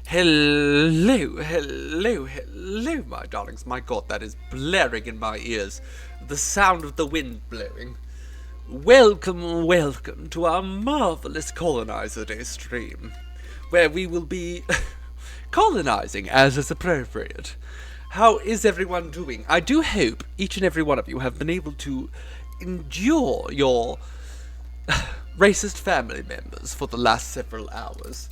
Hello, my darlings. My God, that is blaring in my ears. The sound of the wind blowing. Welcome to our marvelous Colonizer Day stream, where we will be colonizing as is appropriate. How is everyone doing? I do hope each and every one of you have been able to endure your racist family members for the last several hours.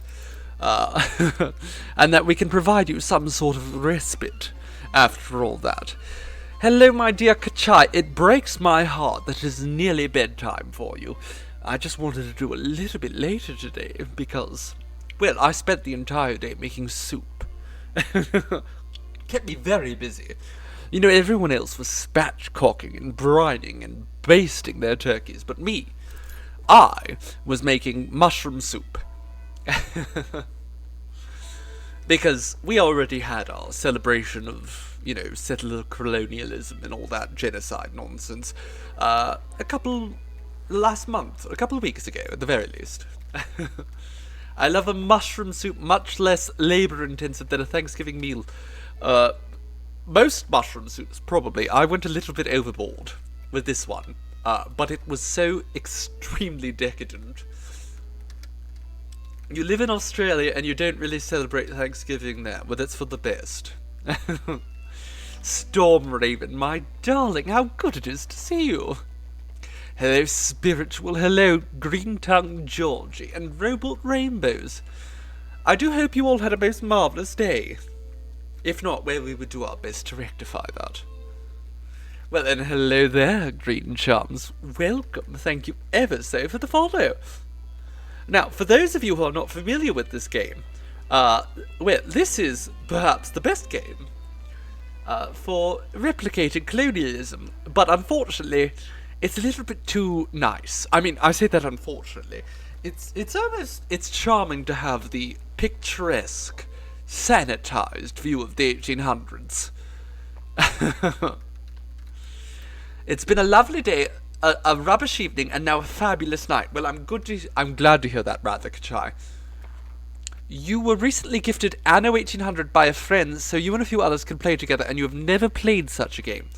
And that we can provide you some sort of respite after all that. Hello, my dear Kachai. It breaks my heart that it is nearly bedtime for you. I just wanted to do a little bit later today because, well, I spent the entire day making soup. Kept me very busy. You know, everyone else was spatchcocking and brining and basting their turkeys, but me, I was making mushroom soup. Because we already had our celebration of, you know, settler colonialism and all that genocide nonsense a couple of weeks ago at the very least. I love a mushroom soup much less labor intensive than a Thanksgiving meal. Most mushroom soups, probably. I went a little bit overboard with this one, but it was so extremely decadent. You live in Australia and you don't really celebrate Thanksgiving there, but it's for the best. Storm Raven, my darling, how good it is to see you. Hello, Spiritual, hello, Green-tongued Georgie, and Robot Rainbows. I do hope you all had a most marvellous day. If not, well, we would do our best to rectify that. Well then, hello there, Green Charms. Welcome, thank you ever so for the follow. Now, for those of you who are not familiar with this game, well, this is perhaps the best game for replicating colonialism, but unfortunately, it's a little bit too nice. I mean, I say that unfortunately. It's charming to have the picturesque, sanitized view of the 1800s. It's been a lovely day. A rubbish evening and now a fabulous night. Well, I'm glad to hear that, rather, Kachai. You were recently gifted Anno 1800 by a friend, so you and a few others can play together, and you have never played such a game.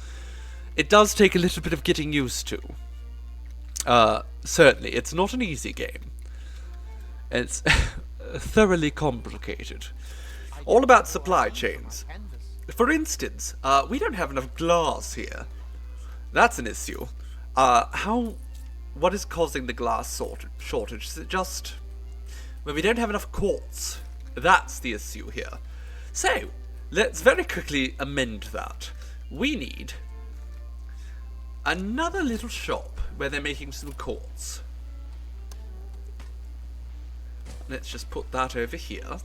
It does take a little bit of getting used to. Certainly, it's not an easy game. It's thoroughly complicated. All about supply chains. For instance, we don't have enough glass here. That's an issue. What is causing the glass shortage? Is it just, well, we don't have enough quartz. That's the issue here. So, let's very quickly amend that. We need another little shop where they're making some quartz. Let's just put that over here.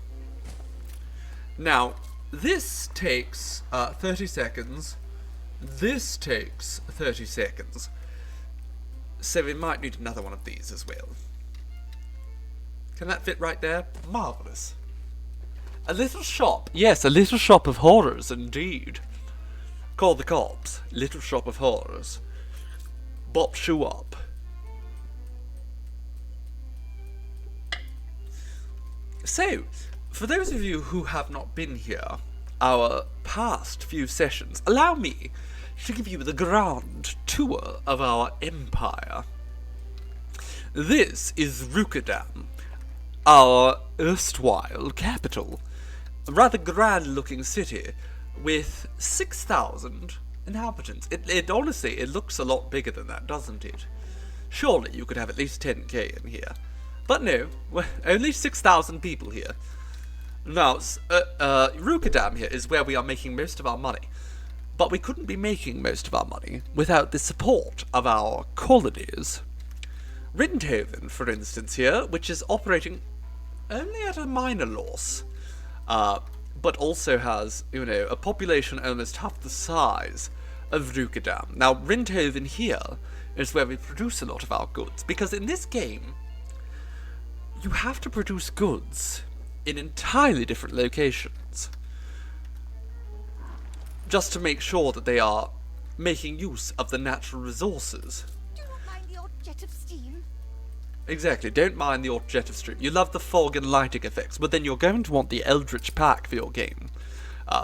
Now, this takes 30 seconds. This takes 30 seconds. So we might need another one of these as well. Can that fit right there? Marvellous. A little shop. Yes, a little shop of horrors, indeed. Call the cops. Little shop of horrors. Bop shoe up. So, for those of you who have not been here, our past few sessions, allow me to give you the grand tour of our empire. This is Rukadam, our erstwhile capital. A rather grand-looking city with 6,000 inhabitants. It honestly, it looks a lot bigger than that, doesn't it? Surely you could have at least 10k in here. But no, only 6,000 people here. Now, Rukadam here is where we are making most of our money. But we couldn't be making most of our money without the support of our colonies. Rindhoven, for instance, here, which is operating only at a minor loss, but also has, you know, a population almost half the size of Rukadam. Now, Rindhoven here is where we produce a lot of our goods, because in this game, you have to produce goods in entirely different locations, just to make sure that they are making use of the natural resources. Do not mind the odd jet of steam. Exactly, don't mind the objective stream. You love the fog and lighting effects, but then you're going to want the Eldritch Pack for your game.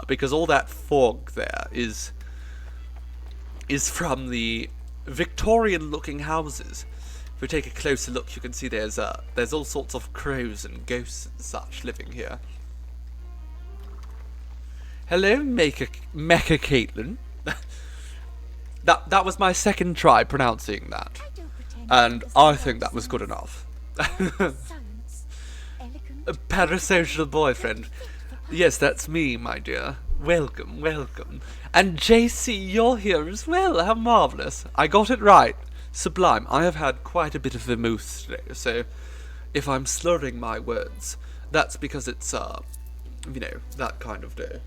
Because all that fog there is from the Victorian-looking houses. If we take a closer look, you can see there's all sorts of crows and ghosts and such living here. Hello, Mecha Caitlin. That was my second try pronouncing that, and I think that was good enough. A parasocial boyfriend. Yes, that's me, my dear. Welcome, welcome. And JC, you're here as well. How marvellous. I got it right. Sublime. I have had quite a bit of vermouth today, so if I'm slurring my words, that's because it's, you know, that kind of day.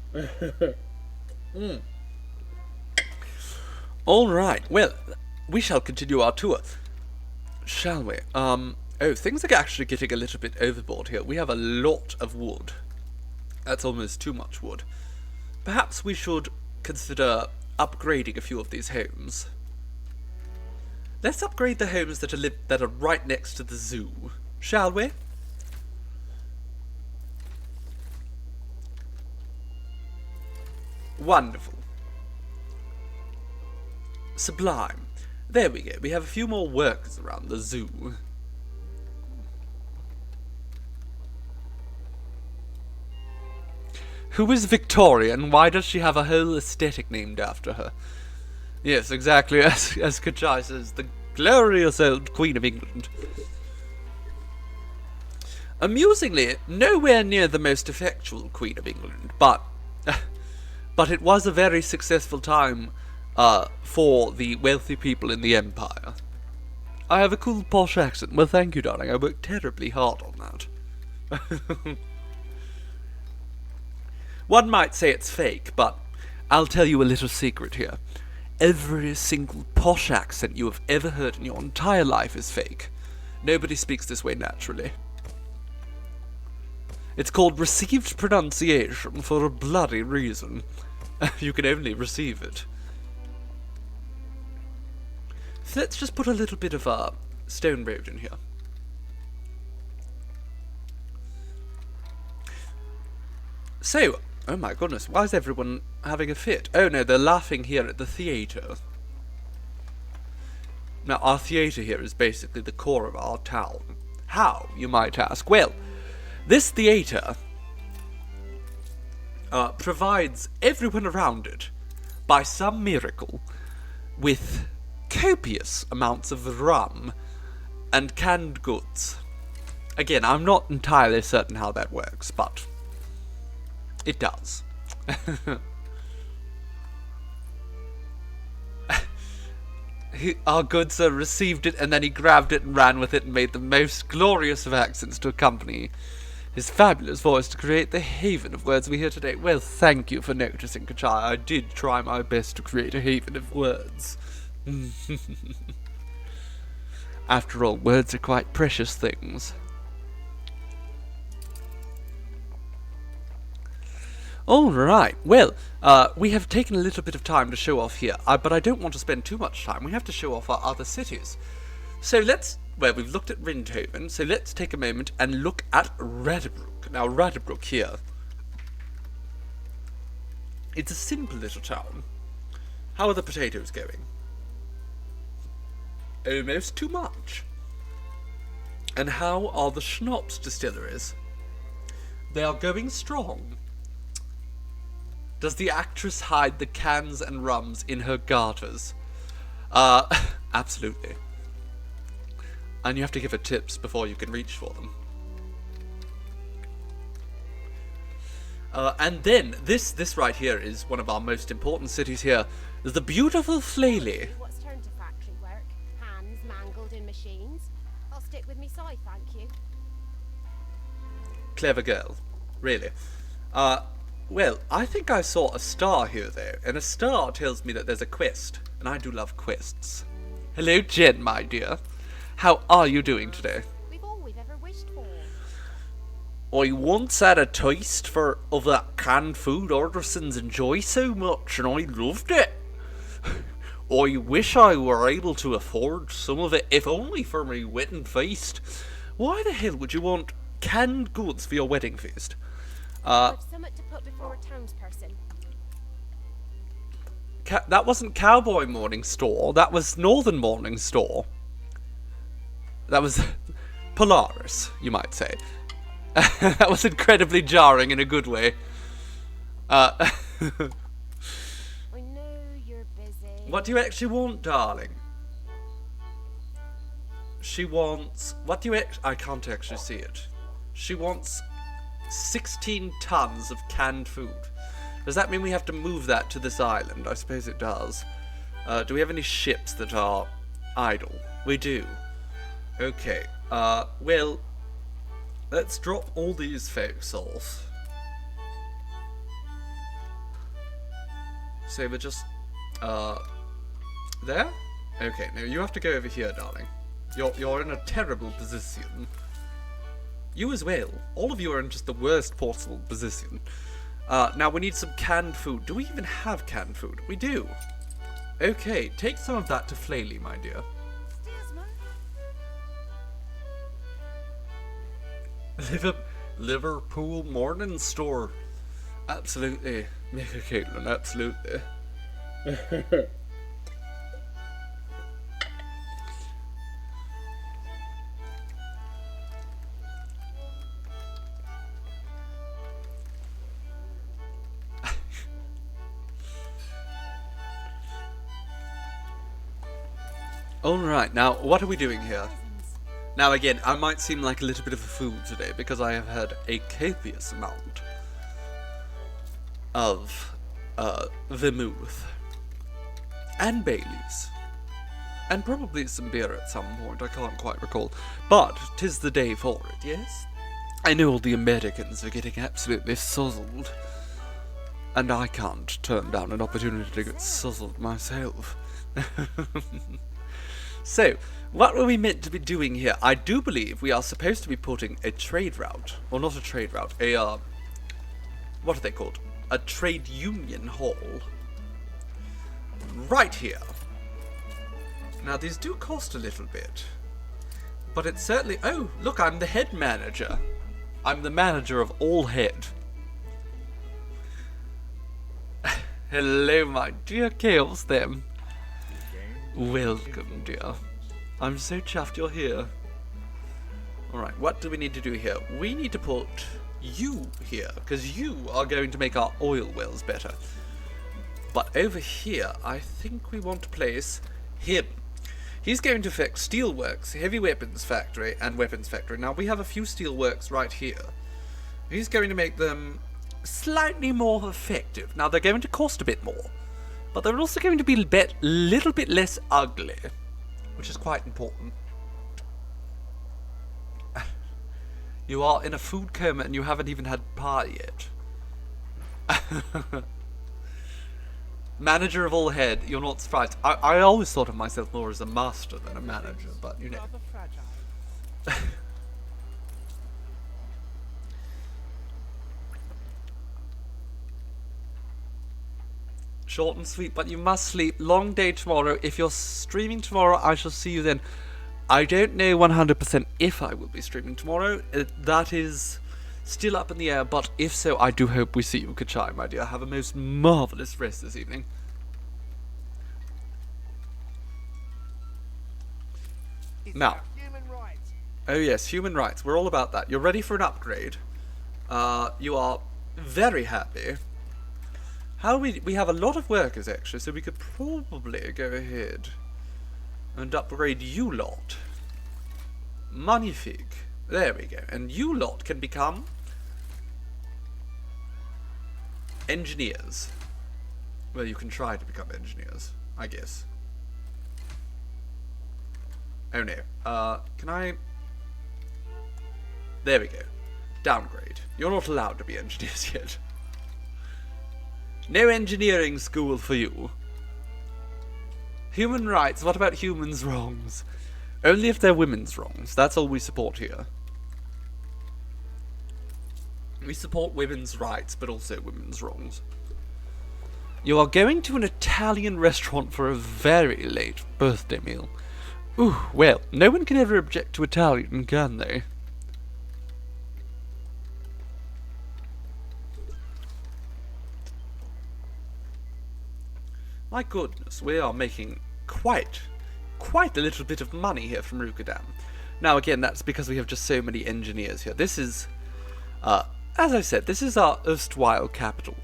Alright, well, we shall continue our tour, shall we? Oh, things are actually getting a little bit overboard here. We have a lot of wood. That's almost too much wood. Perhaps we should consider upgrading a few of these homes. Let's upgrade the homes that are right next to the zoo, shall we? Wonderful. Sublime. There we go. We have a few more workers around the zoo. Who is Victoria, and why does she have a whole aesthetic named after her? Yes, exactly, as Kachai says, the glorious old Queen of England. Amusingly, nowhere near the most effectual Queen of England, but it was a very successful time for the wealthy people in the Empire. I have a cool posh accent. Well, thank you, darling. I worked terribly hard on that. One might say it's fake, but I'll tell you a little secret here. Every single posh accent you have ever heard in your entire life is fake. Nobody speaks this way naturally. It's called received pronunciation for a bloody reason. You can only receive it. So let's just put a little bit of stone road in here. So, oh my goodness, why is everyone having a fit? Oh no, they're laughing here at the theatre. Now, our theatre here is basically the core of our town. How, you might ask? Well, this theatre provides everyone around it, by some miracle, with copious amounts of rum and canned goods. Again, I'm not entirely certain how that works, but it does. Our good sir received it, and then he grabbed it and ran with it and made the most glorious of accents to accompany his fabulous voice to create the haven of words we hear today. Well, thank you for noticing, Kachai. I did try my best to create a haven of words. After all, words are quite precious things. Alright, well, we have taken a little bit of time to show off here, but I don't want to spend too much time. We have to show off our other cities. So let's, well, we've looked at Rindhoven, so let's take a moment and look at Radebrook. Now, Radebrook here, it's a simple little town. How are the potatoes going? Almost too much. And how are the schnapps distilleries? They are going strong. Does the actress hide the cans and rums in her garters? Absolutely. And you have to give her tips before you can reach for them. And then, this right here is one of our most important cities here. The beautiful Flaley. What's turned to factory work? Hands mangled in machines? I'll stick with me side, thank you. Clever girl. Really. Well, I think I saw a star here, though, and a star tells me that there's a quest, and I do love quests. Hello, Jen, my dear. How are you doing today? We've all we've ever wished for. I once had a taste of that canned food Ordersons enjoy so much, and I loved it. I wish I were able to afford some of it, if only for my wedding feast. Why the hell would you want canned goods for your wedding feast? I've somewhat to put before a townsperson. That wasn't Cowboy Morningstar, that was Northern Morningstar. That was Polaris, you might say. That was incredibly jarring in a good way. I know you're busy. What do you actually want, darling? She wants... What do you I can't actually see it. She wants 16 tons of canned food. Does that mean we have to move that to this island? I suppose it does. Do we have any ships that are idle? We do. Okay. Well, let's drop all these folks off. So we're just... there? Okay, now you have to go over here, darling. You're in a terrible position. You as well. All of you are in just the worst possible position. Now we need some canned food. Do we even have canned food? We do. Okay, take some of that to Flaley, my dear. Liverpool Morningstar. Absolutely. Make a Caitlin, absolutely. Alright, now what are we doing here? Now again, I might seem like a little bit of a fool today because I have had a copious amount of vermouth and Baileys and probably some beer at some point, I can't quite recall, but 'tis the day for it, yes? I know all the Americans are getting absolutely suzzled and I can't turn down an opportunity to get suzzled myself. So, what were we meant to be doing here? I do believe we are supposed to be putting a trade route, or not a trade route, what are they called? A trade union hall. Right here. Now, these do cost a little bit. But it's certainly... Oh, look, I'm the head manager. I'm the manager of all head. Hello, my dear Chaos them. Welcome, dear. I'm so chuffed you're here. Alright, what do we need to do here? We need to put you here, because you are going to make our oil wells better. But over here, I think we want to place him. He's going to fix steelworks, heavy weapons factory, and weapons factory. Now, we have a few steelworks right here. He's going to make them slightly more effective. Now, they're going to cost a bit more. But they're also going to be a little bit less ugly, which is quite important. You are in a food coma and you haven't even had pie yet. Manager of all head, you're not surprised. I always thought of myself more as a master than a manager, but you know. Short and sweet, but you must sleep. Long day tomorrow. If you're streaming tomorrow, I shall see you then. I don't know 100% if I will be streaming tomorrow. That is still up in the air, but if so, I do hope we see you, Kachai, my dear. Have a most marvellous rest this evening. Now. Oh yes, human rights. We're all about that. You're ready for an upgrade. You are very happy. How we have a lot of workers actually, so we could probably go ahead and upgrade you lot. Magnifique. There we go. And you lot can become engineers. Well, you can try to become engineers, I guess. Oh no. Can I... There we go. Downgrade. You're not allowed to be engineers yet. No engineering school for you. Human rights, what about humans' wrongs? Only if they're women's wrongs. That's all we support here. We support women's rights, but also women's wrongs. You are going to an Italian restaurant for a very late birthday meal. Ooh, well, no one can ever object to Italian, can they? My goodness, we are making quite a little bit of money here from Rukadam. Now again, that's because we have just so many engineers here. This is, as I said, this is our erstwhile capital.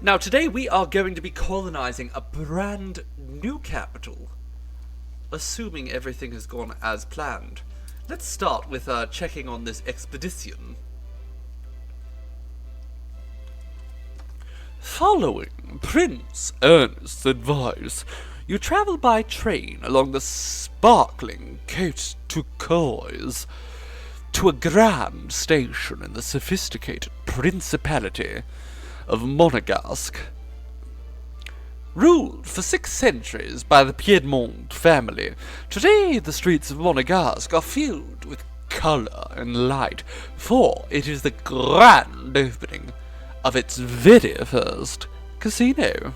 Now today we are going to be colonizing a brand new capital, assuming everything has gone as planned. Let's start with checking on this expedition. Following Prince Ernest's advice, you travel by train along the sparkling Côte Turquoise to a grand station in the sophisticated Principality of Monegasque. Ruled for 6 centuries by the Piedmont family, today the streets of Monegasque are filled with colour and light, for it is the grand opening of its very first casino.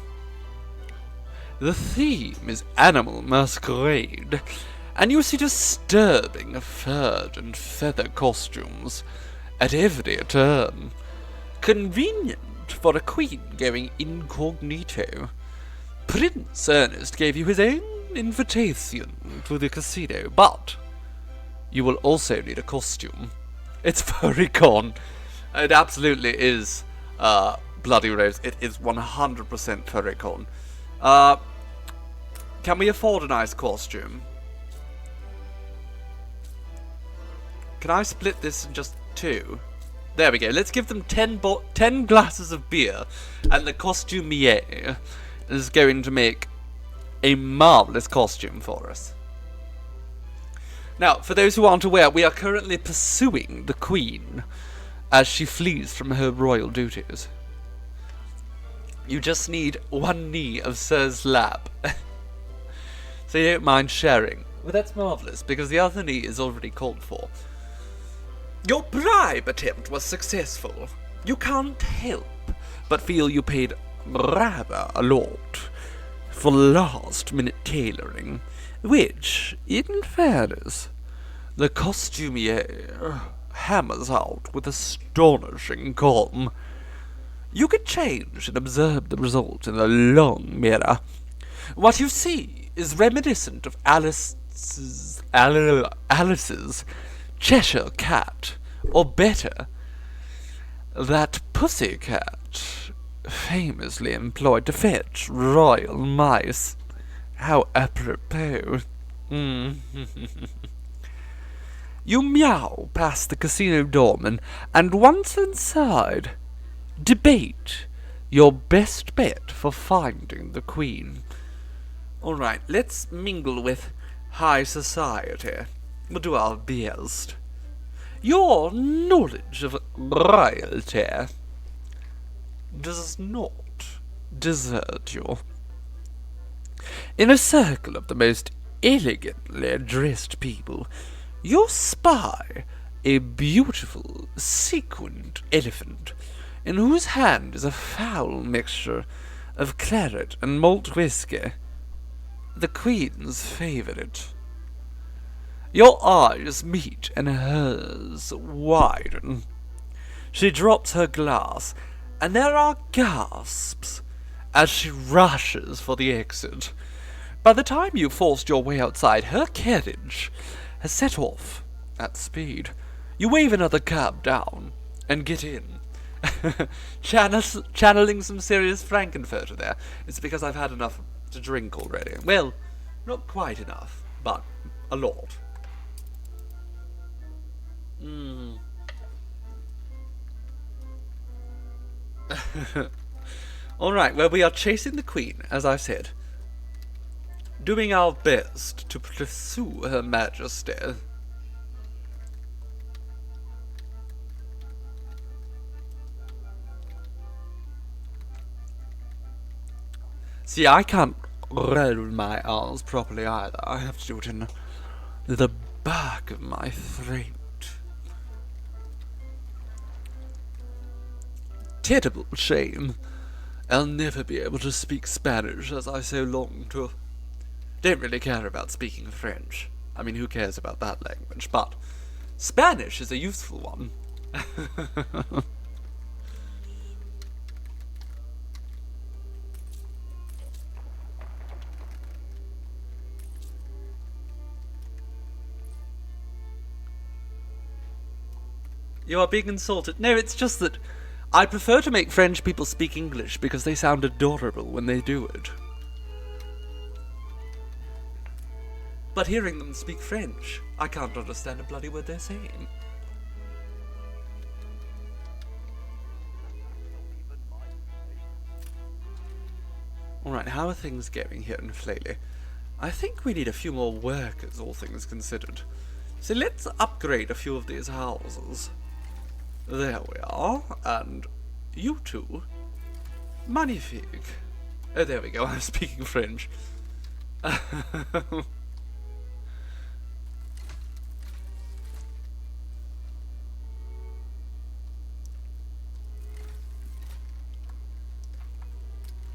The theme is animal masquerade, and you see disturbing furred and feather costumes at every turn. Convenient for a queen going incognito. Prince Ernest gave you his own invitation to the casino, but you will also need a costume. It's Furrycon. It absolutely is Bloody Rose. It is 100% Furrycon. Can we afford a nice costume? Can I split this in just 2? There we go. Let's give them 10 glasses of beer, and the costumier is going to make a marvellous costume for us. Now, for those who aren't aware, we are currently pursuing the Queen as she flees from her royal duties. You just need one knee of Sir's lap. So you don't mind sharing. Well, that's marvellous, because the other knee is already called for. Your bribe attempt was successful. You can't help but feel you paid rather a lot for last-minute tailoring, which, in fairness, the costumier hammers out with astonishing calm. You can change and observe the result in a long mirror. What you see is reminiscent of Alice's Cheshire cat, or better, that pussy cat famously employed to fetch royal mice. How apropos. You meow past the casino doorman, and once inside, debate your best bet for finding the Queen. Alright, let's mingle with high society. We'll do our best. Your knowledge of royalty does not desert you. In a circle of the most elegantly dressed people, you spy a beautiful sequined elephant, in whose hand is a foul mixture of claret and malt whisky, the Queen's favourite. Your eyes meet and hers widen. She drops her glass, and there are gasps as she rushes for the exit. By the time you've forced your way outside, her carriage has set off at speed. You wave another cab down and get in. Channeling some serious Frankenfurter there. It's because I've had enough to drink already. Well, not quite enough, but a lot. Alright, well, we are chasing the Queen, as I said. Doing our best to pursue Her Majesty. See, I can't roll my R's properly either. I have to do it in the back of my throat. Terrible shame. I'll never be able to speak Spanish as I so long to. Don't really care about speaking French. I mean, who cares about that language? But Spanish is a useful one. You are being insulted. No, it's just that I prefer to make French people speak English because they sound adorable when they do it. But hearing them speak French, I can't understand a bloody word they're saying. Alright, how are things going here in Flaley? I think we need a few more workers, all things considered. So let's upgrade a few of these houses. There we are, and you two. Magnifique. Oh, there we go, I'm speaking French.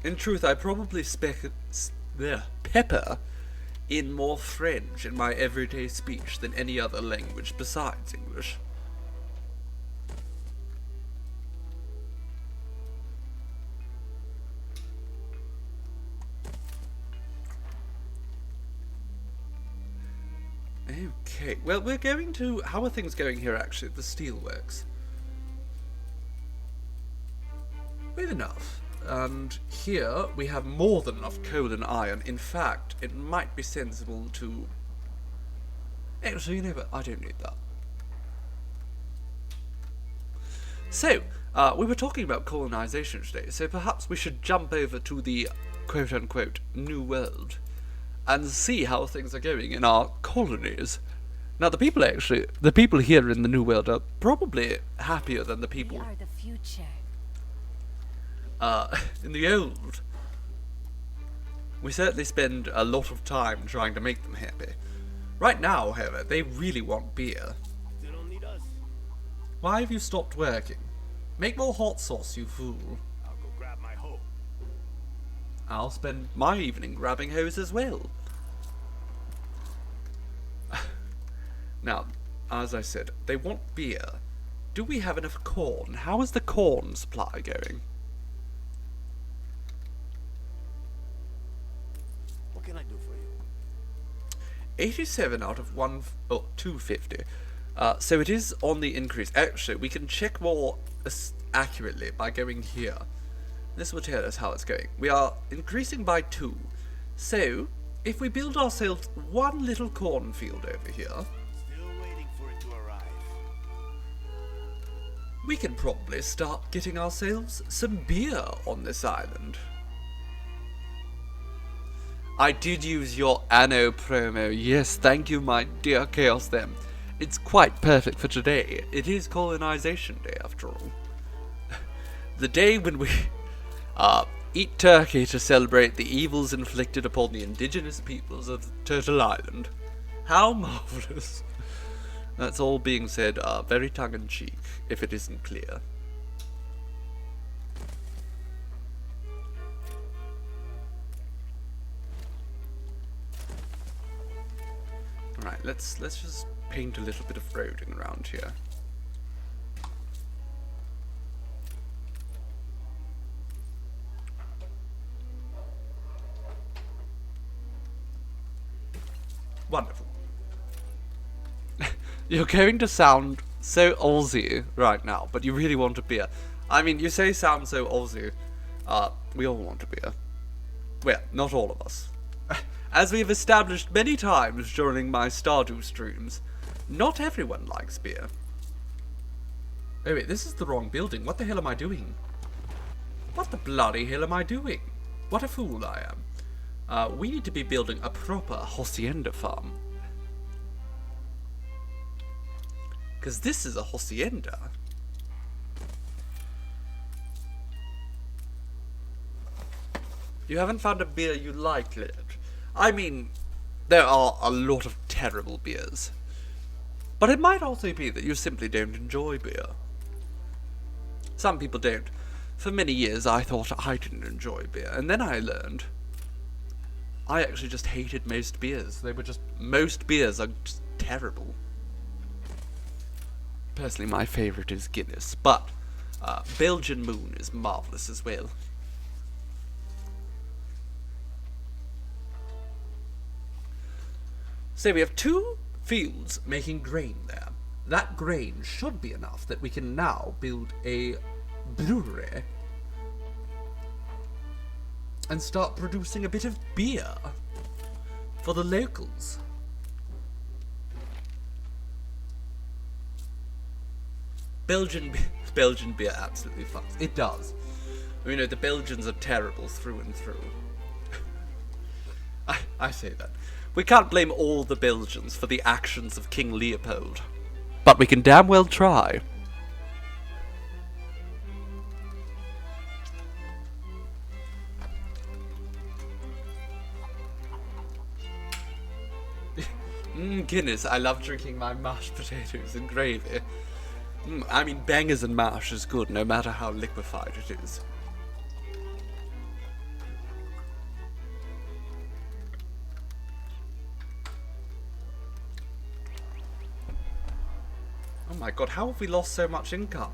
In truth, I probably pepper in more French in my everyday speech than any other language besides English. Okay, well, we're going to... How are things going here, actually, at the steelworks? Well enough. And here we have more than enough coal and iron. In fact, it might be sensible to... Actually, you know what? I don't need that. So, we were talking about colonization today, so perhaps we should jump over to the quote-unquote New World and see how things are going in our colonies. Now, the people here in the New World are probably happier than the people... We are the future. In the old. We certainly spend a lot of time trying to make them happy. Right now, however, they really want beer. They don't need us. Why have you stopped working? Make more hot sauce, you fool. I'll go grab my hoe. I'll spend my evening grabbing hose as well. Now, as I said, they want beer. Do we have enough corn? How is the corn supply going? What can I do for you? 87 out of 250. So it is on the increase. Actually, we can check more accurately by going here. This will tell us how it's going. We are increasing by 2. So, if we build ourselves one little cornfield over here, Still waiting for it to arrive. we can probably start getting ourselves some beer on this island. I did use your ANNO promo. Yes, thank you, my dear Chaos Them. It's quite perfect for today. It is Colonization Day, after all. The day when we eat turkey to celebrate the evils inflicted upon the indigenous peoples of Turtle Island. How marvellous. That's all being said very tongue-in-cheek, if it isn't clear. Right, let's just paint a little bit of roading around here. Wonderful. You're going to sound so Aussie right now, but you really want a beer. I mean, you say sound so Aussie. We all want a beer. Well, not all of us. As we have established many times during my Stardew streams, not everyone likes beer. Oh wait, this is the wrong building. What the hell am I doing? What the bloody hell am I doing? What a fool I am. We need to be building a proper hacienda farm. Because this is a hacienda. You haven't found a beer you like yet. I mean, there are a lot of terrible beers. But it might also be that you simply don't enjoy beer. Some people don't. For many years I thought I didn't enjoy beer, and then I learned I actually just hated most beers. Most beers are just terrible. Personally, my favourite is Guinness, but Belgian Moon is marvellous as well. So we have 2 fields making grain there. That grain should be enough that we can now build a brewery and start producing a bit of beer for the locals. Belgian beer absolutely fucks. It does. You know, the Belgians are terrible through and through. I say that. We can't blame all the Belgians for the actions of King Leopold, but we can damn well try. Guinness, I love drinking my mashed potatoes and gravy. I mean, bangers and mash is good, no matter how liquefied it is. Oh my god, how have we lost so much income?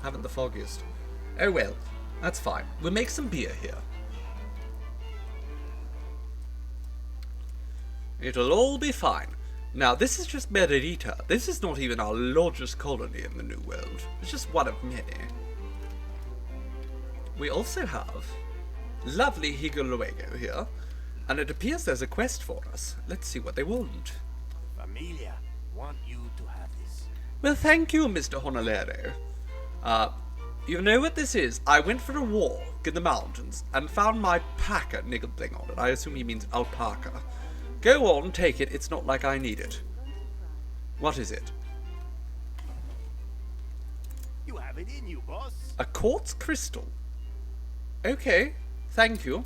Haven't the foggiest. Oh well, that's fine. We'll make some beer here. It'll all be fine. Now, this is just Merida. This is not even our largest colony in the New World. It's just one of many. We also have lovely Higoluego here, and it appears there's a quest for us. Let's see what they want. Familia want you to have this. Well, thank you, Mr. Honolero. You know what this is? I went for a walk in the mountains and found my paca niggling on it. I assume he means alpaca. Go on, take it. It's not like I need it. What is it? You have it in you, boss. A quartz crystal. Okay, thank you.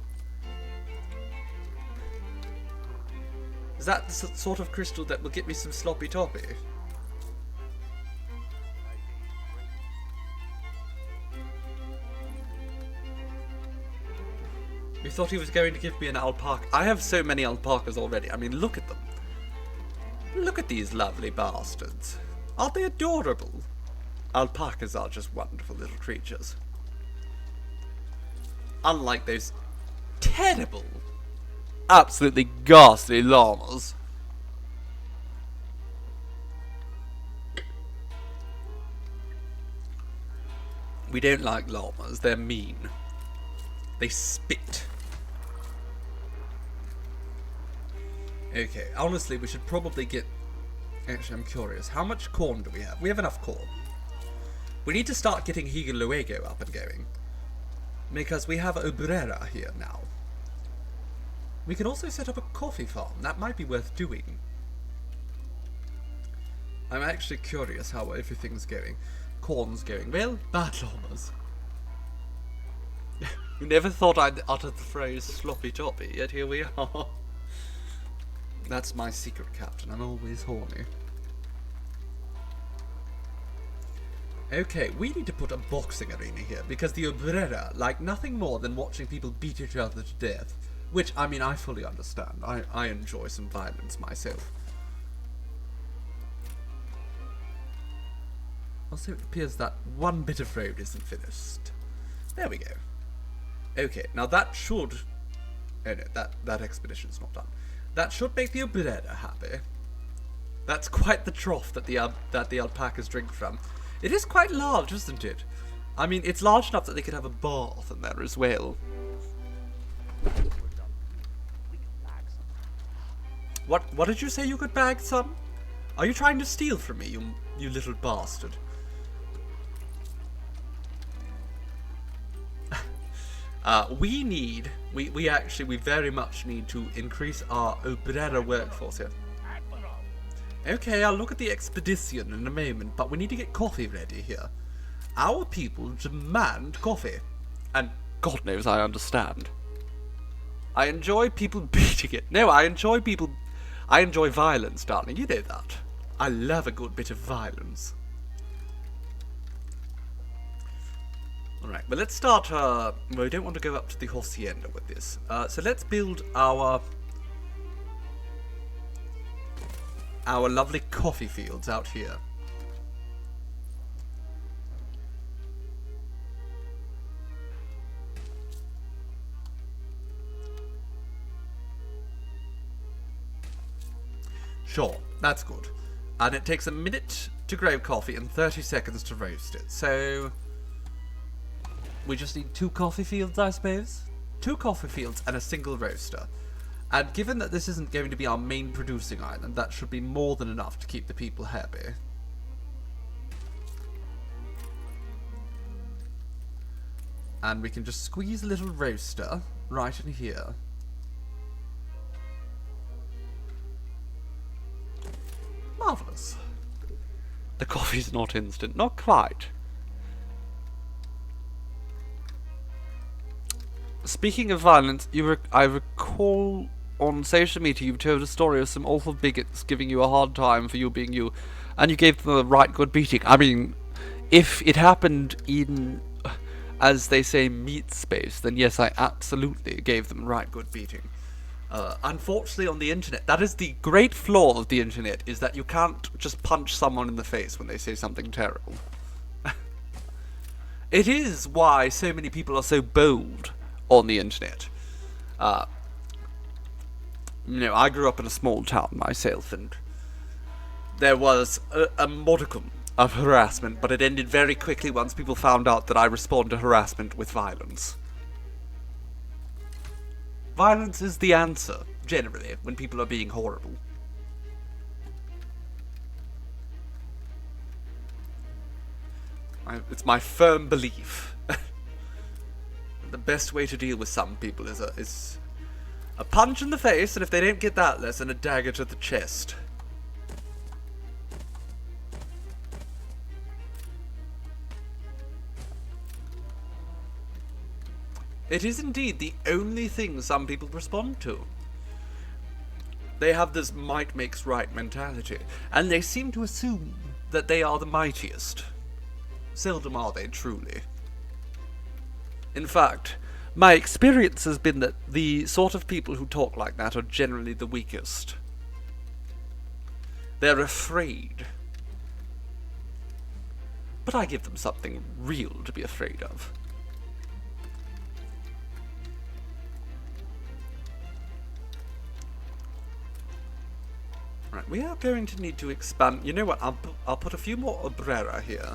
Is that the sort of crystal that will get me some sloppy toppy? We thought he was going to give me an alpaca. I have so many alpacas already. I mean, look at them. Look at these lovely bastards. Aren't they adorable? Alpacas are just wonderful little creatures. Unlike those terrible, absolutely ghastly llamas. We don't like llamas. They're mean. They spit. Okay, honestly, we should probably get... Actually, I'm curious. How much corn do we have? We have enough corn. We need to start getting Higoluego up and going, because we have Obrera here now. We can also set up a coffee farm. That might be worth doing. I'm actually curious how everything's going. Corn's going well. Bad llamas. You never thought I'd utter the phrase sloppy toppy, yet here we are. That's my secret, Captain. I'm always horny. Okay, we need to put a boxing arena here, because the Obrera like nothing more than watching people beat each other to death. Which, I mean, I fully understand. I enjoy some violence myself. Also, it appears that one bit of road isn't finished. There we go. Okay, now that should... Oh no, that expedition's not done. That should make the Obrera happy. That's quite the trough that the alpacas drink from. It is quite large, isn't it? I mean, it's large enough that they could have a bath in there as well. What did you say you could bag some? Are you trying to steal from me, you little bastard? We very much need to increase our Obrera workforce here. Okay, I'll look at the expedition in a moment, but we need to get coffee ready here. Our people demand coffee. And God knows I understand. I enjoy people beating it. No, I enjoy violence, darling. You know that. I love a good bit of violence. Alright, well let's start, well, we don't want to go up to the hacienda with this. So let's build our lovely coffee fields out here. Sure, that's good. And it takes a minute to grow coffee and 30 seconds to roast it. So we just need 2 coffee fields, I suppose? 2 coffee fields and a single roaster. And given that this isn't going to be our main producing island, that should be more than enough to keep the people happy. And we can just squeeze a little roaster right in here. Marvellous. The coffee's not instant, not quite. Speaking of violence, I recall on social media you've told a story of some awful bigots giving you a hard time for you being you, and you gave them a right good beating. I mean, if it happened in, as they say, meat space, then yes, I absolutely gave them a right good beating. Unfortunately, on the internet, that is the great flaw of the internet, is that you can't just punch someone in the face when they say something terrible. It is why so many people are so bold on the internet. I grew up in a small town myself, and there was a modicum of harassment, but it ended very quickly once people found out that I respond to harassment with violence. Violence is the answer, generally, when people are being horrible. It's my firm belief. The best way to deal with some people is a punch in the face, and if they don't get that lesson, a dagger to the chest. It is indeed the only thing some people respond to. They have this might makes right mentality, and they seem to assume that they are the mightiest. Seldom are they truly. In fact, my experience has been that the sort of people who talk like that are generally the weakest. They're afraid. But I give them something real to be afraid of. Right, we are going to need to expand. You know what? I'll put a few more obrera here.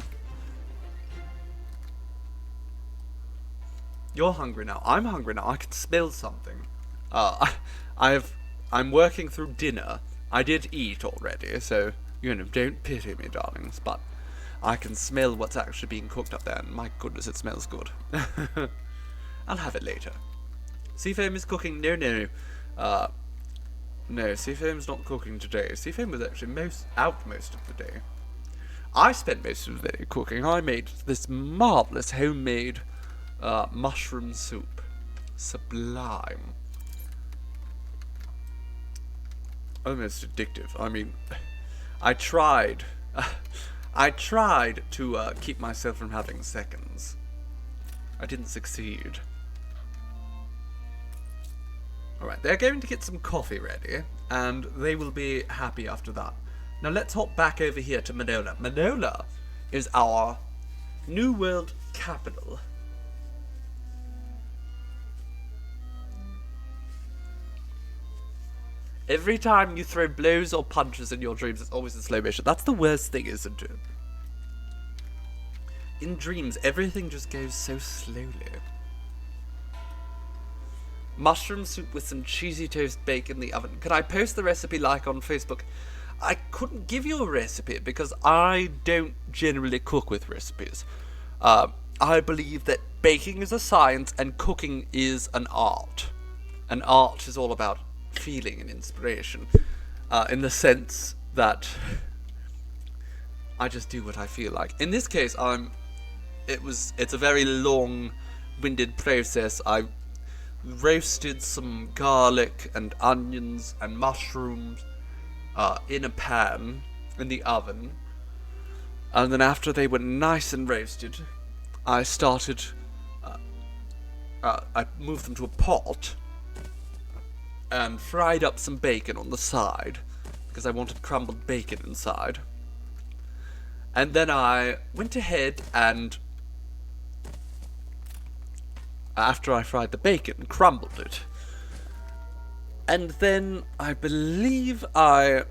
You're hungry now. I'm hungry now. I can smell something. I'm working through dinner. I did eat already, so don't pity me, darlings. But I can smell what's actually being cooked up there, and my goodness, it smells good. I'll have it later. Seafoam is cooking. No. No, Seafoam's not cooking today. Seafoam was actually most of the day. I spent most of the day cooking. I made this marvellous homemade mushroom soup. Sublime. Almost addictive. I mean, I tried to keep myself from having seconds. I didn't succeed. Alright, they're going to get some coffee ready, and they will be happy after that. Now let's hop back over here to Manola. Manola is our New World capital. Every time you throw blows or punches in your dreams, it's always in slow motion. That's the worst thing, isn't it? In dreams, everything just goes so slowly. Mushroom soup with some cheesy toast baked in the oven. Can I post the recipe like on Facebook? I couldn't give you a recipe because I don't generally cook with recipes. I believe that baking is a science and cooking is an art. An art is all about feeling and inspiration, in the sense that I just do what I feel like. In this case, it's a very long-winded process. I roasted some garlic and onions and mushrooms in a pan in the oven, and then after they were nice and roasted, I started. I moved them to a pot and fried up some bacon on the side because I wanted crumbled bacon inside. And then I went ahead and, after I fried the bacon, crumbled it. And then I believe I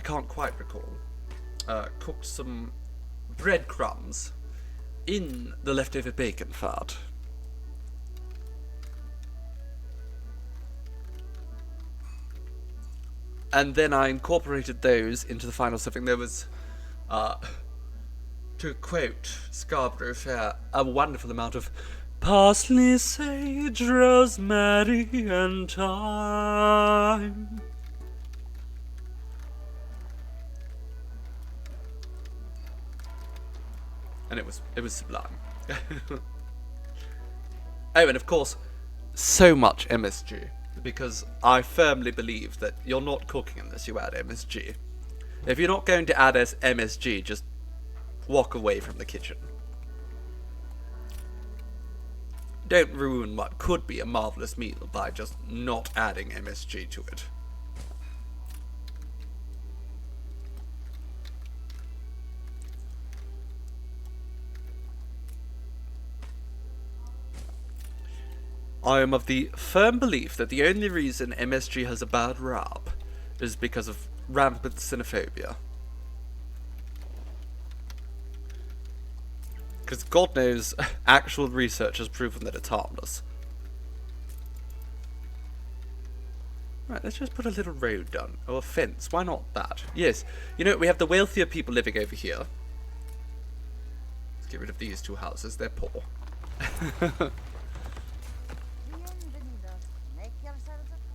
can't quite recall, cooked some breadcrumbs in the leftover bacon fat. And then I incorporated those into the final stuffing. There was, to quote Scarborough Fair, a wonderful amount of parsley, sage, rosemary, and thyme. And it was sublime. Oh, and of course, so much MSG. Because I firmly believe that you're not cooking unless you add MSG. If you're not going to add MSG, just walk away from the kitchen. Don't ruin what could be a marvellous meal by just not adding MSG to it. I am of the firm belief that the only reason MSG has a bad rap is because of rampant xenophobia. Because God knows, actual research has proven that it's harmless. Right, let's just put a little road down. Or a fence, why not that? Yes, you know, we have the wealthier people living over here. Let's get rid of these two houses, they're poor.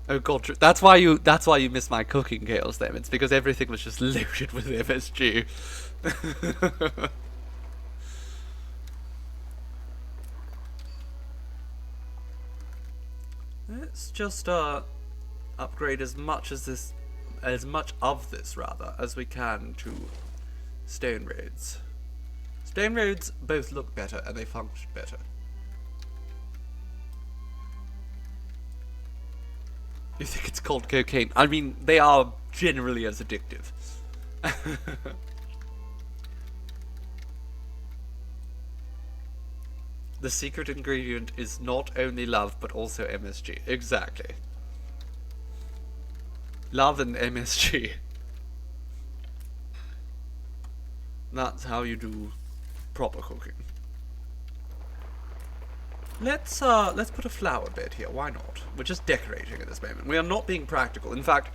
Oh god, that's why you miss my cooking chaos then. It's because everything was just loaded with MSG. Let's just upgrade as much of this rather as we can to stone roads. Stone roads both look better and they function better. You think it's called cocaine? I mean, they are generally as addictive. The secret ingredient is not only love, but also MSG. Exactly. Love and MSG. That's how you do proper cooking. Let's put a flower bed here. Why not? We're just decorating at this moment. We are not being practical. In fact,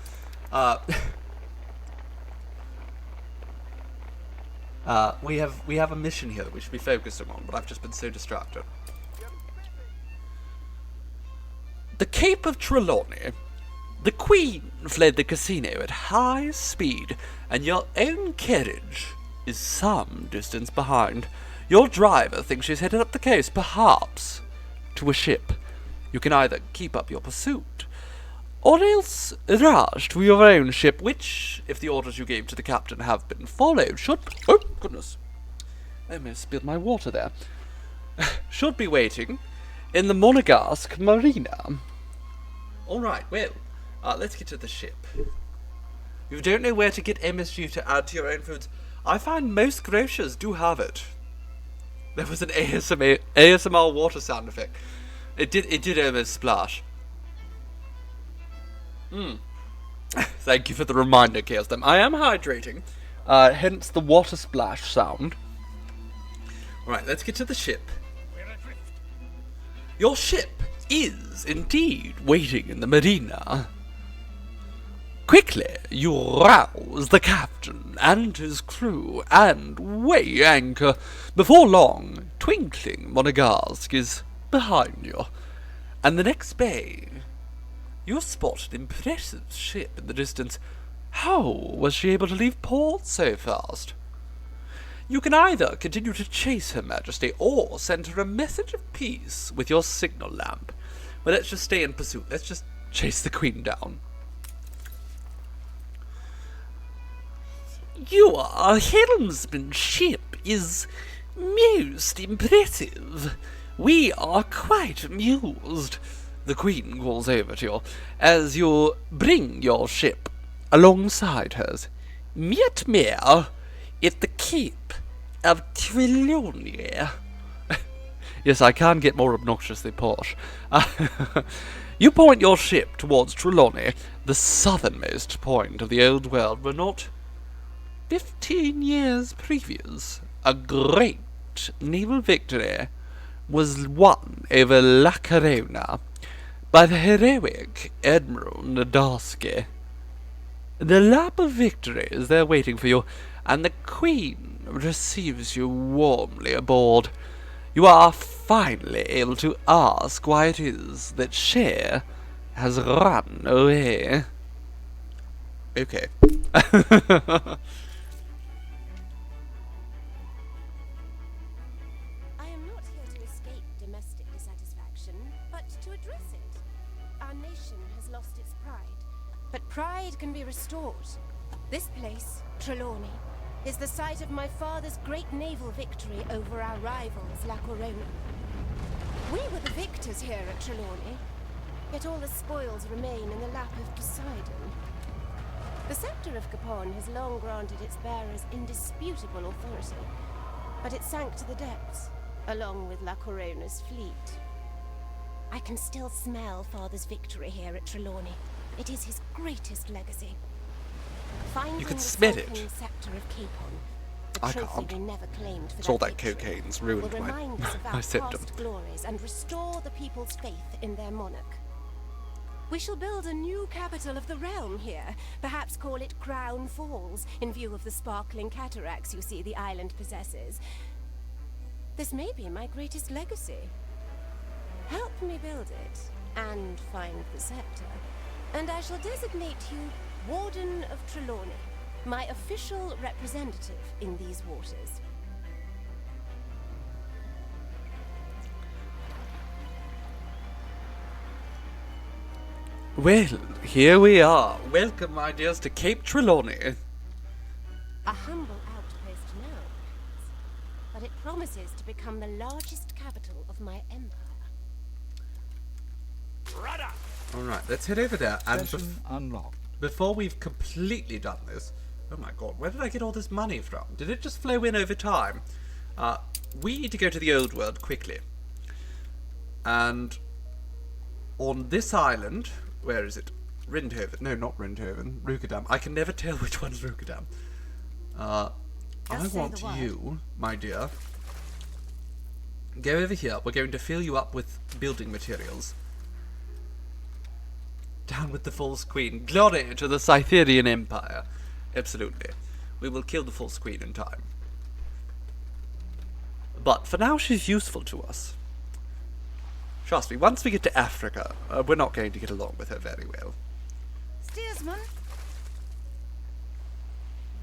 we have a mission here that we should be focusing on, but I've just been so distracted. The Cape of Trelawney. The Queen fled the casino at high speed, and your own carriage is some distance behind. Your driver thinks she's headed up the coast, perhaps to a ship. You can either keep up your pursuit, or else rush to your own ship, which, if the orders you gave to the captain have been followed, should... Oh, goodness. I almost spilled my water there. Should be waiting in the Monegasque Marina. Alright, well, let's get to the ship. If you don't know where to get MSG to add to your own foods, I find most grocers do have it. There was an ASMR water sound effect. It did almost splash. Thank you for the reminder, Chaos Them. I am hydrating, hence the water splash sound. Alright, let's get to the ship. Your ship is indeed waiting in the marina. Quickly, you rouse the captain and his crew and weigh anchor. Before long, twinkling Monegasque is behind you, and the next bay, you spot an impressive ship in the distance. How was she able to leave port so fast? You can either continue to chase Her Majesty or send her a message of peace with your signal lamp. Well, let's just stay in pursuit. Let's just chase the Queen down. Your helmsmanship is Most impressive. We are quite amused. The Queen calls over to you as you bring your ship alongside hers. Meet me at the Cape of Trelawney. Yes, I can get more obnoxiously posh. You point your ship towards Trelawney, the southernmost point of the old world, where not 15 years previous, a great naval victory was won over La Corona by the heroic Admiral Nadarsky. The lap of victory is there waiting for you, and the Queen receives you warmly aboard. You are finally able to ask why it is that she has run away. Okay. I am not here to escape domestic dissatisfaction, but to address it. Our nation has lost its pride, but pride can be restored. This place, Trelawney, is the site of my father's great naval victory over our rivals, La Corona. We were the victors here at Trelawney, yet all the spoils remain in the lap of Poseidon. The scepter of Capon has long granted its bearers indisputable authority, but it sank to the depths, along with La Corona's fleet. I can still smell Father's victory here at Trelawney. It is his greatest legacy. Finding You can the smell sunken it. Scepter of Capon, the I trophy can't. we never claimed for It's all that victory, cocaine's will ruined remind us of my our septum. past glories and restore the people's faith in their monarch. We shall build a new capital of the realm here, perhaps call it Crown Falls, in view of the sparkling cataracts you see the island possesses. This may be my greatest legacy. Help me build it, and find the scepter, and I shall designate you Warden of Trelawney, my official representative in these waters. Well, here we are. Welcome, my dears, to Cape Trelawney. A humble outpost now, but it promises to become the largest capital of my empire. Rudder! Alright, let's head over there. And Session unlocked. before we've completely done this... Oh my god, where did I get all this money from? Did it just flow in over time? We need to go to the old world quickly. And on this island... Where is it? Rindhoven. No, not Rindhoven. Rukadam. I can never tell which one's Rukadam. I Just say want the word. you, my dear, go over here. We're going to fill you up with building materials. Down with the false queen. Glory to the Scytherian Empire. Absolutely. We will kill the false queen in time. But for now, she's useful to us. Trust me, once we get to Africa, we're not going to get along with her very well. Steersman?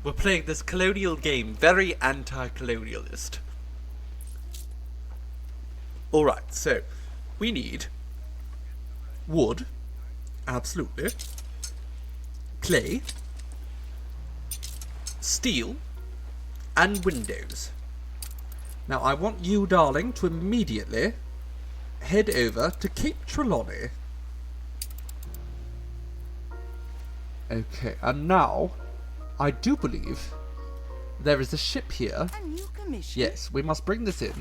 We're playing this colonial game, very anti-colonialist. Alright, so, we need wood, absolutely, clay, steel, and windows. Now, I want you, darling, to immediately head over to Cape Trelawney. Okay, and now, I do believe there is a ship here. A new commission? Yes, we must bring this in,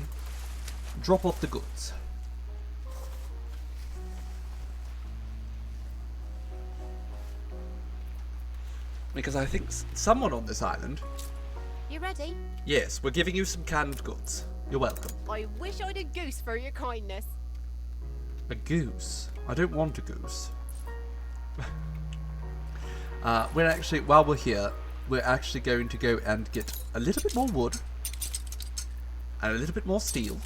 drop off the goods. Because I think someone on this island... You ready? Yes, we're giving you some canned goods. You're welcome. I wish I'd a goose for your kindness. A goose? I don't want a goose. We're actually, while we're here, we're actually going to go and get a little bit more wood and a little bit more steel,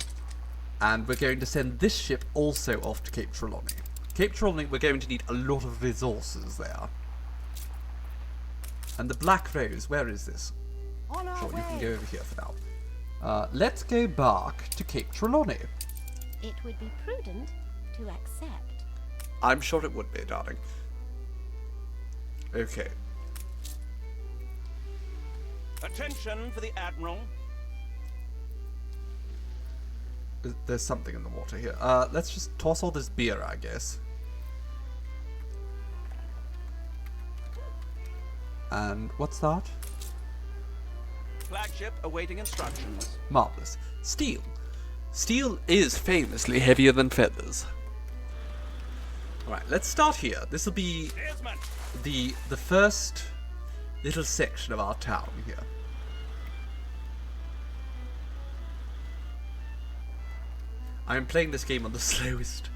and we're going to send this ship also off to Cape Trelawney. Cape Trelawney, we're going to need a lot of resources there. And the Black Rose, where is this? On our Sure, way. you can go over here for now. Let's go back to Cape Trelawney. It would be prudent to accept. I'm sure it would be, darling. Okay. Attention for the Admiral. there's something in the water here. Let's just toss all this beer, I guess. And what's that? Flagship awaiting instructions. Marvelous. Steel. Steel is famously heavier than feathers. Alright, let's start here. This will be Steersman. the first little section of our town here. I am playing this game on the slowest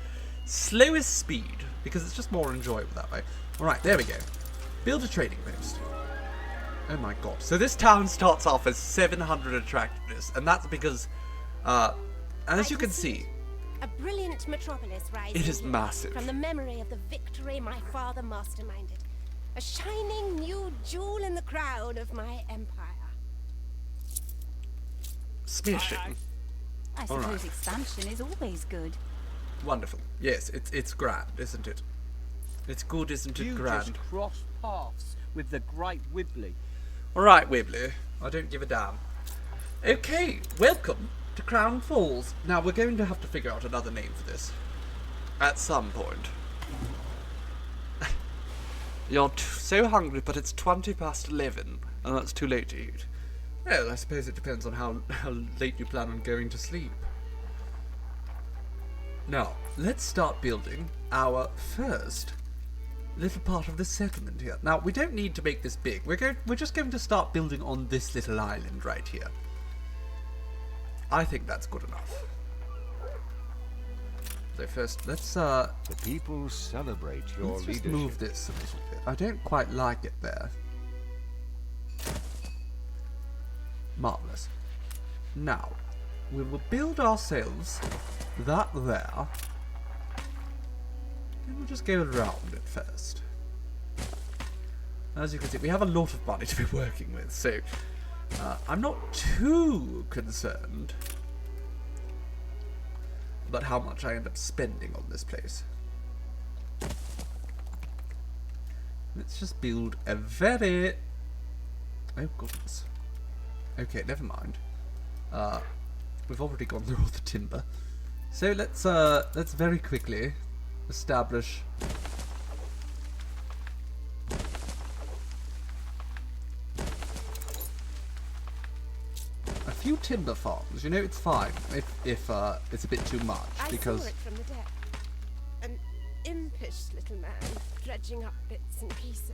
speed because it's just more enjoyable that way. Alright, there we go. Build a trading post. Oh my god. So this town starts off as 700 attractiveness, and that's because, and as you can see, a brilliant metropolis rising it is here massive. from the memory of the victory my father masterminded. A shining new jewel in the crown of my empire. Smashing. I All suppose right. expansion is always good. Wonderful. Yes, it's grand, isn't it? It's good, isn't it, You grand? just crossed paths with the great Wibbly. Alright, Wibbly. I don't give a damn. Okay, welcome to Crown Falls. Now, we're going to have to figure out another name for this. At some point. You're so hungry, but it's 11, and that's too late to eat. Well, I suppose it depends on how late you plan on going to sleep. Now, let's start building our first little part of the settlement here. Now, we don't need to make this big. We're just going to start building on this little island right here. I think that's good enough. So first, let's The people celebrate your let's just leadership. move this a little bit. I don't quite like it there. Marvelous. Now, we will build ourselves that there. And we'll just go around it first. As you can see, we have a lot of money to be working with, so I'm not too concerned about how much I end up spending on this place. Let's just build a very... Oh, goodness. Okay, never mind. We've already gone through all the timber. So let's very quickly establish a few timber farms. You know, it's fine if it's a bit too much, I because saw it from the deck. An impish little man dredging up bits and pieces.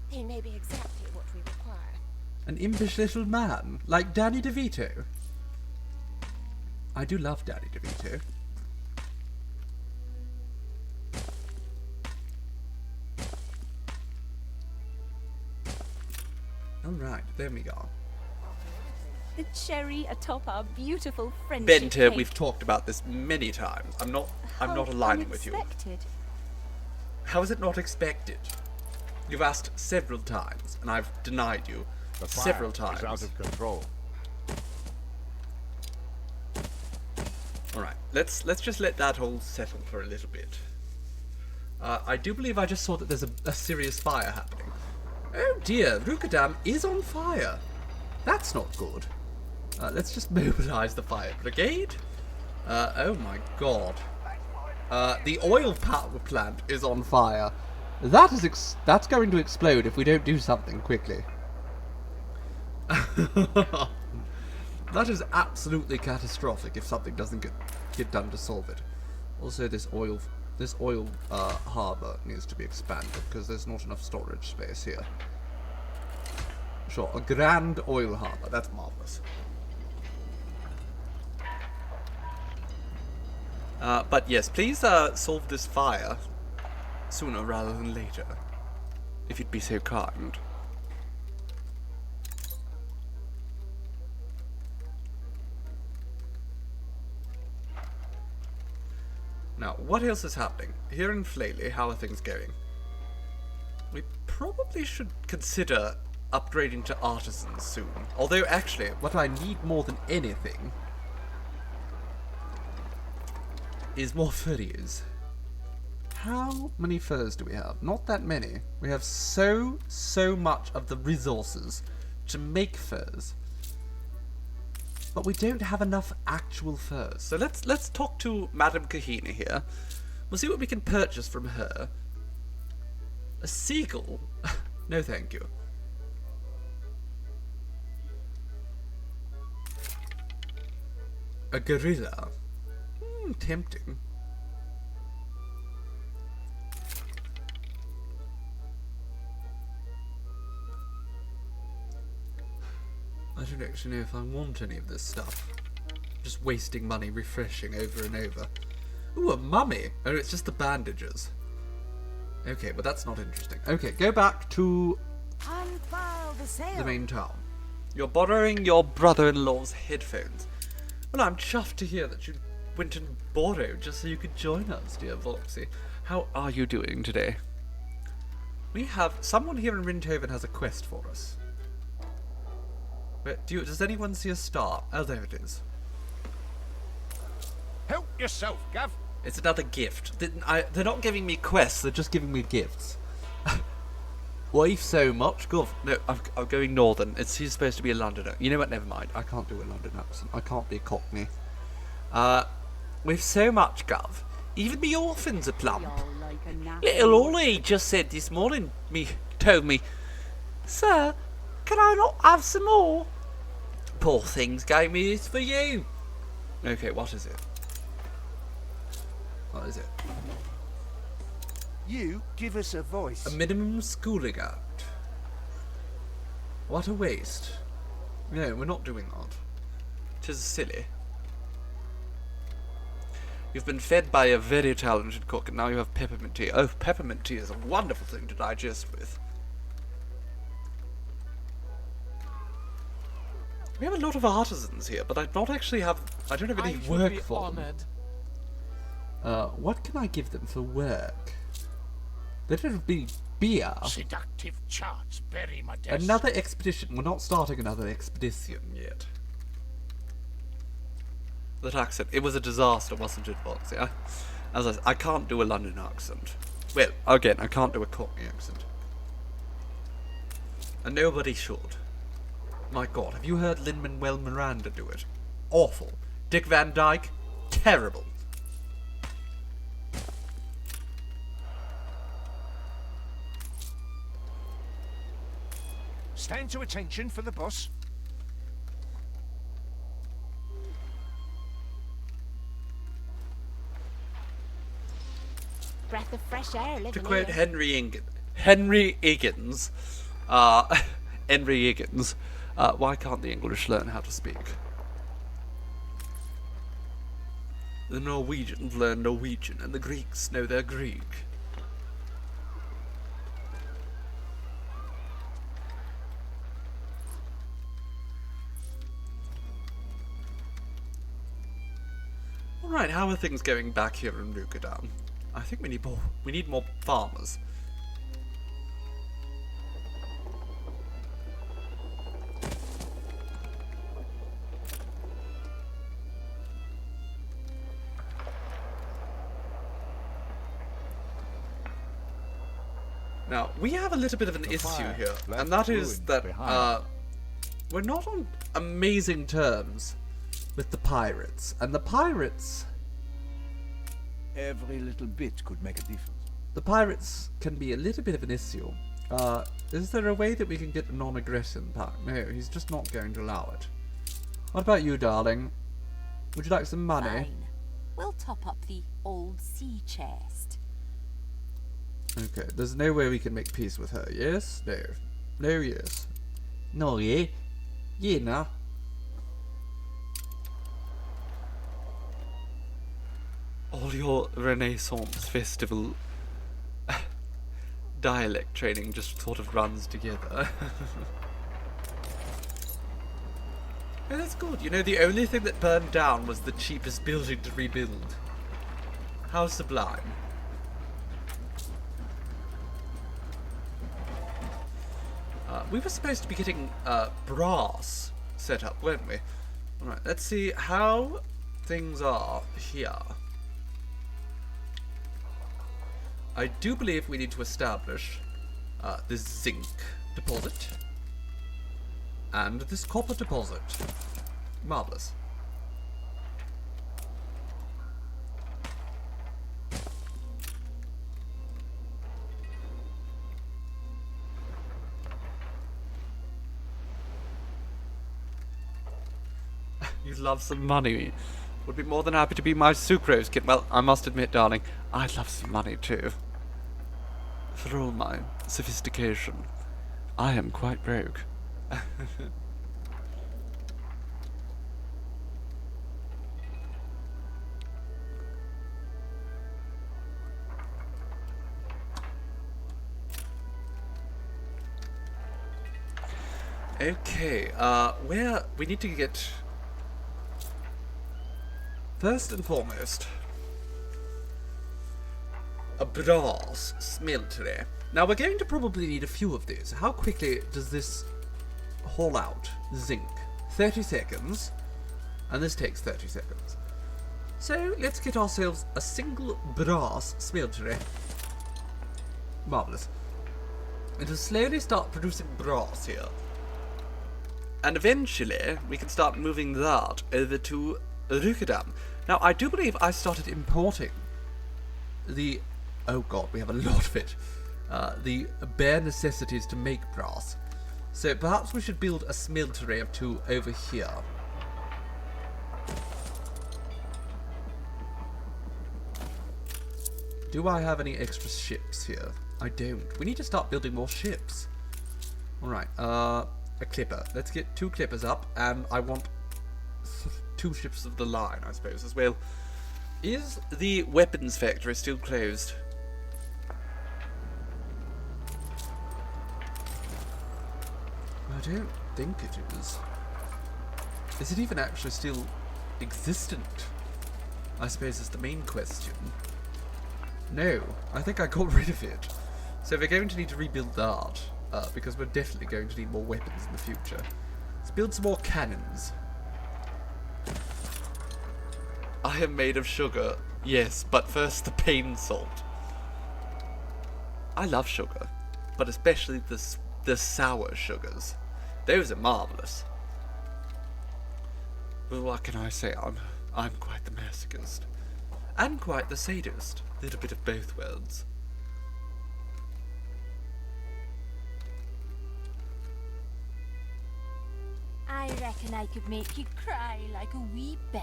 He may be exactly what we require. an impish little man like Danny DeVito. I do love Danny DeVito. Alright, there we go. The cherry atop our beautiful friendship Benter, cake. we've talked about this many times. I'm not How aligning with you. unexpected. How is it not expected? You've asked several times, and I've denied you The fire several is times. out of control. Alright, let's just let that all settle for a little bit. I do believe I just saw that there's a serious fire happening. Oh dear, Rukadam is on fire. That's not good. Let's just mobilize the fire brigade. Oh my god. The oil power plant is on fire. That's going to explode if we don't do something quickly. That is absolutely catastrophic if something doesn't get done to solve it. Also, this oil harbour needs to be expanded because there's not enough storage space here. Sure, a grand oil harbour. That's marvellous. But yes, please solve this fire sooner rather than later, if you'd be so kind. Now, what else is happening? Here in Flaley, how are things going? We probably should consider upgrading to artisans soon. Although, actually, what I need more than anything is more furriers. How many furs do we have? Not that many. We have so much of the resources to make furs. but we don't have enough actual furs. So let's talk to Madame Kahina here. We'll see what we can purchase from her. A seagull? No, thank you. A gorilla? Tempting. I don't actually know if I want any of this stuff. Just wasting money refreshing over and over. Ooh, a mummy! Oh, it's just the bandages. Okay, but that's not interesting. Okay, go back to Unfurl the sail. the main town. You're borrowing your brother-in-law's headphones. Well, I'm chuffed to hear that you went and borrowed just so you could join us, dear Voxy. How are you doing today? We have someone here in Rinthaven has a quest for us. Wait, does anyone see a star? Oh, there it is. Help yourself, Gav. It's another gift. They're not giving me quests, they're just giving me gifts. Wife so much? Gov. No, I'm going northern. He's supposed to be a Londoner. You know what? Never mind. I can't do a London accent. I can't be a Cockney. With so much, Gov. Even me orphans are plump. You're like a nappy. Little Ollie just said this morning, told me, "Sir, can I not have some more?" Poor things gave me this for you. Okay, what is it? What is it? You give us a voice. A minimum schooling act. What a waste. No, we're not doing that. 'Tis silly. You've been fed by a very talented cook, and now you have peppermint tea. Oh, peppermint tea is a wonderful thing to digest with. We have a lot of artisans here, but I don't have any work for them. What can I give them for work? That'll be beer. Seductive charts bury my desk. Another expedition. We're not starting another expedition yet. That accent. It was a disaster, wasn't it, Foxy? I can't do a London accent. Well, again, I can't do a Cockney accent. And nobody should. My God, have you heard Lin-Manuel Miranda do it? Awful. Dick Van Dyke? Terrible. Stand to attention for the boss. Breath of fresh air living To quote here. Henry Higgins, why can't the English learn how to speak? The Norwegians learn Norwegian, and the Greeks know their Greek. Alright, how are things going back here in Rukadan? I think we need more farmers. Now, we have a little bit of an issue fire here, left and that is ruins that behind. we're not on amazing terms with the pirates, and the pirates Every little bit could make a difference. can be a little bit of an issue. Is there a way that we can get a non-aggression pact? No, he's just not going to allow it. What about you, darling? Would you like some money? Fine. We'll top up the old sea chest. Okay, there's no way we can make peace with her, yes? No. No, yes. No, yeah? Yeah, nah. All your Renaissance festival dialect training just sort of runs together. Oh, that's good. You know, the only thing that burned down was the cheapest building to rebuild. How sublime. We were supposed to be getting brass set up, weren't we? Alright, let's see how things are here. I do believe we need to establish this zinc deposit and this copper deposit. Marvellous. You love some money. Would be more than happy to be my sucrose kid. Well, I must admit, darling, I love some money too. For all my sophistication, I am quite broke. Okay, where we need to get... First and foremost, a brass smeltery. Now we're going to probably need a few of these. How quickly does this haul out zinc? 30 seconds, and this takes 30 seconds. So let's get ourselves a single brass smeltery. Marvellous. And to slowly start producing brass here. And eventually we can start moving that over to Rotterdam. Now, I do believe I started importing the... Oh god, we have a lot of it. The bare necessities to make brass. So perhaps we should build a smeltery of 2 over here. Do I have any extra ships here? I don't. We need to start building more ships. Alright, a clipper. Let's get 2 clippers up, and I want 2 ships of the line, I suppose, as well. Is the weapons factory still closed? I don't think it is. Is it even actually still existent? I suppose is the main question. No, I think I got rid of it. So we're going to need to rebuild that, because we're definitely going to need more weapons in the future. Let's build some more cannons. I am made of sugar. Yes, but first the pain salt. I love sugar, but especially the sour sugars. Those are marvellous. Well, what can I say? I'm quite the masochist. And quite the sadist. A little bit of both worlds. I reckon I could make you cry like a wee bird.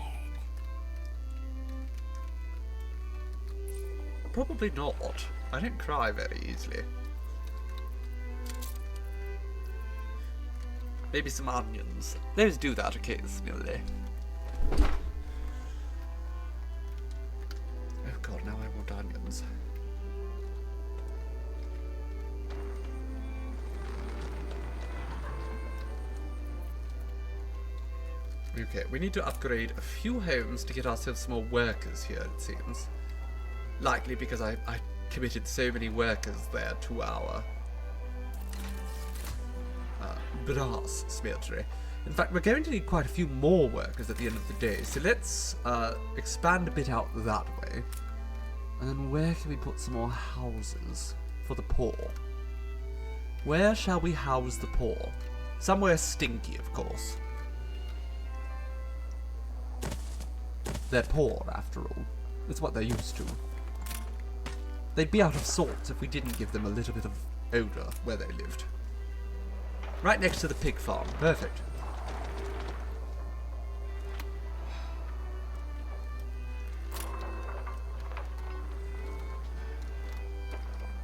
Probably not. I don't cry very easily. Maybe some onions. Those do that occasionally. Oh god, now I want onions. Okay, we need to upgrade a few homes to get ourselves some more workers here, it seems. Likely because I committed so many workers there to our brass smeltery. In fact, we're going to need quite a few more workers at the end of the day, so let's expand a bit out that way. And then where can we put some more houses for the poor? Where shall we house the poor? Somewhere stinky, of course. They're poor, after all. It's what they're used to. They'd be out of sorts if we didn't give them a little bit of odour where they lived. Right next to the pig farm. Perfect.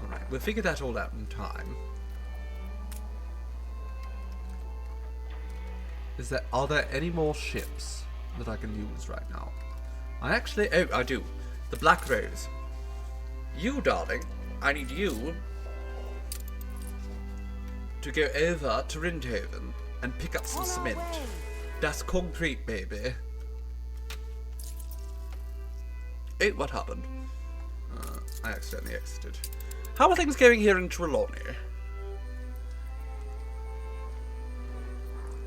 Alright, we'll figure that all out in time. Are there any more ships that I can use right now? Oh, I do. The Black Rose. You, darling, I need you to go over to Rindhaven and pick up some cement. That's concrete, baby. Oh, what happened? I accidentally exited. How are things going here in Trelawney?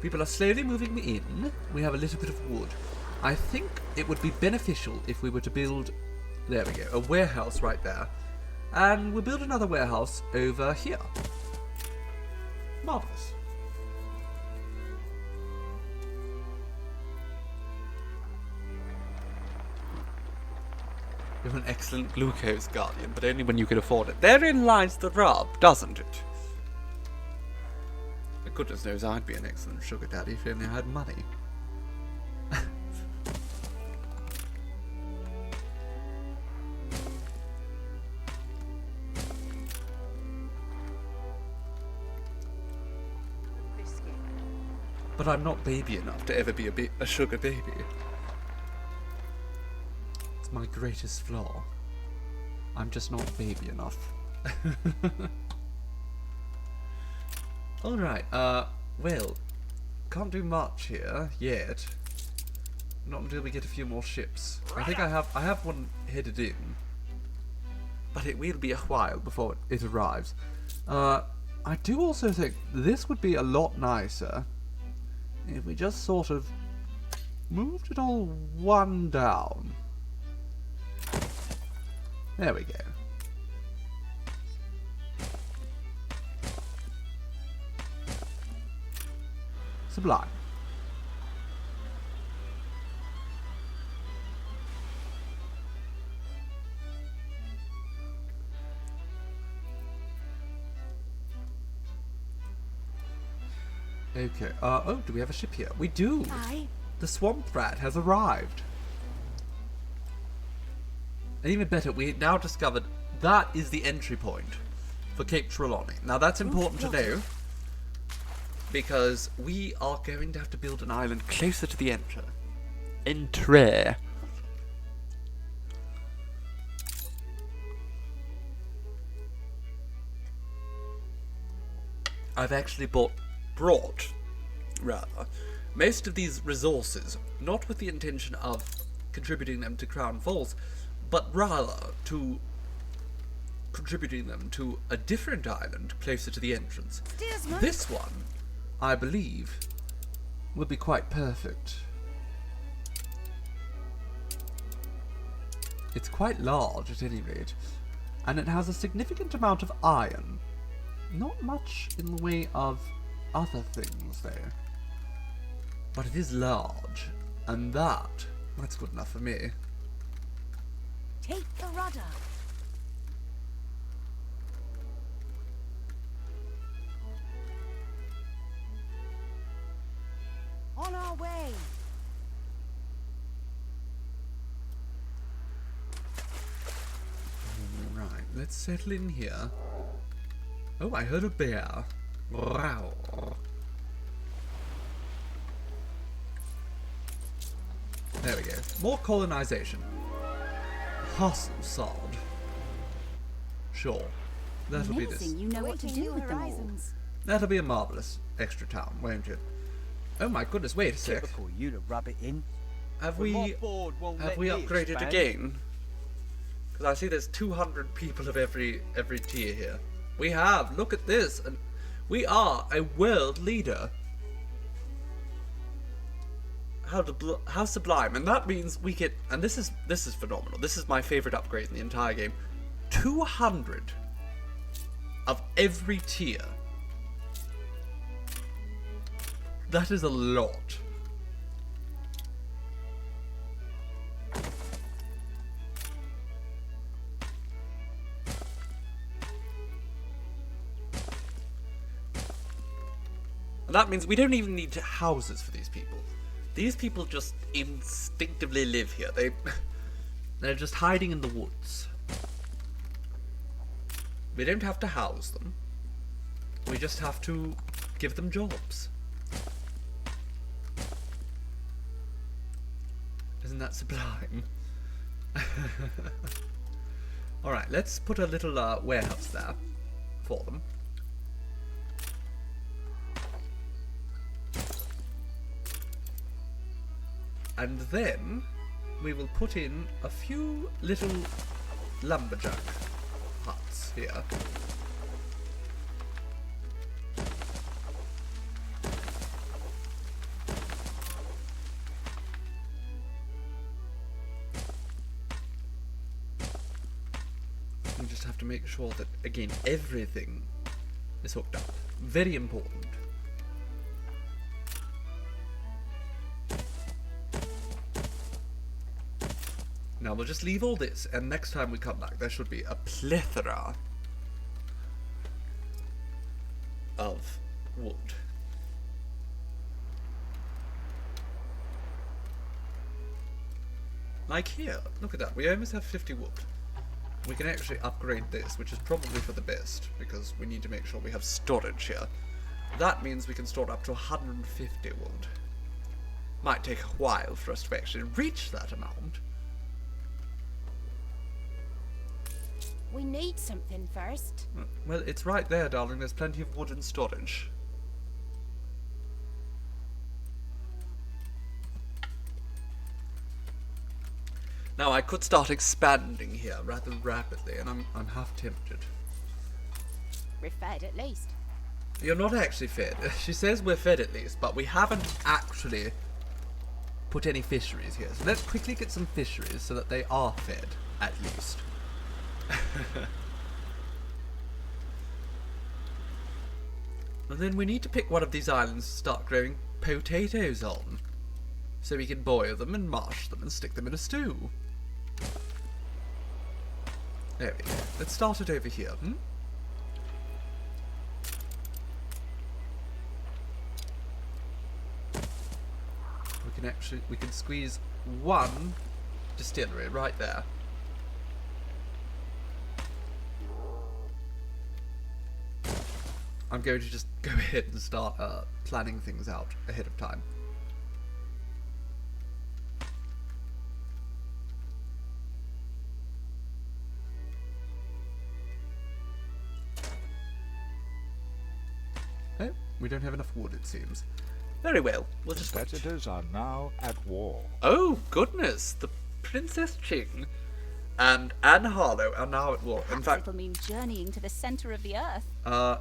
People are slowly moving in. We have a little bit of wood. I think it would be beneficial if we were to build, there we go, a warehouse right there. And we'll build another warehouse over here. Marvellous. You're an excellent glucose guardian, but only when you can afford it. Therein lies the rub, doesn't it? Goodness knows I'd be an excellent sugar daddy if only I had money. But I'm not baby enough to ever be a sugar baby. It's my greatest flaw. I'm just not baby enough. Alright, well, can't do much here yet. Not until we get a few more ships. I think I have one headed in. But it will be a while before it arrives. I do also think this would be a lot nicer if we just sort of moved it all one down. There we go. Sublime. Okay, oh, do we have a ship here? We do! Aye. The swamp rat has arrived. And even better, we now discovered that is the entry point for Cape Trelawney. Now that's important to know, because we are going to have to build an island closer to the entry. I've actually brought most of these resources, not with the intention of contributing them to Crown Falls, but rather to contributing them to a different island closer to the entrance. This one, I believe, will be quite perfect. It's quite large at any rate, and it has a significant amount of iron. Not much in the way of other things though. But it is large, and that's good enough for me. Take the rudder. On our way. Right, let's settle in here. Oh, I heard a bear. Wow. There we go. More colonization. Hustle sod. Sure. That'll be this. Amazing, you know what to do with them all. That'll be a marvellous extra town, won't it? Oh my goodness, wait a sec. Typical you to rub it in. Have But we my board won't let me upgraded expand. again? Because I see there's 200 people of every tier here. We have. Look at this, and we are a world leader. How sublime! And that means we get. And this is phenomenal. This is my favorite upgrade in the entire game. 200 of every tier. That is a lot. And that means we don't even need houses for these people. These people just instinctively live here. They're just hiding in the woods. We don't have to house them. We just have to give them jobs. Isn't that sublime? Alright, let's put a little warehouse there for them. And then we will put in a few little lumberjack huts here. We just have to make sure that, again, everything is hooked up. Very important. Now we'll just leave all this, and next time we come back, there should be a plethora of wood. Like here, look at that, we almost have 50 wood. We can actually upgrade this, which is probably for the best, because we need to make sure we have storage here. That means we can store up to 150 wood. Might take a while for us to actually reach that amount. We need something first. Well, it's right there, darling. There's plenty of wood in storage. Now, I could start expanding here rather rapidly, and I'm half tempted. We're fed at least. You're not actually fed. She says we're fed at least, but we haven't actually put any fisheries here. So let's quickly get some fisheries so that they are fed, at least. And then we need to pick one of these islands to start growing potatoes on. So we can boil them and mash them and stick them in a stew. There we go. Let's start it over here, We can squeeze one distillery right there. I'm going to just go ahead and start planning things out ahead of time. Oh, we don't have enough wood, it seems. Very well, we'll just wait. Competitors are now at war. Oh, goodness! The Princess Ching and Anne Harlow are now at war. In Perhaps fact, it'll mean journeying to the centre of the earth.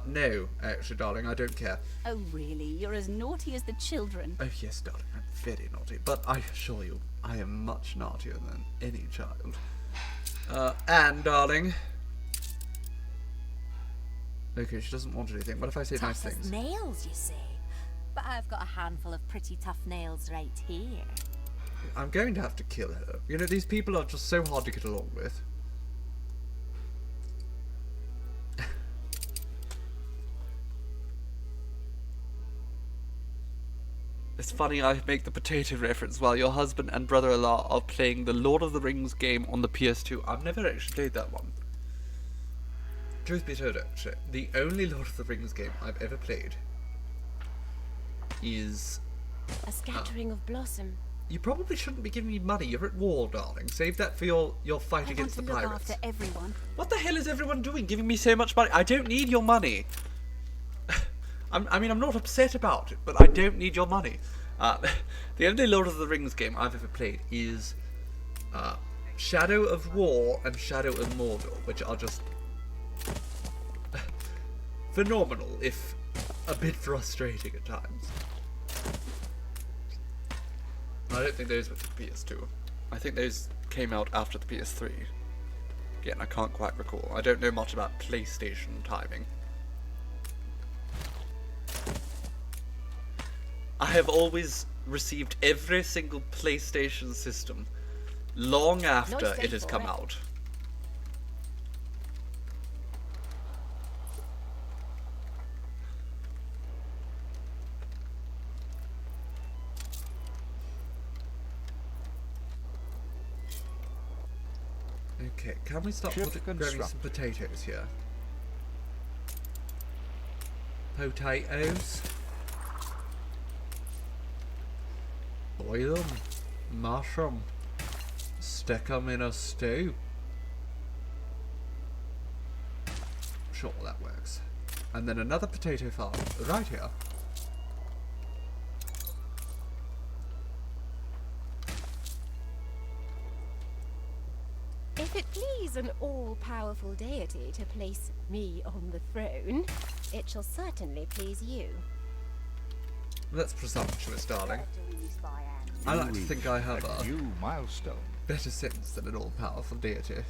no, actually, darling, I don't care. Oh, really? You're as naughty as the children. Oh, yes, darling, I'm very naughty, but I assure you, I am much naughtier than any child. Anne, darling. Okay, she doesn't want anything. What if I say nice Tough as things? nails, you say? But I've got a handful of pretty tough nails right here. I'm going to have to kill her. You know, these people are just so hard to get along with. It's funny I make the potato reference while your husband and brother-in-law are playing the Lord of the Rings game on the PS2. I've never actually played that one. Truth be told, actually, the only Lord of the Rings game I've ever played is... A scattering of blossom. You probably shouldn't be giving me money. You're at war, darling. Save that for your fight I against the want to look pirates. after everyone. What the hell is everyone doing, giving me so much money? I don't need your money. I mean, I'm not upset about it, but I don't need your money. The only Lord of the Rings game I've ever played is Shadow of War and Shadow of Mordor, which are just phenomenal, if a bit frustrating at times. I don't think those were for the PS2. I think those came out after the PS3. Again, I can't quite recall. I don't know much about PlayStation timing. I have always received every single PlayStation system long after Nice it has for come it. out. Okay, can we start Ship growing construct. some potatoes here? Potatoes. Boil them, mash them, stick them in a stew. Sure, that works. And then another potato farm right here. If it please an all-powerful deity to place me on the throne, it shall certainly please you. That's presumptuous, darling. I like to think I have a a new milestone. better sense than an all-powerful deity.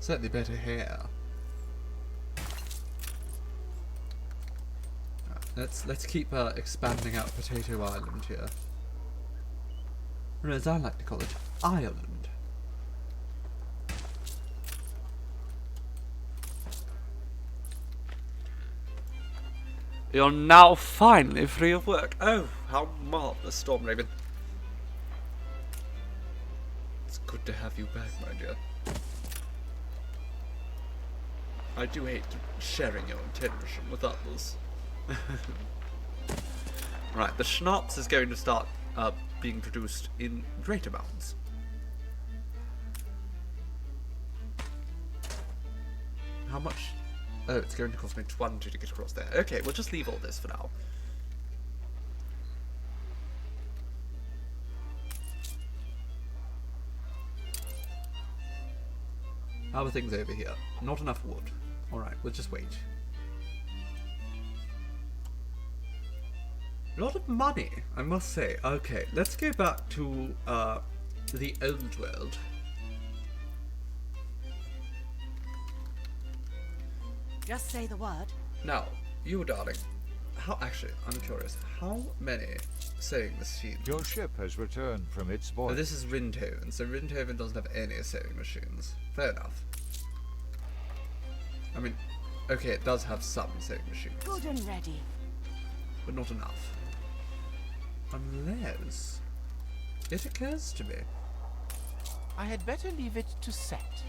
Certainly better hair. Let's keep expanding out Potato Island here. or as I like to call it, Ireland. You're now finally free of work. Oh, how marvellous, Stormraven. It's good to have you back, my dear. I do hate sharing your attention with others. Right, the schnapps is going to start being produced in great amounts. How much? Oh, it's going to cost me 20 to get across there. Okay, we'll just leave all this for now. How are things over here? Not enough wood. Alright, we'll just wait. A lot of money, I must say. Okay, let's go back to the old world. Just say the word. Now, you darling, actually, I'm curious, how many sewing machines? Your ship has returned from its Oh, voyage. this is Rindhaven, so Rindhaven doesn't have any sewing machines. Fair enough. I mean, okay, it does have some sewing machines, Good and ready. but not enough. Unless it occurs to me, I had better leave it to set.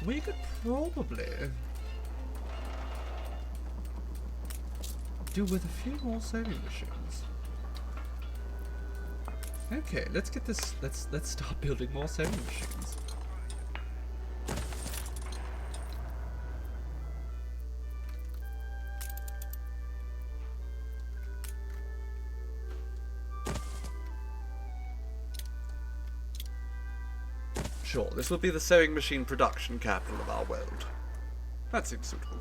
we could probably do with a few more sewing machines. Okay, let's get this. Let's start building more sewing machines. Sure, this will be the sewing machine production capital of our world. That seems suitable.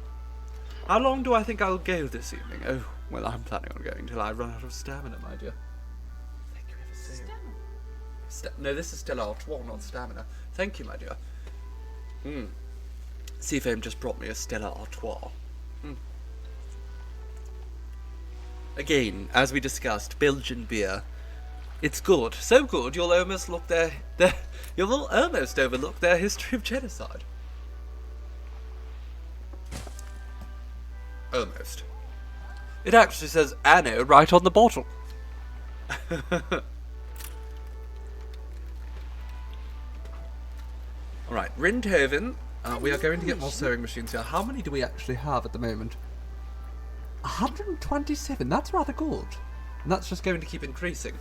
How long do I think I'll go this evening? Oh, well, I'm planning on going till I run out of stamina, my dear. Thank you ever so much. No, this is still Artois, not stamina. Thank you, my dear. Seafoam just brought me a Stella Artois. Again, as we discussed, Belgian beer. It's good, so good you'll almost look you'll almost overlook their history of genocide. Almost. It actually says ANNO right on the bottle. Alright, Rindhaven. We are going to get more sewing machines here. How many do we actually have at the moment? 127. That's rather good. And that's just going to keep increasing.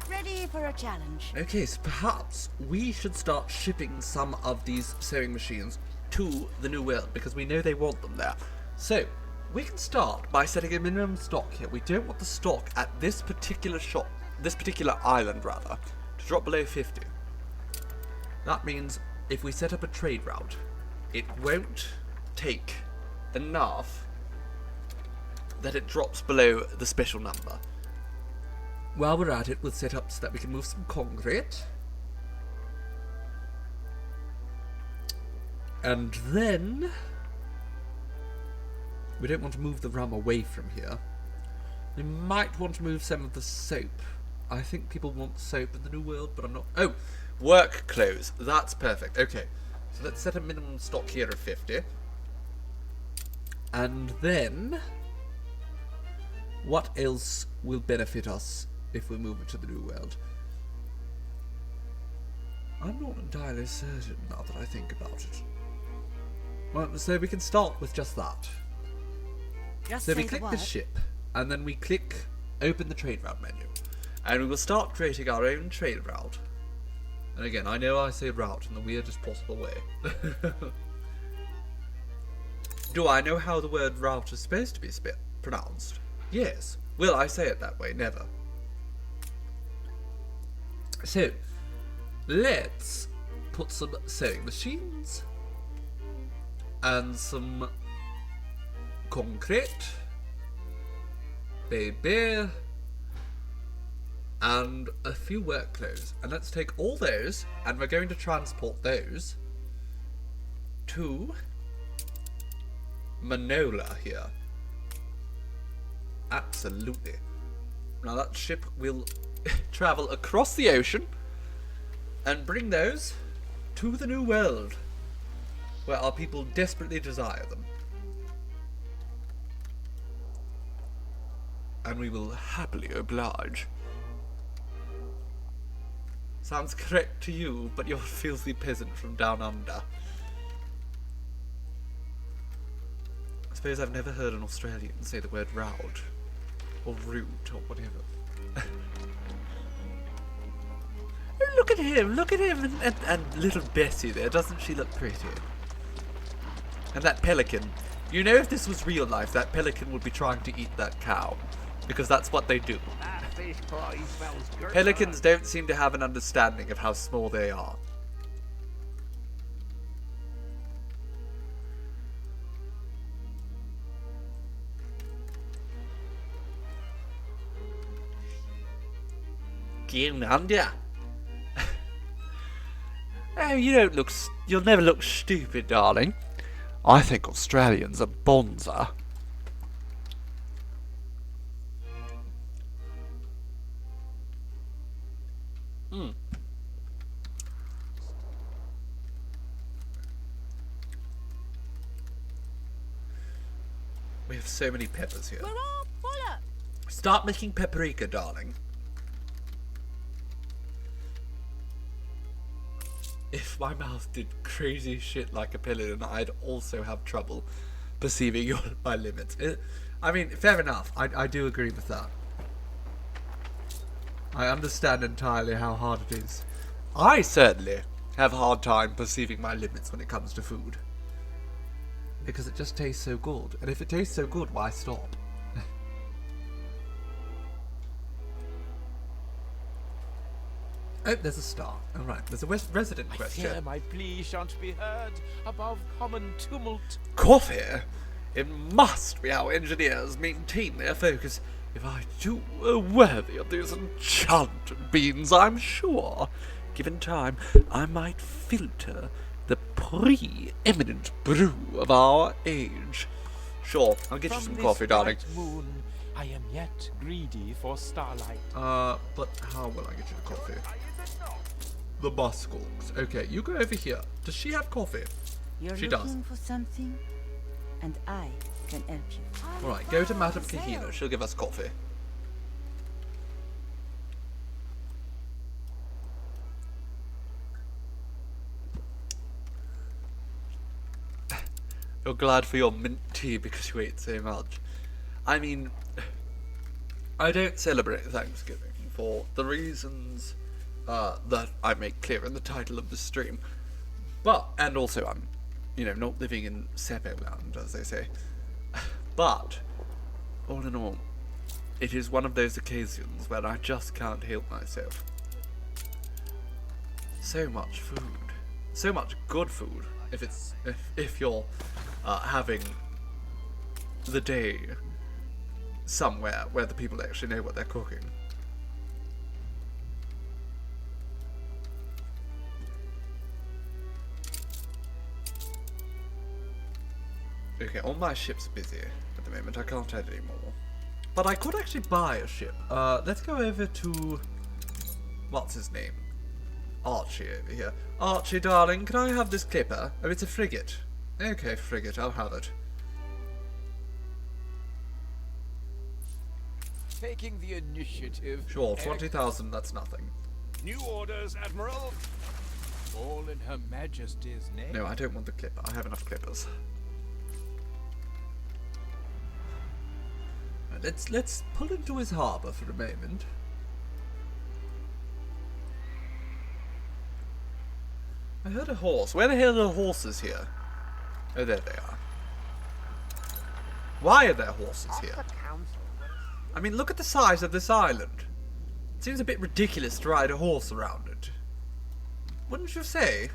Ready for a challenge. Okay, so perhaps we should start shipping some of these sewing machines to the New World, because we know they want them there. So, we can start by setting a minimum stock here. We don't want the stock at this particular island rather, to drop below 50. That means if we set up a trade route, it won't take enough that it drops below the special number. While we're at it, we'll set up so that we can move some concrete. And then we don't want to move the rum away from here. We might want to move some of the soap. I think people want soap in the New World, but I'm not... Oh! Work clothes. That's perfect. Okay. So let's set a minimum stock here of 50. And then... what else will benefit us if we move it to the New World? I'm not entirely certain now that I think about it. Well, so we can start with just that. Just So say we click the the word. ship, and then we click open the trade route menu. And we will start creating our own trade route. And again, I know I say route in the weirdest possible way. Do I know how the word route is supposed to be pronounced? Yes. Will I say it that way? Never. So, let's put some sewing machines and some concrete, baby, and a few work clothes. And let's take all those, and we're going to transport those to Manola here. Absolutely. Now that ship will travel across the ocean and bring those to the New World, where our people desperately desire them. And we will happily oblige. Sounds correct to you, but you're a filthy peasant from down under. I suppose I've never heard an Australian say the word route, or root, or whatever. Oh, look at him, and little Bessie there, doesn't she look pretty? And that pelican. You know, if this was real life, that pelican would be trying to eat that cow. Because that's what they do. Pelicans don't seem to have an understanding of how small they are. Getting under. Oh, you'll never look stupid, darling. I think Australians are bonzer. We have so many peppers here. We're all full up. Start making paprika, darling. If my mouth did crazy shit like a pelican, I'd also have trouble perceiving my limits. I mean, fair enough. I do agree with that. I understand entirely how hard it is. I certainly have a hard time perceiving my limits when it comes to food. Because it just tastes so good. And if it tastes so good, why stop? Oh, there's a star. Alright, there's a resident question. I fear my plea shan't be heard above common tumult. Coffee? It must be how engineers maintain their focus. If I do, worthy of these enchanted beans, I'm sure. Given time, I might filter the pre-eminent brew of our age. Sure, I'll get you some coffee, darling. Moon, I am yet greedy for starlight. But how will I get you the coffee? The Muscles. Okay, you go over here. Does she have coffee? You're She looking does. for something, and I can help you. Alright, go to Madame Kahina. She'll give us coffee. You're glad for your mint tea because you ate so much. I mean, I don't celebrate Thanksgiving for the reasons that I make clear in the title of the stream. But, and also I'm, not living in Seppo land, as they say. But, all in all, it is one of those occasions where I just can't help myself. So much food. So much good food. If you're having the day somewhere where the people actually know what they're cooking. Okay, all my ships are busy at the moment. I can't add any more. But I could actually buy a ship. Let's go over to... What's his name? Archie over here. Archie, darling, can I have this clipper? Oh, it's a frigate. Okay, frigate, I'll have it. Taking the initiative. Sure, 20,000, that's nothing. New orders, Admiral. All in Her Majesty's name. No, I don't want the clipper. I have enough clippers. Right, let's pull into his harbour for a moment. I heard a horse. Where the hell are the horses here? Oh, there they are. Why are there horses here? I mean, look at the size of this island. It seems a bit ridiculous to ride a horse around it. Wouldn't you say?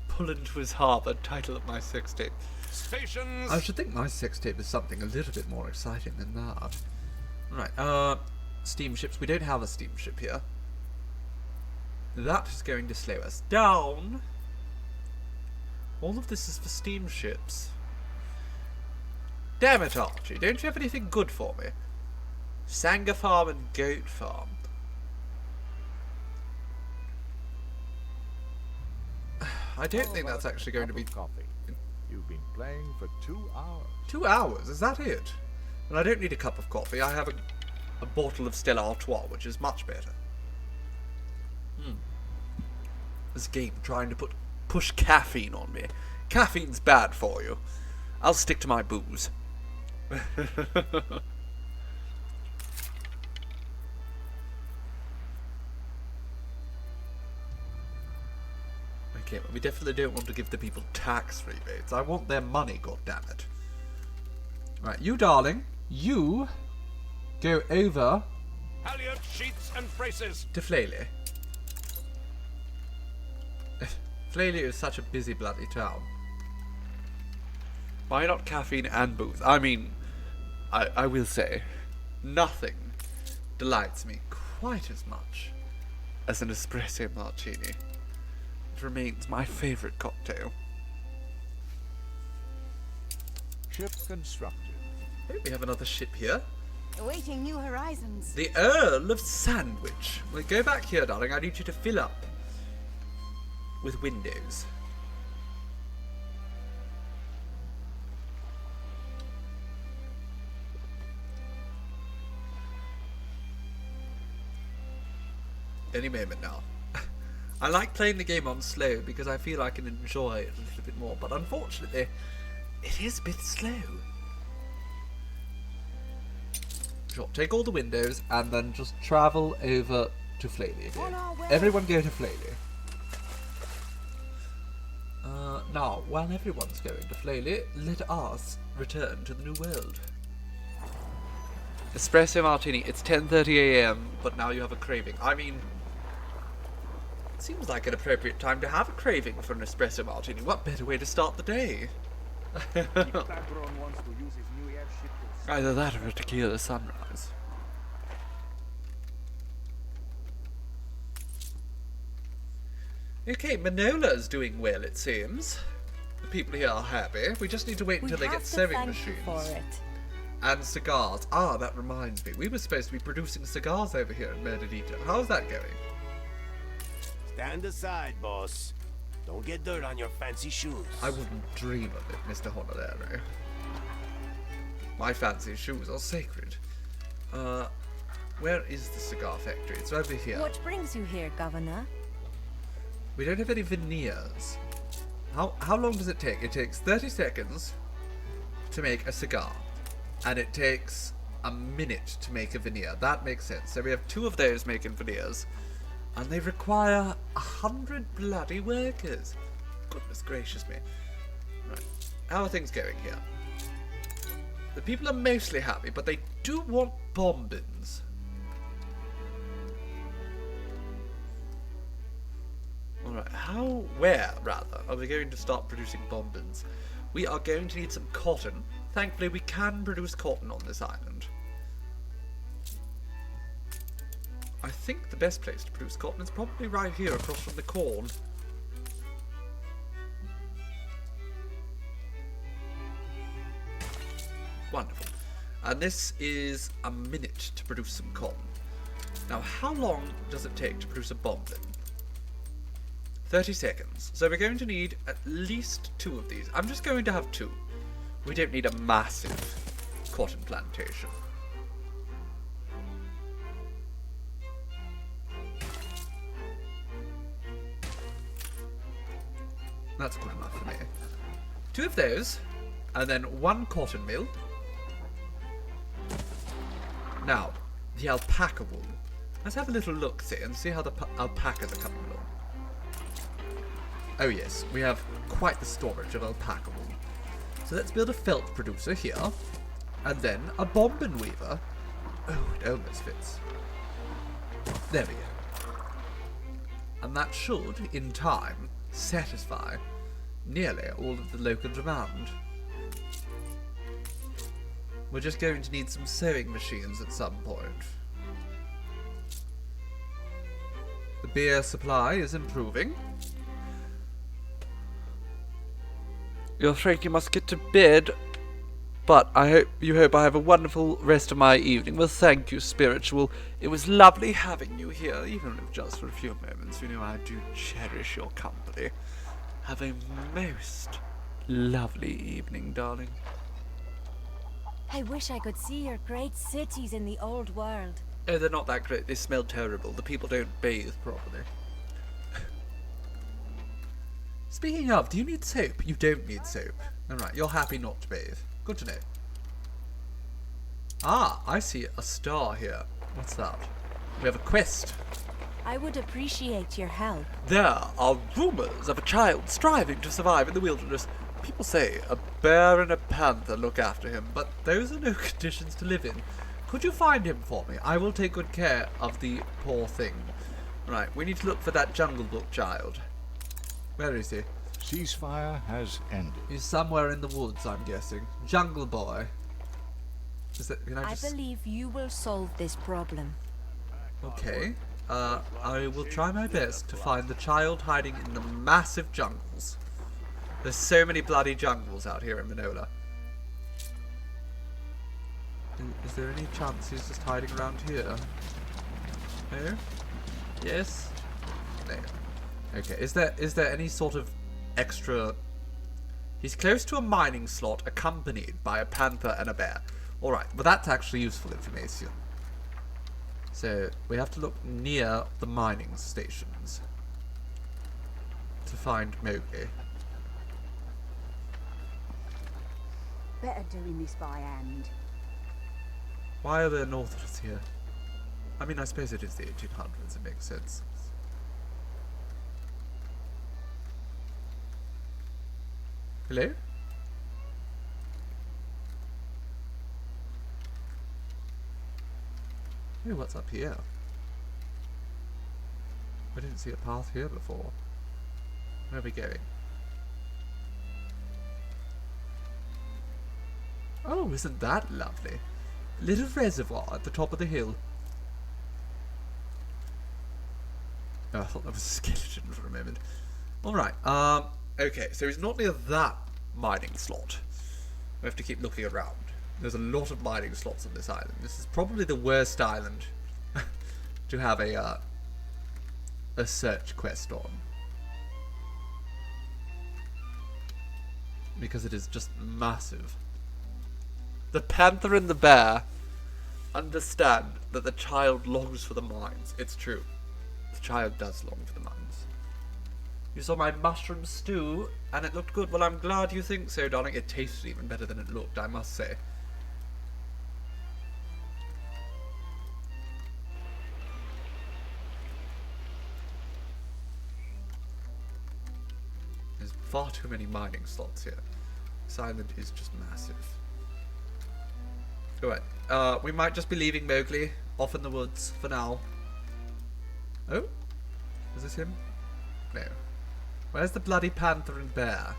Pull into his harbour, title of my sex tape. Stations. I should think my sex tape is something a little bit more exciting than that. Right, steamships. We don't have a steamship here. That is going to slow us down. All of this is for steamships. Damn it, Archie, don't you have anything good for me? Sanger Farm and Goat Farm. I don't think that's actually going to be... coffee. You've been playing for 2 hours. 2 hours? Is that it? And I don't need a cup of coffee. I have a bottle of Stella Artois, which is much better. This game trying to push caffeine on me. Caffeine's bad for you. I'll stick to my booze. Okay, but we definitely don't want to give the people tax rebates. I want their money, goddammit. Right, you darling, you go over Halyard, sheets, and braces. to Flaley. Flaley is such a busy bloody town. Why not caffeine and booze? I mean, I will say, nothing delights me quite as much as an espresso martini. It remains my favourite cocktail. Ship constructed. Oh, we have another ship here. Awaiting new horizons. The Earl of Sandwich. Well, go back here, darling. I need you to fill up with windows. Any moment now. I like playing the game on slow because I feel I can enjoy it a little bit more, but unfortunately, it is a bit slow. Sure, take all the windows and then just travel over to Flaley again. Everyone go to Flaley. Now, while everyone's going to Flaley, let us return to the New World. Espresso martini. It's 10:30 AM, but now you have a craving. I mean, it seems like an appropriate time to have a craving for an espresso martini. What better way to start the day? Either that or a tequila sunrise. Okay, Manola's doing well, it seems. The people here are happy. We just need to wait until they get sewing machines. For it. And cigars. Ah, that reminds me. We were supposed to be producing cigars over here in Merdadita. How's that going? Stand aside, boss. Don't get dirt on your fancy shoes. I wouldn't dream of it, Mr. Honolero. My fancy shoes are sacred. Where is the cigar factory? It's over here. What brings you here, Governor? We don't have any veneers. How long does it take? It takes 30 seconds to make a cigar. And it takes a minute to make a veneer. That makes sense. So we have 2 of those making veneers. And they require 100 bloody workers. Goodness gracious me. Right. How are things going here? The people are mostly happy, but they do want bombings. Alright, where are we going to start producing bombings? We are going to need some cotton. Thankfully, we can produce cotton on this island. I think the best place to produce cotton is probably right here across from the corn. Wonderful. And this is a minute to produce some cotton. Now, how long does it take to produce a bombing? 30 seconds. So we're going to need at least 2 of these. I'm just going to have 2. We don't need a massive cotton plantation. That's good enough for me. 2 of those, and then 1 cotton mill. Now, the alpaca wool. Let's have a little look-see and see how the alpacas are coming along. Oh yes, we have quite the storage of alpaca wool. So let's build a felt producer here, and then a bobbin weaver. Oh, it almost fits. There we go. And that should, in time, satisfy nearly all of the local demand. We're just going to need some sewing machines at some point. The beer supply is improving. you're afraid you must get to bed. But you hope I have a wonderful rest of my evening. Well, thank you, Spiritual. It was lovely having you here, even if just for a few moments. You know, I do cherish your company. Have a most lovely evening, darling. I wish I could see your great cities in the old world. Oh, they're not that great. They smell terrible. The people don't bathe properly. Speaking of, do you need soap? You don't need soap. Alright, you're happy not to bathe. Good to know. Ah, I see a star here. What's that? We have a quest. I would appreciate your help. There are rumors of a child striving to survive in the wilderness. People say a bear and a panther look after him, but those are no conditions to live in. Could you find him for me? I will take good care of the poor thing. Right, we need to look for that Jungle Book child. Where is he? Ceasefire has ended. He's somewhere in the woods, I'm guessing. Jungle Boy. Is that, can I believe you will solve this problem. Okay. I will try my best to find the child hiding in the massive jungles. There's so many bloody jungles out here in Manola. Is there any chance he's just hiding around here? No? Yes? No. Okay, is there any sort of extra... He's close to a mining slot accompanied by a panther and a bear. Alright, well that's actually useful information. So, we have to look near the mining stations to find Mowgli. Better doing this by hand. Why are there Northerners here? I mean, I suppose it is the 1800s, it makes sense. Hello? Hey, what's up here? I didn't see a path here before. Where are we going? Oh, isn't that lovely? A little reservoir at the top of the hill. Oh, I thought that was a skeleton for a moment. Alright, okay, so he's not near that mining slot. We have to keep looking around. There's a lot of mining slots on this island. This is probably the worst island to have a search quest on. Because it is just massive. The panther and the bear understand that the child longs for the mines. It's true. The child does long for the mines. You saw my mushroom stew, and it looked good. Well, I'm glad you think so, darling. It tasted even better than it looked, I must say. There's far too many mining slots here. This island is just massive. Alright, we might just be leaving Mowgli off in the woods for now. Oh? Is this him? No. Where's the bloody panther and bear?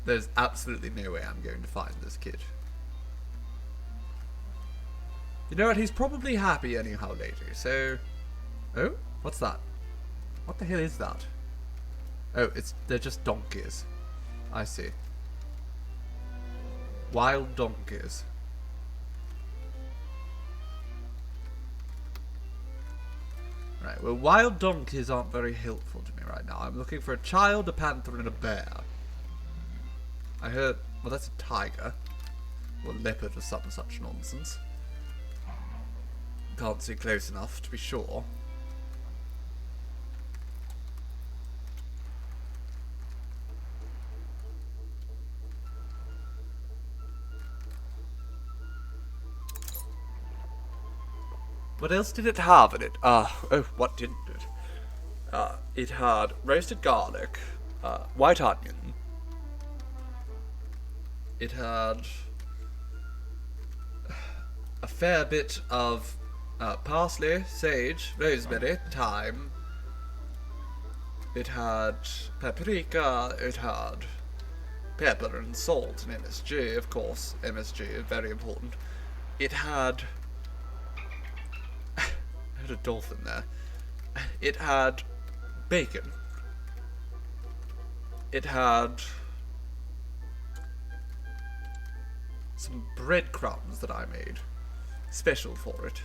There's absolutely no way I'm going to find this kid. You know what, he's probably happy anyhow lately, so... Oh? What's that? What the hell is that? Oh, they're just donkeys. I see. Wild donkeys. Right, well, wild donkeys aren't very helpful to me right now. I'm looking for a child, a panther, and a bear. I heard... Well, that's a tiger. Or leopard or some such nonsense. Can't see close enough to be sure. What else did it have in it? Oh, what didn't it? It had roasted garlic, white onion. It had a fair bit of parsley, sage, rosemary, thyme. It had paprika. It had pepper and salt and MSG, of course. MSG, very important. It had... I had a dolphin there. It had bacon. It had some breadcrumbs that I made, special for it.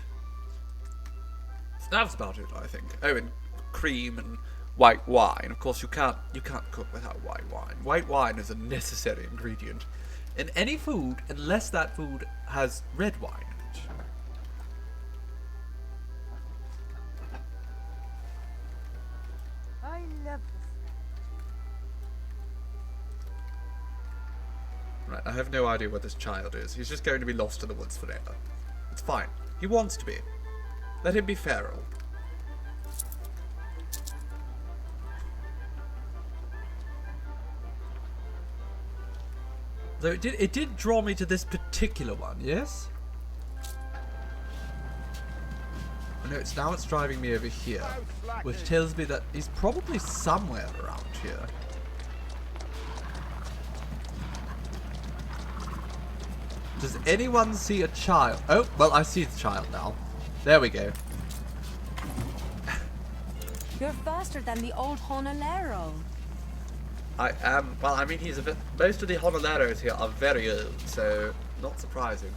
So that was about it, I think. Oh, and cream and white wine. Of course, you can't cook without white wine. White wine is a necessary ingredient in any food, unless that food has red wine in it. I love Right, I have no idea what this child is. He's just going to be lost in the woods forever. It's fine. He wants to be. Let him be feral. Though it did draw me to this particular one, yes? Oh, no, it's driving me over here, which tells me that he's probably somewhere around here. Does anyone see a child? Oh, well, I see the child now. There we go. You're faster than the old Honolero. I am. Well, I mean, he's a bit. Most of the Honoleros here are very old, so not surprising.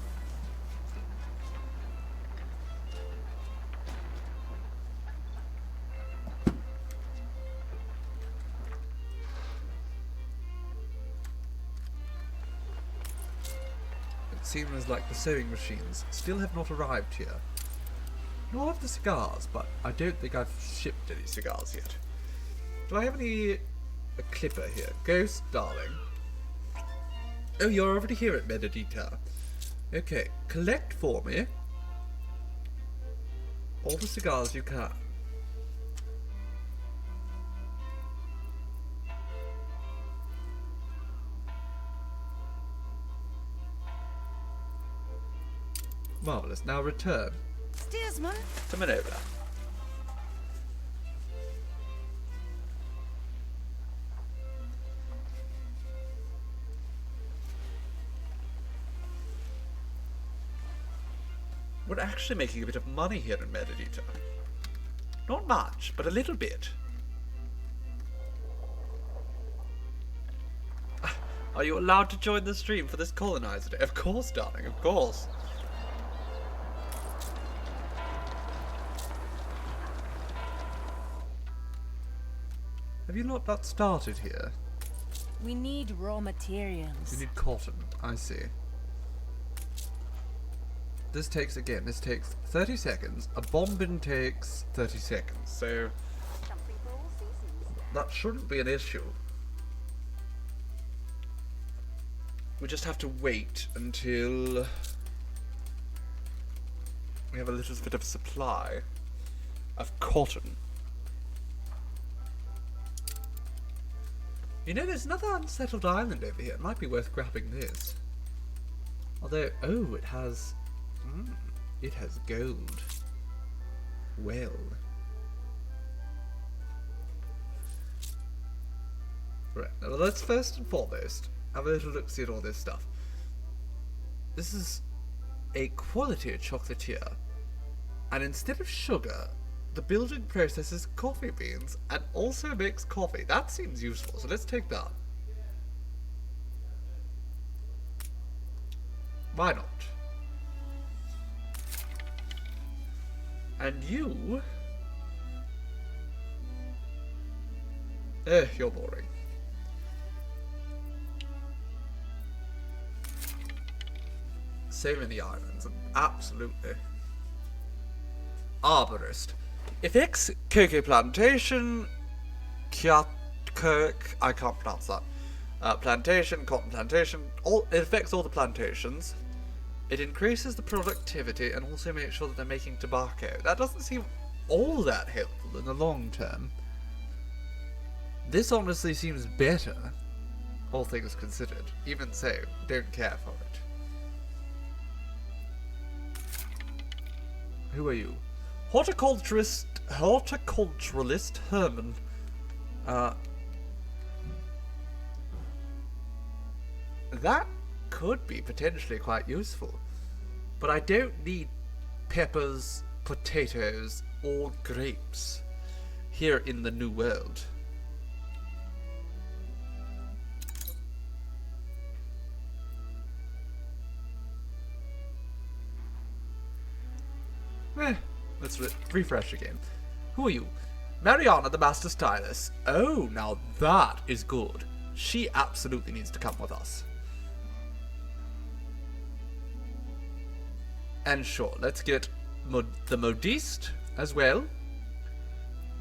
It seems like the sewing machines still have not arrived here. Nor have the cigars, but I don't think I've shipped any cigars yet. Do I have any... a clipper here? Ghost, darling. Oh, you're already here at Medidita. Okay, collect for me all the cigars you can. Marvellous. Now return Steersman. to Manova. We're actually making a bit of money here in Medidita. Not much, but a little bit. Are you allowed to join the stream for this Colonizer day? Of course, darling, of course. Have you not started here? We need raw materials. You need cotton, I see. This takes 30 seconds. A bombin takes 30 seconds, so that shouldn't be an issue. We just have to wait until we have a little bit of supply of cotton. You know, there's another unsettled island over here. It might be worth grabbing this. Although, oh, it has gold. Well. Right, now let's first and foremost have a little look-see at all this stuff. This is a quality chocolatier. And instead of sugar, the building processes coffee beans and also makes coffee. That seems useful, so let's take that. Why not? And you... you're boring. So many islands, absolutely. Arborist. Affects cocoa plantation, Kirk, I can't pronounce that. Plantation, cotton plantation, it affects all the plantations. It increases the productivity and also makes sure that they're making tobacco. That doesn't seem all that helpful in the long term. This honestly seems better, all things considered. Even so, don't care for it. Who are you? Horticulturist Herman. That could be potentially quite useful. But I don't need peppers, potatoes, or grapes. here in the New World. Let's refresh again. Who are you? Mariana, the Master Stylist. Oh, now that is good. She absolutely needs to come with us. And sure, let's get the modiste as well.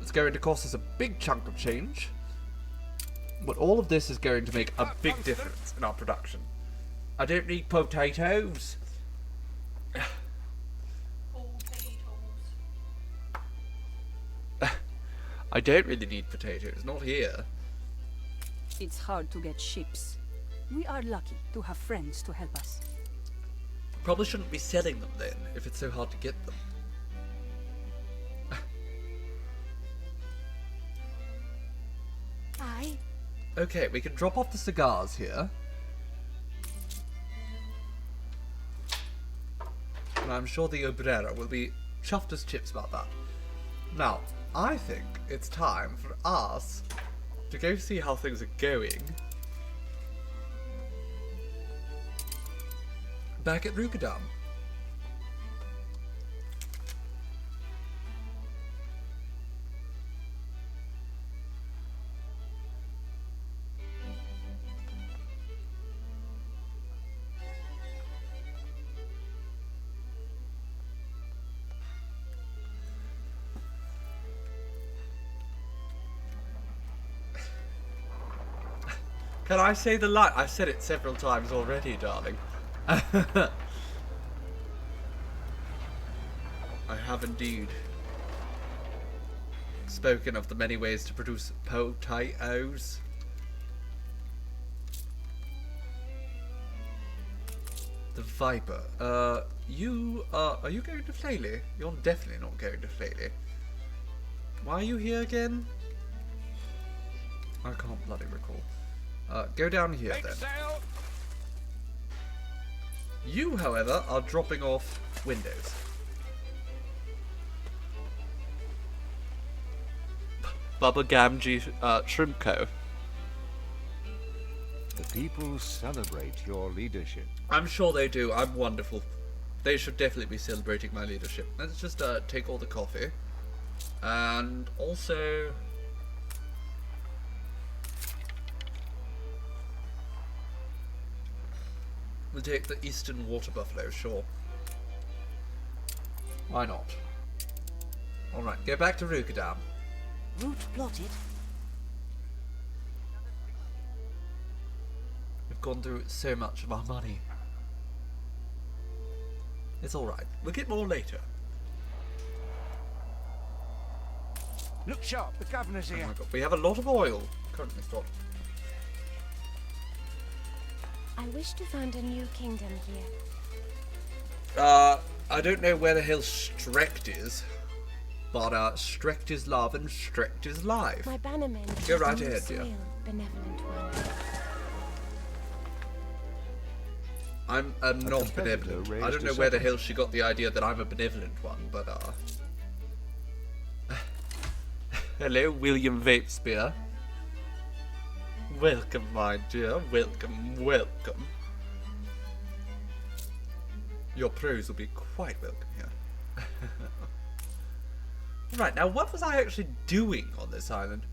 It's going to cost us a big chunk of change. But all of this is going to make a big difference in our production. I don't need potatoes. I don't really need potatoes, not here. It's hard to get ships. We are lucky to have friends to help us. Probably shouldn't be selling them then, if it's so hard to get them. Aye. Okay, we can drop off the cigars here. And I'm sure the Obrera will be chuffed as chips about that. Now, I think it's time for us to go see how things are going back at Rukadam. Can I say the line? I've said it several times already, darling. I have indeed spoken of the many ways to produce potatoes. The Viper. Are you going to Flaley? You're definitely not going to Flaley. Why are you here again? I can't bloody recall. Go down here then. You, however, are dropping off windows. Bubba Gamgee Shrimp Co. The people celebrate your leadership. I'm sure they do. I'm wonderful. They should definitely be celebrating my leadership. Let's just take all the coffee. And also... we'll take the Eastern Water Buffalo, sure. Why not? Alright, go back to Rukadam. Route plotted. We've gone through so much of our money. It's alright. We'll get more later. Look sharp, the governor's Oh here. my god, we have a lot of oil currently stocked. I wish to found a new kingdom here. I don't know where the hell Strecht is, but Strecht is love and Strecht is life. My bannermen Go choose right new ahead, dear. soil, benevolent one. I'm not competitor benevolent. raised I don't a know where the second. hell she got the idea that I'm a benevolent one, but hello, William Vapespear. Welcome, my dear. Welcome, welcome. Your pros will be quite welcome here. Right, now what was I actually doing on this island?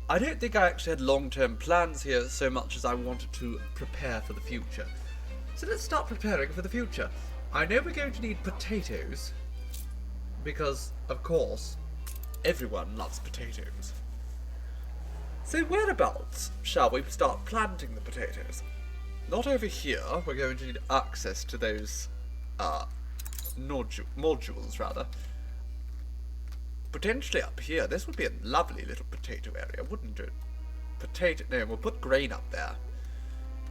I don't think I actually had long-term plans here so much as I wanted to prepare for the future. So let's start preparing for the future. I know we're going to need potatoes, because, of course, everyone loves potatoes. So whereabouts shall we start planting the potatoes? Not over here. We're going to need access to those modules, rather. Potentially up here. This would be a lovely little potato area, wouldn't it? No, we'll put grain up there.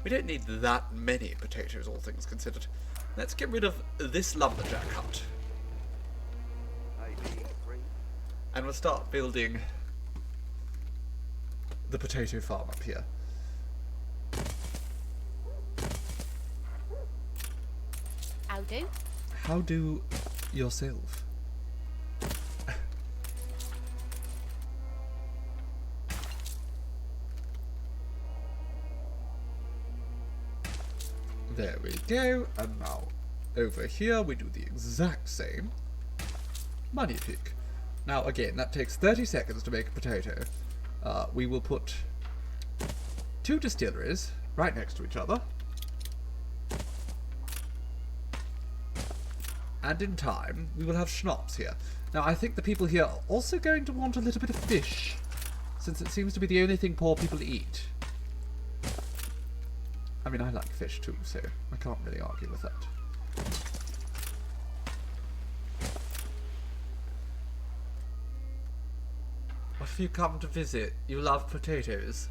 We don't need that many potatoes, all things considered. Let's get rid of this lumberjack hut. And we'll start building the potato farm up here. How do? How do yourself? There we go. And now, over here, we do the exact same. Money pick. Now, again, that takes 30 seconds to make a potato. We will put 2 distilleries right next to each other. And in time, we will have schnapps here. Now, I think the people here are also going to want a little bit of fish, since it seems to be the only thing poor people eat. I mean, I like fish too, so I can't really argue with that. What have you come to visit? You love potatoes.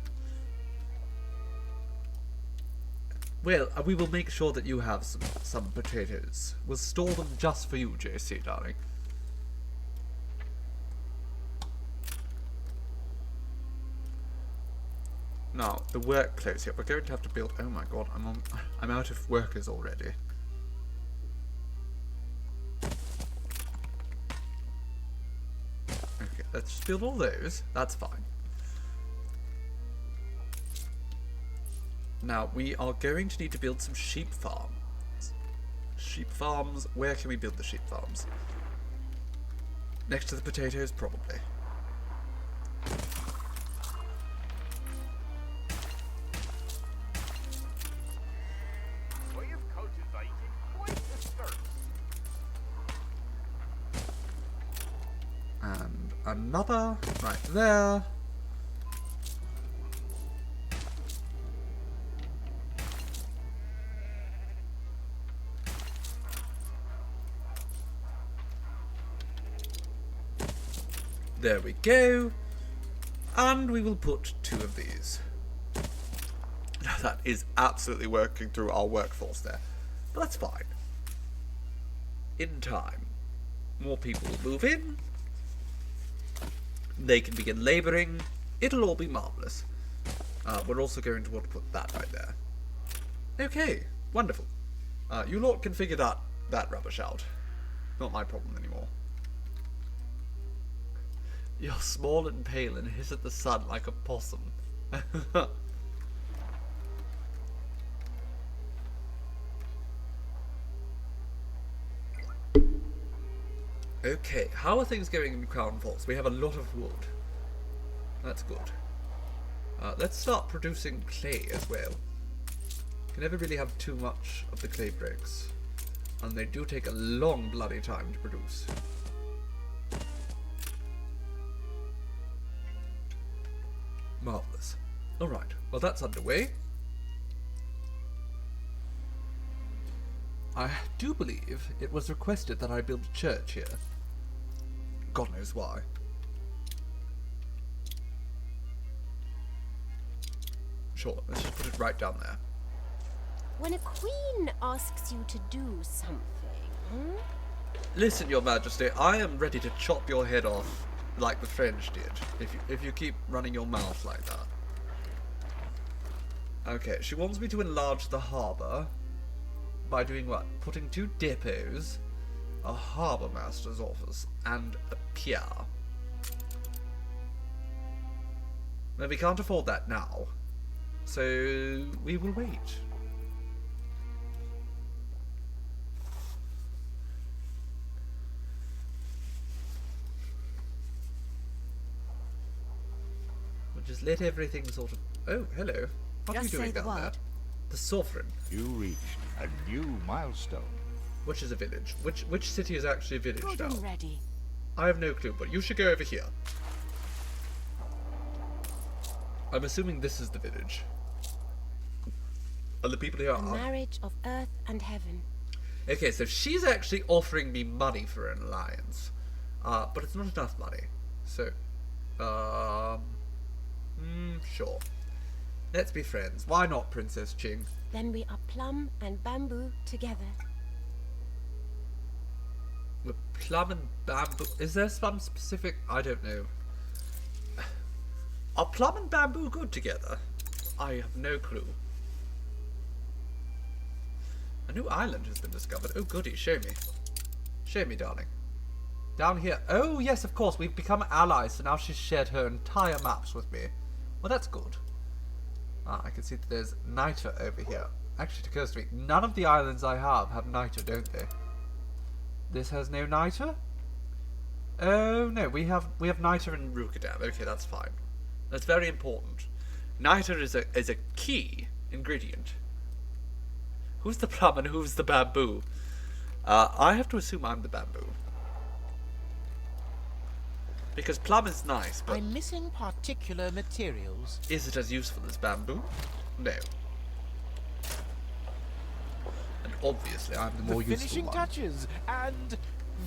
Well, we will make sure that you have some potatoes. We'll store them just for you, JC, darling. Now, the work clothes here. We're going to have to build. Oh my god, I'm out of workers already. Okay, let's just build all those. That's fine. Now, we are going to need to build some sheep farms. Sheep farms. Where can we build the sheep farms? Next to the potatoes, probably. We have cultivated quite the start. And another right there. There we go. And we will put 2 of these. Now that is absolutely working through our workforce there. But that's fine. In time, more people will move in. They can begin labouring. It'll all be marvellous. We're also going to want to put that right there. Okay, wonderful. You lot can figure that rubbish out. Not my problem anymore. You're small and pale and hiss at the sun like a possum. Okay, how are things going in Crown Falls? We have a lot of wood. That's good. Let's start producing clay as well. Can never really have too much of the clay bricks. And they do take a long bloody time to produce. Marvellous. Alright, well that's underway. I do believe it was requested that I build a church here. God knows why. Sure, let's just put it right down there. When a queen asks you to do something... Listen, Your Majesty, I am ready to chop your head off like the French did, if you keep running your mouth like that. Okay, she wants me to enlarge the harbour by doing what? Putting 2 depots, a harbour master's office, and a pier. Now, we can't afford that now, so we will wait. Just let everything sort of... Oh, hello. What are you doing down there? The Sovereign. You reached a new milestone. Which is a village. Which city is actually a village now? Good and ready. I have no clue, but you should go over here. I'm assuming this is the village. And the people here A are... marriage of earth and heaven. Okay, so she's actually offering me money for an alliance. But it's not enough money. So, sure. Let's be friends. Why not, Princess Ching? Then we are plum and bamboo together. With plum and bamboo... Is there some specific... I don't know. Are plum and bamboo good together? I have no clue. A new island has been discovered. Oh goody, show me. Show me, darling. Down here. Oh yes, of course, we've become allies, so now she's shared her entire maps with me. Well, that's good. I can see that there's niter over here. actually, it occurs to me, none of the islands I have niter, don't they? This has no niter? Oh no, we have niter in Rukadam. Okay, that's fine. That's very important. Niter is a key ingredient. Who's the plum and who's the bamboo? I have to assume I'm the bamboo. Because plum is nice, but... I'm missing particular materials. Is it as useful as bamboo? No. And obviously I'm the more useful Finishing one. touches, and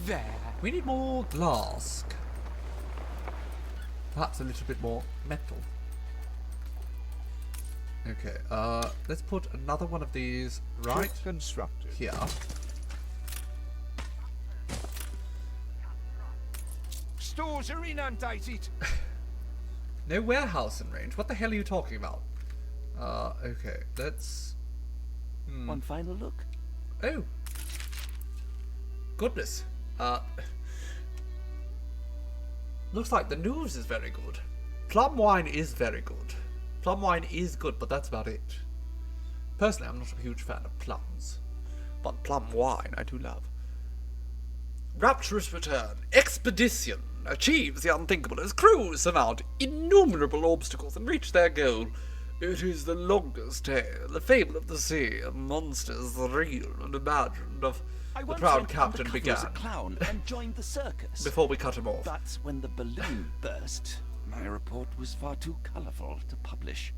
there. We need more glass. Perhaps a little bit more metal. Okay, let's put another one of these right constructed. here. Stores are inundated. No warehouse in range. What the hell are you talking about? Okay, let's... One final look. Oh. Goodness. Looks like the news is very good. Plum wine is very good. Plum wine is good, but that's about it. Personally, I'm not a huge fan of plums. But plum wine I do love. Rapturous return. Expedition achieves the unthinkable as crews surmount innumerable obstacles and reach their goal. It is the longest tale, the fable of the sea, and monsters real and imagined of the proud captain began. As a clown and joined the circus. Before we cut him off. But when the balloon burst, my report was far too colourful to publish.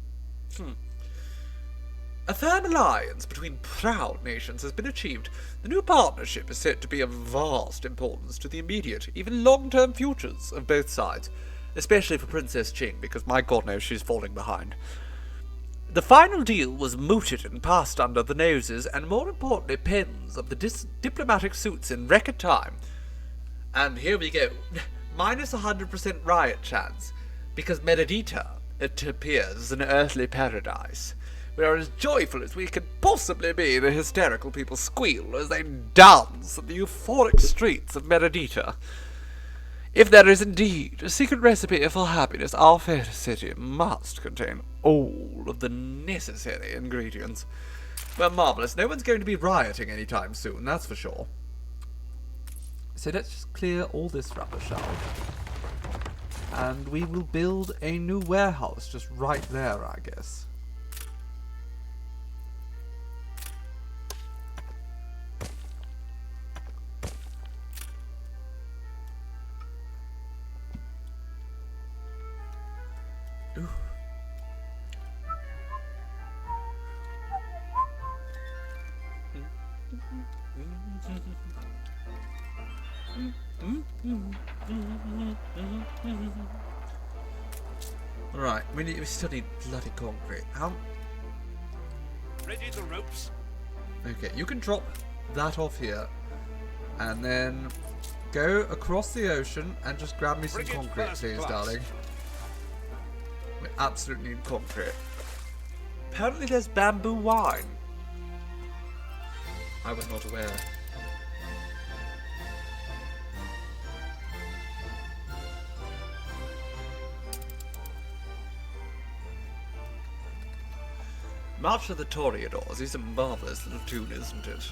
A firm alliance between proud nations has been achieved. The new partnership is said to be of vast importance to the immediate, even long-term futures of both sides, especially for Princess Ching, because my god knows she's falling behind. The final deal was mooted and passed under the noses, and more importantly, pens of the diplomatic suits in record time. And here we go. Minus 100% riot chance, because Meridita, it appears, is an earthly paradise. We are as joyful as we can possibly be. The hysterical people squeal as they dance in the euphoric streets of Meridita. If there is indeed a secret recipe for happiness, our fair city must contain all of the necessary ingredients. Well, marvellous. No one's going to be rioting anytime soon, that's for sure. So let's just clear all this rubbish out. And we will build a new warehouse just right there, I guess. Right, we still need bloody concrete. How? Ready the ropes? Okay, you can drop that off here, and then go across the ocean and just grab me some concrete, please, darling. We absolutely need concrete. Apparently there's bamboo wine. I was not aware. March of the Toreadors is a marvellous little tune, isn't it?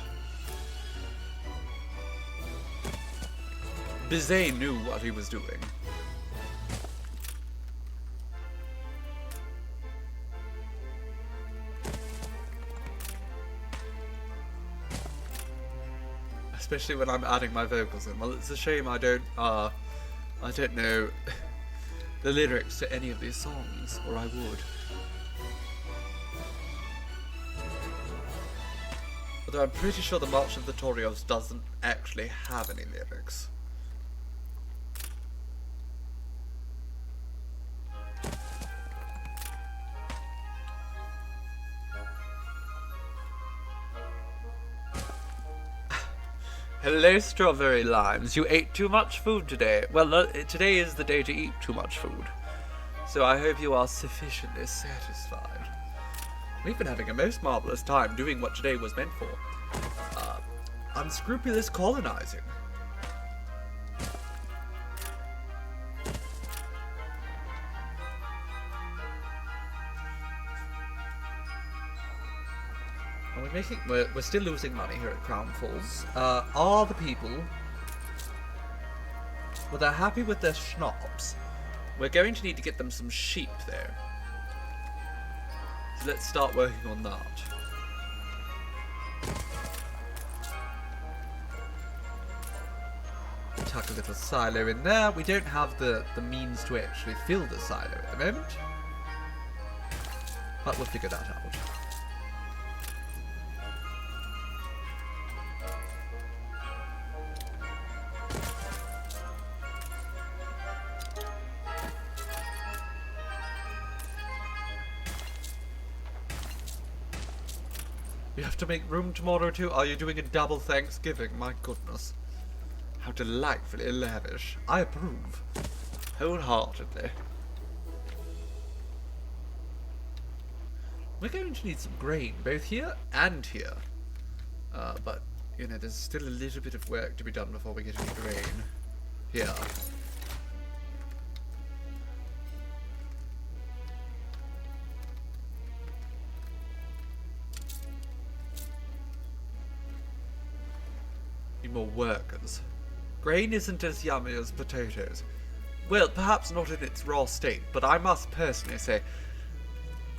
Bizet knew what he was doing. Especially when I'm adding my vocals in. Well, it's a shame I don't know the lyrics to any of these songs, or I would. Although I'm pretty sure the March of the Toreadors doesn't actually have any lyrics. Hello, strawberry limes. You ate too much food today. Well, today is the day to eat too much food. So I hope you are sufficiently satisfied. We've been having a most marvellous time doing what today was meant for. Unscrupulous colonizing. we're still losing money here at Crown Falls. Are the people... Well, they're happy with their schnapps. We're going to need to get them some sheep there. So let's start working on that. Tuck a little silo in there. We don't have the means to actually fill the silo at the moment. But we'll figure that out. You have to make room tomorrow too? Are you doing a double Thanksgiving? My goodness. How delightfully lavish. I approve. Wholeheartedly. We're going to need some grain, both here and here. But, you know, there's still a little bit of work to be done before we get any grain. Here. Need more workers. Grain isn't as yummy as potatoes. Well, perhaps not in its raw state, but I must personally say,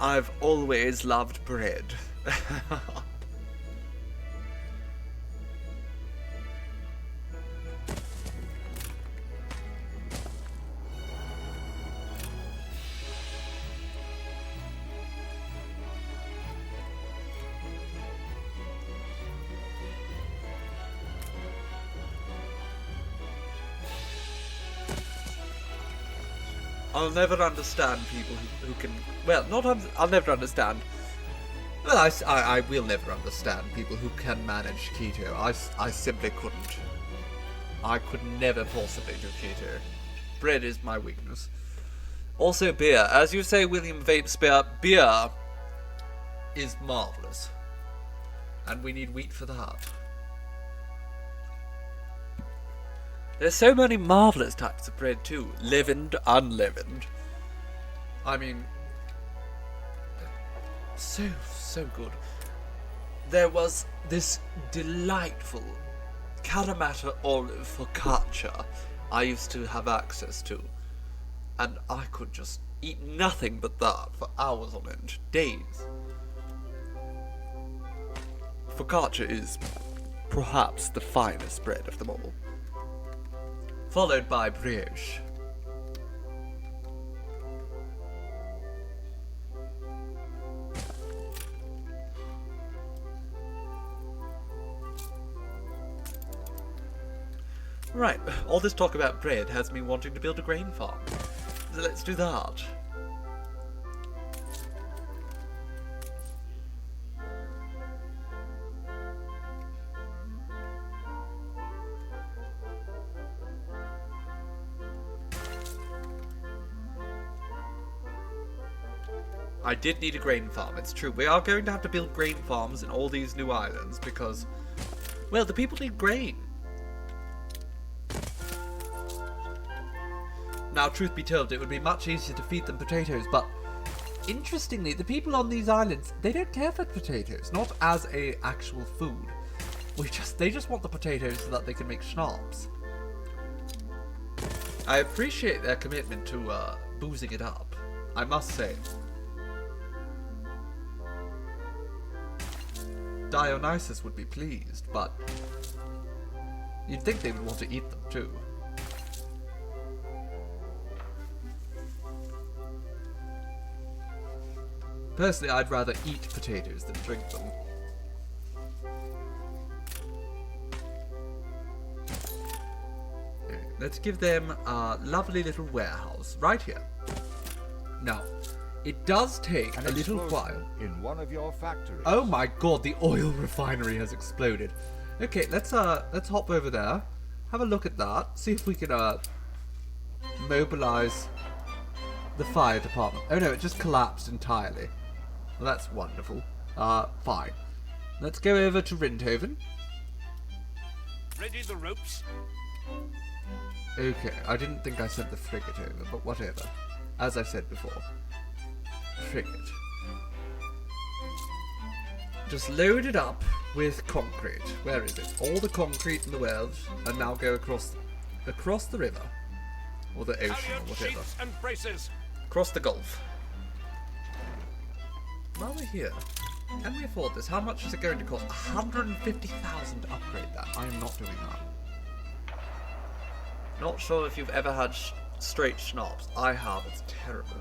I've always loved bread. I'll never understand people who can... Well, I'll never understand... Well, I will never understand people who can manage keto. I simply couldn't. I could never possibly do keto. Bread is my weakness. Also beer. As you say, William Vatespear, beer is marvellous. And we need wheat for that. There's so many marvellous types of bread too. Leavened, unleavened. I mean... So good. There was this delightful Karamata olive focaccia I used to have access to. And I could just eat nothing but that for hours on end. Days. Focaccia is perhaps the finest bread of them all. Followed by brioche. Right, all this talk about bread has me wanting to build a grain farm. So let's do that. I did need a grain farm, it's true. We are going to have to build grain farms in all these new islands because, well, the people need grain. Now, truth be told, it would be much easier to feed them potatoes, but interestingly, the people on these islands, they don't care for potatoes, not as a actual food. They just want the potatoes so that they can make schnapps. I appreciate their commitment to boozing it up, I must say. Dionysus would be pleased, but you'd think they would want to eat them too. Personally, I'd rather eat potatoes than drink them. Okay, let's give them a lovely little warehouse right here. Now, it does take a little while. In one of your factories. Oh my god, the oil refinery has exploded. Okay, let's hop over there. Have a look at that. See if we can mobilize the fire department. Oh no, it just collapsed entirely. Well, that's wonderful. Fine. Let's go over to Rindhoven. Ready the ropes? Okay, I didn't think I sent the frigate over, but whatever. As I said before. Frigate. just load it up with concrete. Where is it? All the concrete in the world, and now go across the river, or the ocean, or whatever. And braces. Across the Gulf. While we're here, can we afford this? How much is it going to cost? 150,000 to upgrade that. I am not doing that. Not sure if you've ever had straight schnapps. I have. It's terrible.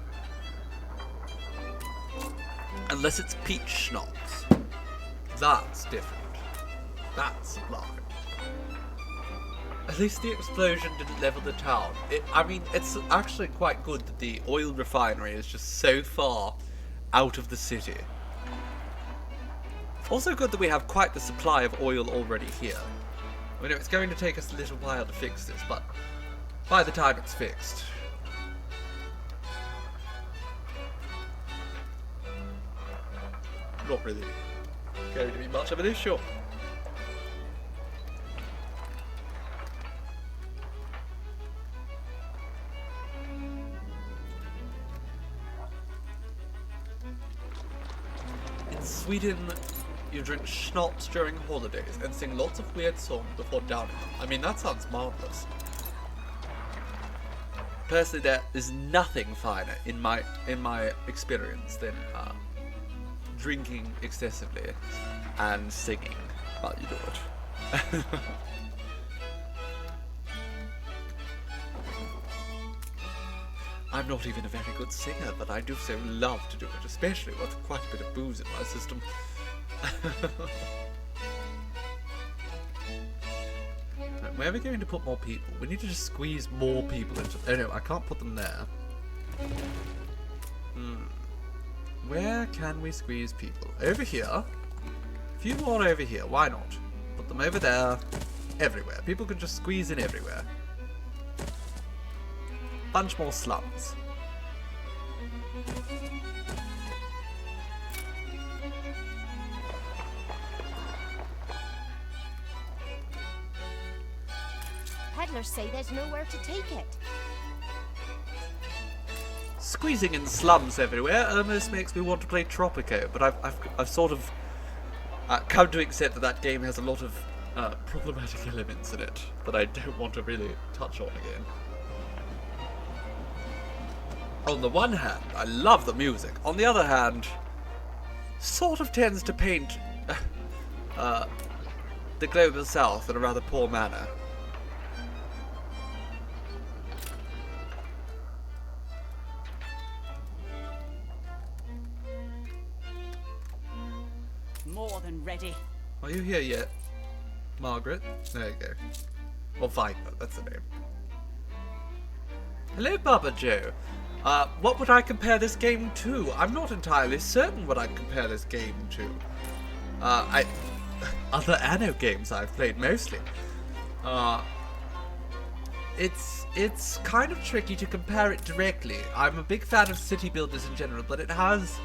Unless it's peach schnapps. That's different. That's sublime. At least the explosion didn't level the town. I mean, it's actually quite good that the oil refinery is just so far out of the city. Also good that we have quite the supply of oil already here. I know it's going to take us a little while to fix this, but by the time it's fixed... not really going to be much of an issue. In Sweden, you drink schnapps during holidays and sing lots of weird songs before downing them. I mean, that sounds marvelous. Personally, there is nothing finer in my experience than drinking excessively and singing while you do it. I'm not even a very good singer, but I do so love to do it, especially with quite a bit of booze in my system. Right, where are we going to put more people? We need to just squeeze more people into... Oh no, I can't put them there. Where can we squeeze people? Over here. A few more over here. Why not? Put them over there. Everywhere. People can just squeeze in everywhere. Bunch more slums. Peddlers say there's nowhere to take it. Squeezing in slums everywhere almost makes me want to play Tropico, but I've sort of come to accept that that game has a lot of problematic elements in it that I don't want to really touch on again. On the one hand, I love the music. On the other hand, sort of tends to paint the global south in a rather poor manner. More than ready. Are you here yet, Margaret? There you go. Or Viper, that's the name. Hello, Baba Joe. What would I compare this game to? I'm not entirely certain what I'd compare this game to. Other Anno games I've played mostly. It's kind of tricky to compare it directly. I'm a big fan of city builders in general, but it has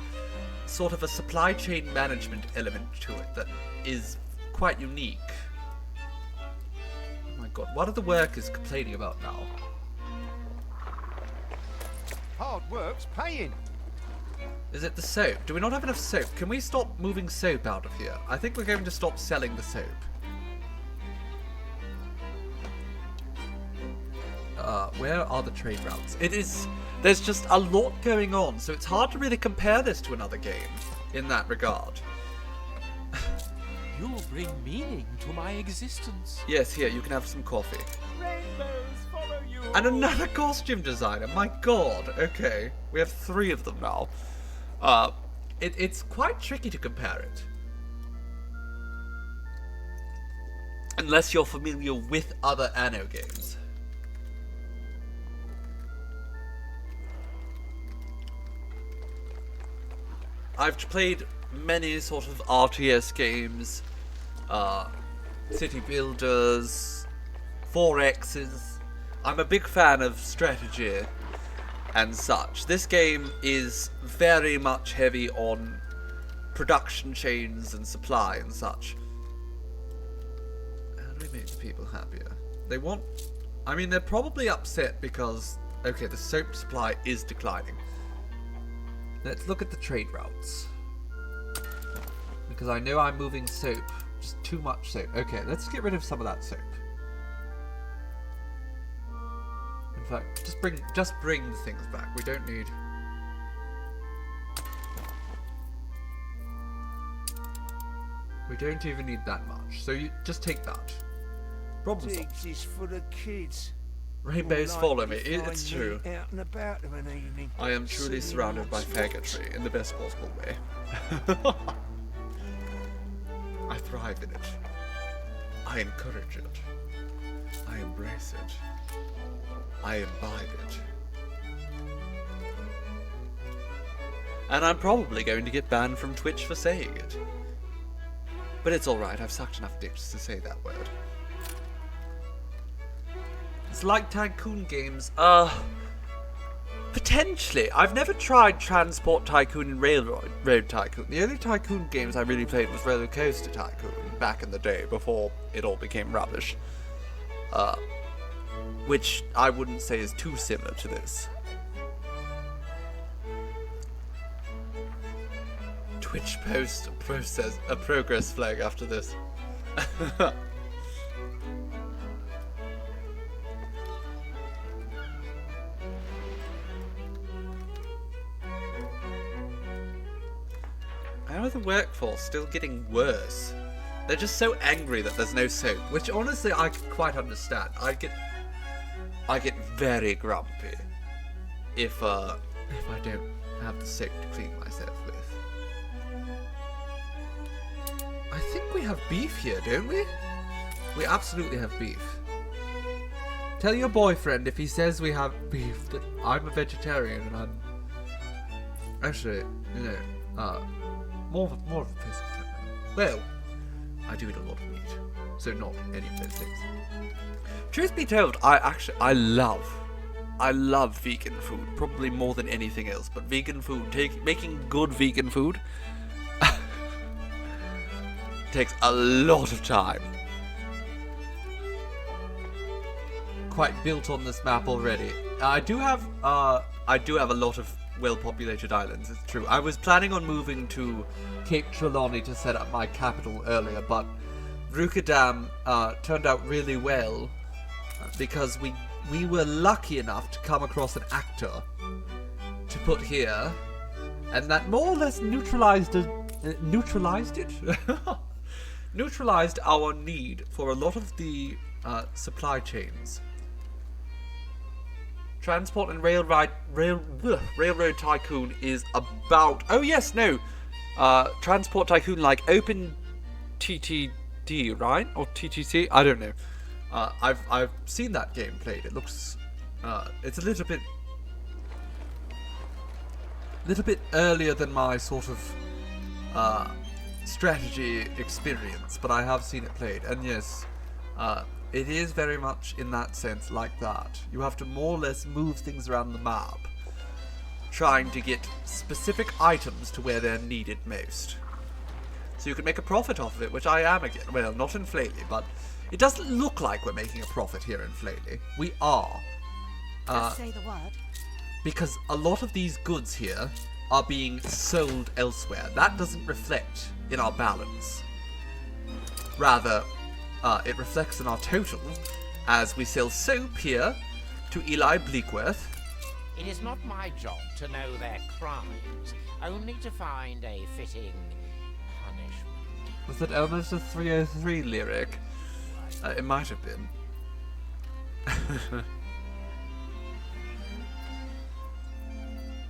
sort of a supply chain management element to it that is quite unique. Oh my god, what are the workers complaining about now? Hard work's paying. Is it the soap? Do we not have enough soap? Can we stop moving soap out of here? I think we're going to stop selling the soap. Where are the trade routes? There's just a lot going on, so it's hard to really compare this to another game in that regard. You bring meaning to my existence. Yes, here, you can have some coffee. Rainbows follow you. And another costume designer, my god, okay. We have 3 of them now. It's quite tricky to compare it. Unless you're familiar with other Anno games. I've played many sort of RTS games, city builders, 4Xs. I'm a big fan of strategy and such. This game is very much heavy on production chains and supply and such. How do we make the people happier? I mean, they're probably upset because, okay, the soap supply is declining. Let's look at the trade routes. We because I know I'm moving soap. Just too much soap. Okay, let's get rid of some of that soap. In fact, just bring the things back. We don't need. We don't even need that much. So you just take that. Problem solved. Digs is for the kids. Rainbows More follow me. likely to It's find me true. Out and about of an evening. I am truly Sitting surrounded on by spots. faggotry in the best possible way. I thrive in it. I encourage it. I embrace it. I imbibe it. And I'm probably going to get banned from Twitch for saying it. But it's alright, I've sucked enough dicks to say that word. It's like Tycoon games. Potentially. I've never tried Transport Tycoon and Railroad Tycoon. The only Tycoon games I really played was Roller Coaster Tycoon back in the day, before it all became rubbish. Which I wouldn't say is too similar to this. Twitch post says a progress flag after this. How are the workforce still getting worse? They're just so angry that there's no soap, which honestly I can quite understand. I get very grumpy if I don't have the soap to clean myself with. I think we have beef here, don't we? We absolutely have beef. Tell your boyfriend if he says we have beef that I'm a vegetarian and I'm actually, you know, more of a pescatarian. Well, I do eat a lot of meat, so not any of those things. Truth be told, I love vegan food, probably more than anything else. But vegan food, making good vegan food, takes a lot of time. Quite built on this map already. I do have a lot of well-populated islands. It's true. I was planning on moving to Cape Trelawney to set up my capital earlier, but Rukadam turned out really well because we were lucky enough to come across an actor to put here, and that more or less neutralized it. Neutralized our need for a lot of the supply chains. Transport and Railroad Tycoon is about... Oh yes, no. Transport Tycoon like Open TTD, right? Or TTC? I don't know. I've seen that game played. It looks... it's a little bit earlier than my sort of strategy experience, but I have seen it played, and yes, it is very much in that sense like that. You have to more or less move things around the map, trying to get specific items to where they're needed most. So you can make a profit off of it, which I am again. Well, not in Flaley, but it doesn't look like we're making a profit here in Flaley. We are. Just say the word. Because a lot of these goods here are being sold elsewhere. That doesn't reflect in our balance. Rather, it reflects in our total, as we sell soap here to Eli Bleakworth. It is not my job to know their crimes, only to find a fitting punishment. Was that almost a 303 lyric? It might have been.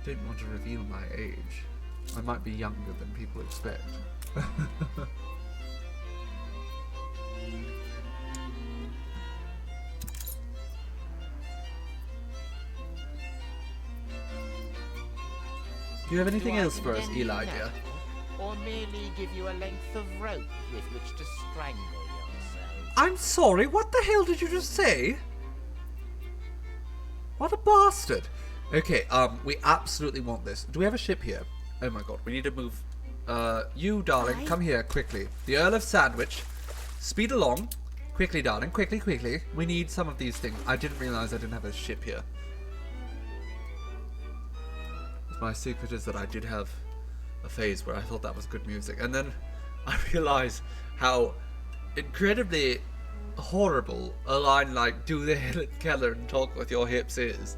Don't want to reveal my age. I might be younger than people expect. Do you have anything else for us, Eli, dear? Or merely give you a length of rope with which to strangle yourself? I'm sorry, what the hell did you just say? What a bastard! Okay, we absolutely want this. Do we have a ship here? Oh my god, we need to move. You, darling, come here, quickly. The Earl of Sandwich. Speed along. Quickly, darling, quickly, quickly. We need some of these things. I didn't realize I didn't have a ship here. My secret is that I did have a phase where I thought that was good music. And then I realise how incredibly horrible a line like "Do the Helen Keller and talk with your hips" is.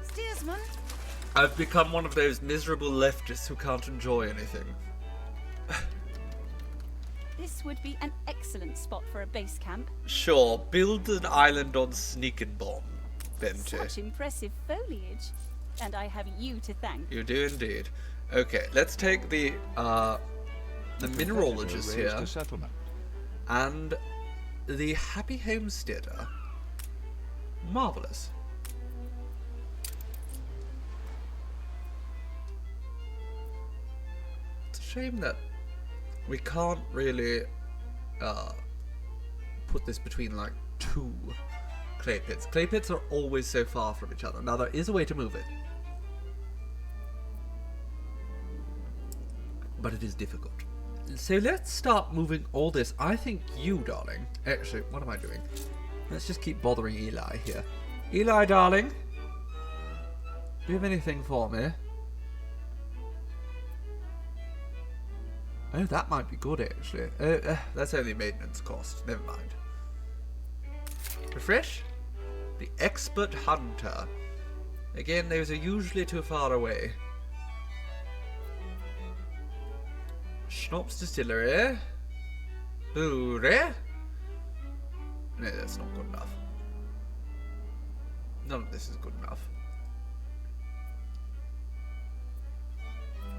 Steersman, I've become one of those miserable leftists who can't enjoy anything. This would be an excellent spot for a base camp. Sure, build an island on Sneak and Bomb, Bente. Such impressive foliage. And I have you to thank. You do indeed. Okay, let's take the mineralogist here A settlement. and the happy homesteader. Marvelous. It's a shame that we can't really put this between like two clay pits. Clay pits are always so far from each other. Now there is a way to move it, but it is difficult. So let's start moving all this. I think you, darling. Actually, what am I doing? Let's just keep bothering Eli here. Eli, darling. Do you have anything for me? Oh, that might be good, actually. That's only maintenance cost. Never mind. Refresh? The Expert Hunter. Again, those are usually too far away. Schnapps Distillery. Brewery. No, that's not good enough. None of this is good enough.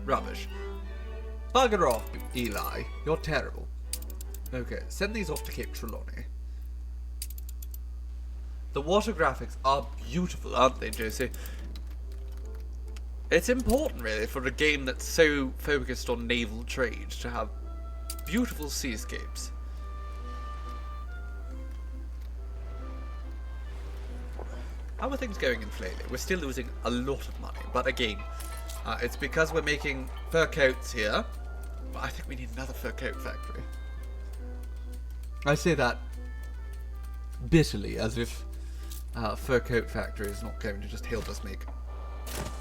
Rubbish. Bugger off, Eli. You're terrible. Okay, send these off to Cape Trelawney. The water graphics are beautiful, aren't they, Josie? It's important, really, for a game that's so focused on naval trade to have beautiful seascapes. How are things going in Flaley? We're still losing a lot of money, but again, it's because we're making fur coats here. But I think we need another fur coat factory. I say that bitterly, as if fur coat factory is not going to just help us make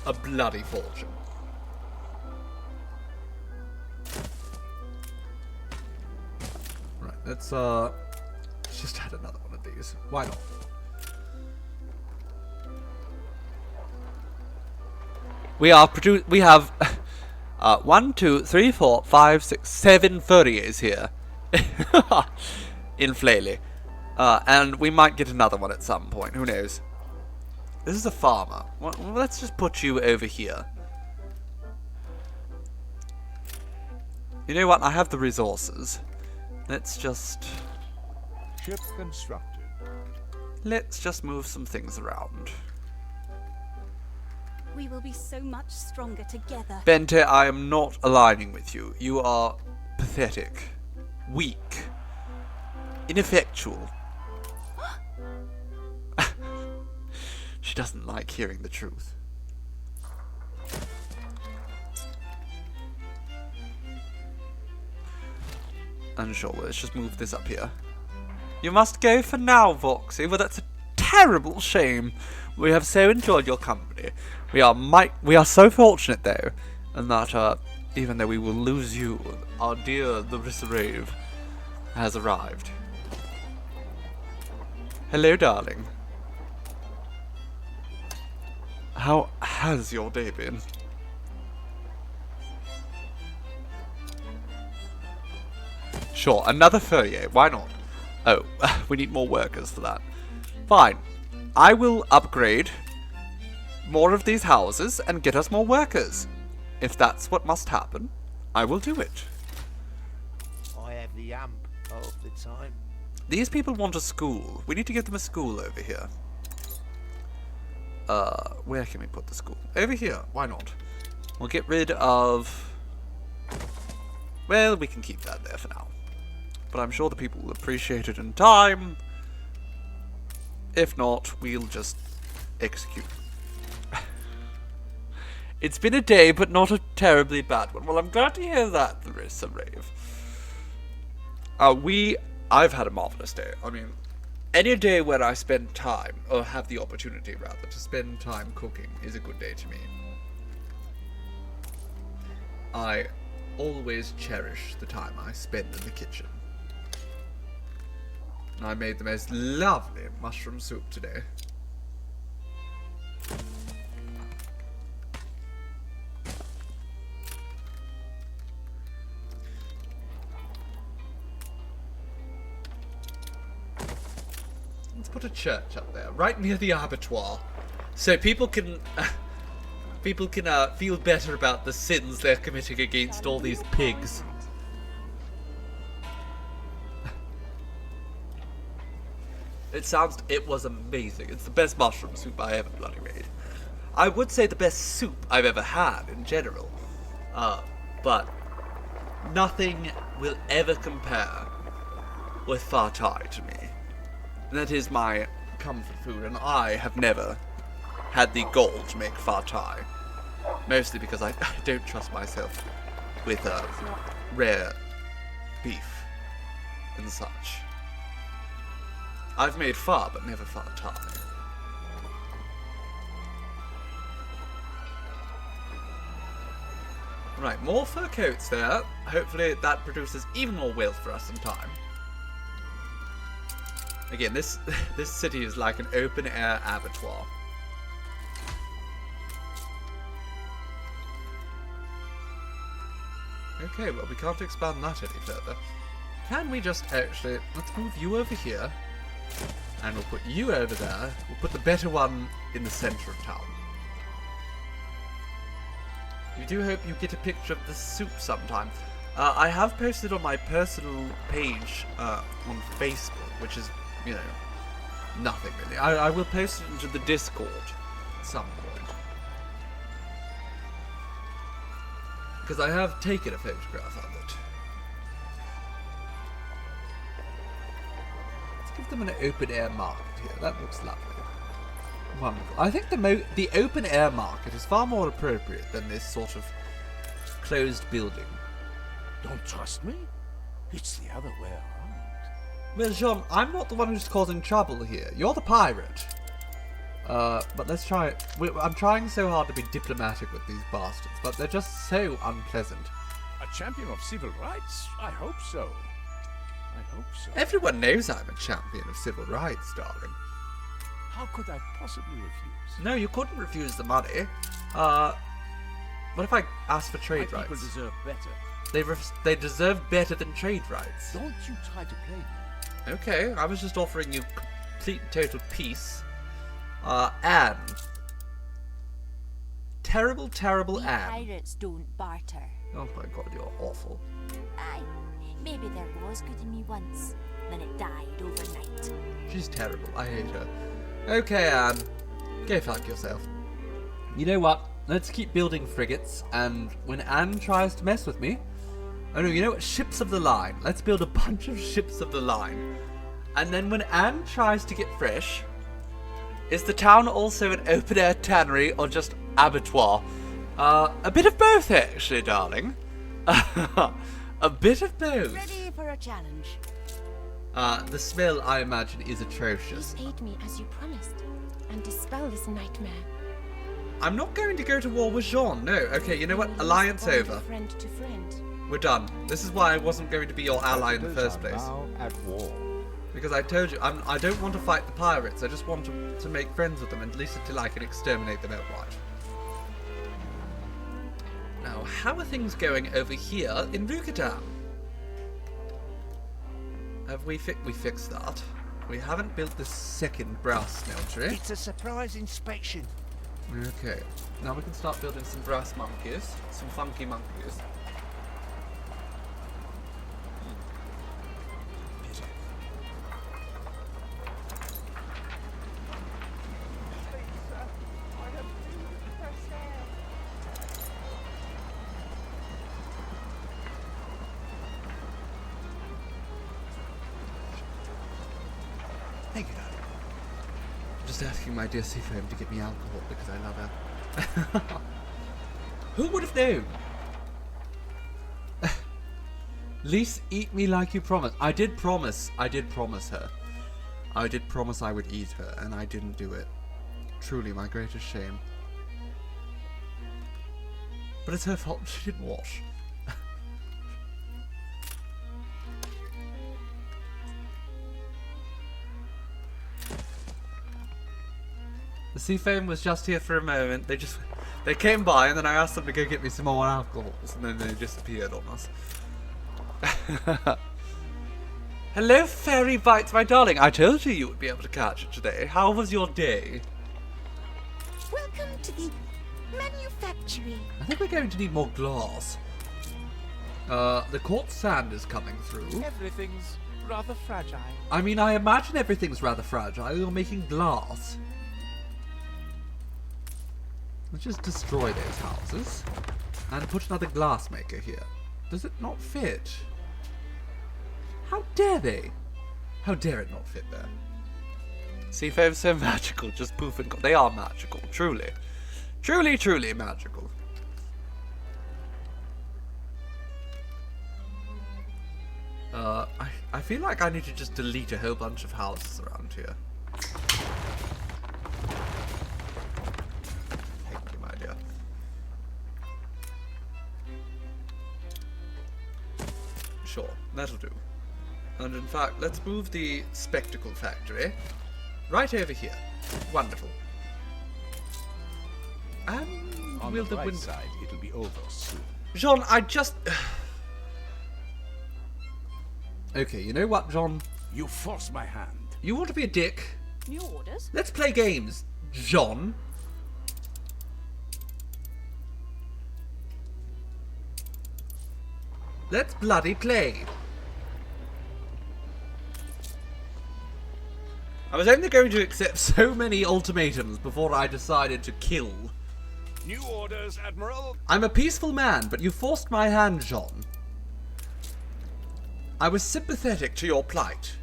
a bloody fortune. Right, let's just add another one of these. Why not? We have 1, 2, 3, 4, 5, 6, 7 furriers here in Flaley. And we might get another one at some point, who knows. This is a farmer. Well, let's just put you over here. You know what? I have the resources. Let's just... Ship constructed. Let's just move some things around. We will be so much stronger together. Bente, I am not aligning with you. You are pathetic, weak, ineffectual. She doesn't like hearing the truth. Unsure, let's just move this up here. You must go for now, Voxy. Well, that's a terrible shame. We have so enjoyed your company. We are so fortunate, though, and that even though we will lose you, our dear Larissa Rave has arrived. Hello, darling. How has your day been? Sure, another furrier. Why not? Oh, we need more workers for that. Fine. I will upgrade more of these houses and get us more workers. If that's what must happen, I will do it. I have the amp half the time. These people want a school. We need to give them a school over here. Where can we put the school? Over here. Why not? We'll get rid of... Well, we can keep that there for now. But I'm sure the people will appreciate it in time. If not, we'll just execute. It's been a day, but not a terribly bad one. Well, I'm glad to hear that, Larissa Rave. I've had a marvelous day. I mean, any day where I spend time, or have the opportunity, rather, to spend time cooking is a good day to me. I always cherish the time I spend in the kitchen. And I made the most lovely mushroom soup today. Let's put a church up there, right near the abattoir, so people can feel better about the sins they're committing against all these pigs. It was amazing. It's the best mushroom soup I ever bloody made. I would say the best soup I've ever had in general. But nothing will ever compare with pad thai to me. That is my comfort food, and I have never had the gall to make pad thai. Mostly because I don't trust myself with rare beef and such. I've made pho, but never pad thai. Right, more fur coats there. Hopefully that produces even more wealth for us in time. Again, this city is like an open-air abattoir. Okay, well, we can't expand that any further. Can we just actually... Let's move you over here. And we'll put you over there. We'll put the better one in the centre of town. We do hope you get a picture of the soup sometime. I have posted on my personal page on Facebook, which is, you know, nothing really. I will post it into the Discord at some point. Because I have taken a photograph of it. Let's give them an open-air market here. That looks lovely. Wonderful. I think the open-air market is far more appropriate than this sort of closed building. Don't trust me? It's the other way around. Well, Jean, I'm not the one who's causing trouble here. You're the pirate. But let's try it. I'm trying so hard to be diplomatic with these bastards, but they're just so unpleasant. A champion of civil rights? I hope so. I hope so. Everyone knows I'm a champion of civil rights, darling. How could I possibly refuse? No, you couldn't refuse the money. What if I ask for trade rights? People deserve better. They deserve better than trade rights. Don't you try to play me. Okay, I was just offering you complete and total peace. Anne. Terrible Anne. Pirates don't barter. Oh my god, you're awful. Aye, maybe there was good in me once, then it died overnight. She's terrible, I hate her. Okay, Anne. Go fuck yourself. You know what? Let's keep building frigates, and when Anne tries to mess with me... Oh no, you know what? Ships of the line. Let's build a bunch of ships of the line. And then when Anne tries to get fresh... Is the town also an open-air tannery or just abattoir? A bit of both, actually, darling. A bit of both. Ready for a challenge. The smell, I imagine, is atrocious. Please aid me as you promised, and dispel this nightmare. I'm not going to go to war with Jean, no. Okay, you know what? Alliance over. Friend to friend. We're done. This is why I wasn't going to be your ally in the first place. Now at war. Because I told you, I don't want to fight the pirates. I just want to make friends with them, at least until I can exterminate them outright. Now, how are things going over here in Rukatan? Have we fixed that? We haven't built the second brass smeltery. It's a surprise inspection. Okay, now we can start building some brass monkeys, some funky monkeys. Thank you, darling. Just asking my dear Seafoam to get me alcohol because I love her. Who would have known? Lise, eat me like you promised. I did promise her. I did promise I would eat her, and I didn't do it. Truly my greatest shame. But it's her fault she didn't wash. Seafoam was just here for a moment. They came by, and then I asked them to go get me some more alcohols, and then they disappeared on us. Hello, Fairy Bites, my darling. I told you would be able to catch it today. How was your day? Welcome to the manufactory. I think we're going to need more glass. The quartz sand is coming through. Everything's rather fragile. I mean, I imagine everything's rather fragile. You're making glass. Let's just destroy those houses and put another glass maker here. Does it not fit? How dare they? How dare it not fit there? Seafoam's so magical, just poof and go. They are magical, truly. Truly, truly magical. I feel like I need to just delete a whole bunch of houses around here. Thank you, my dear. Sure, that'll do. And in fact, let's move the spectacle factory right over here. Wonderful. And On will the the right wind side, it'll be over soon. John, I just... Okay, you know what, John? You force my hand. You want to be a dick? New orders? Let's play games, John. Let's bloody play. I was only going to accept so many ultimatums before I decided to kill. New orders, Admiral. I'm a peaceful man, but you forced my hand, John. I was sympathetic to your plight.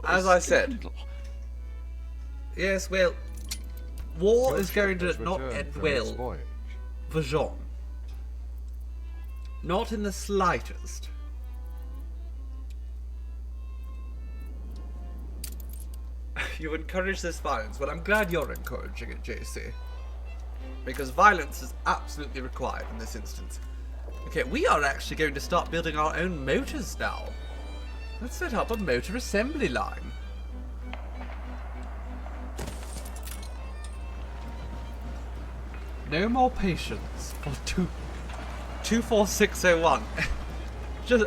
As I said. Yes, well, war is going to not end well for Jean. Not in the slightest. You encourage this violence. Well, I'm glad you're encouraging it, JC. Because violence is absolutely required in this instance. Okay, we are actually going to start building our own motors now. Let's set up a motor assembly line. No more patience for 24601. Just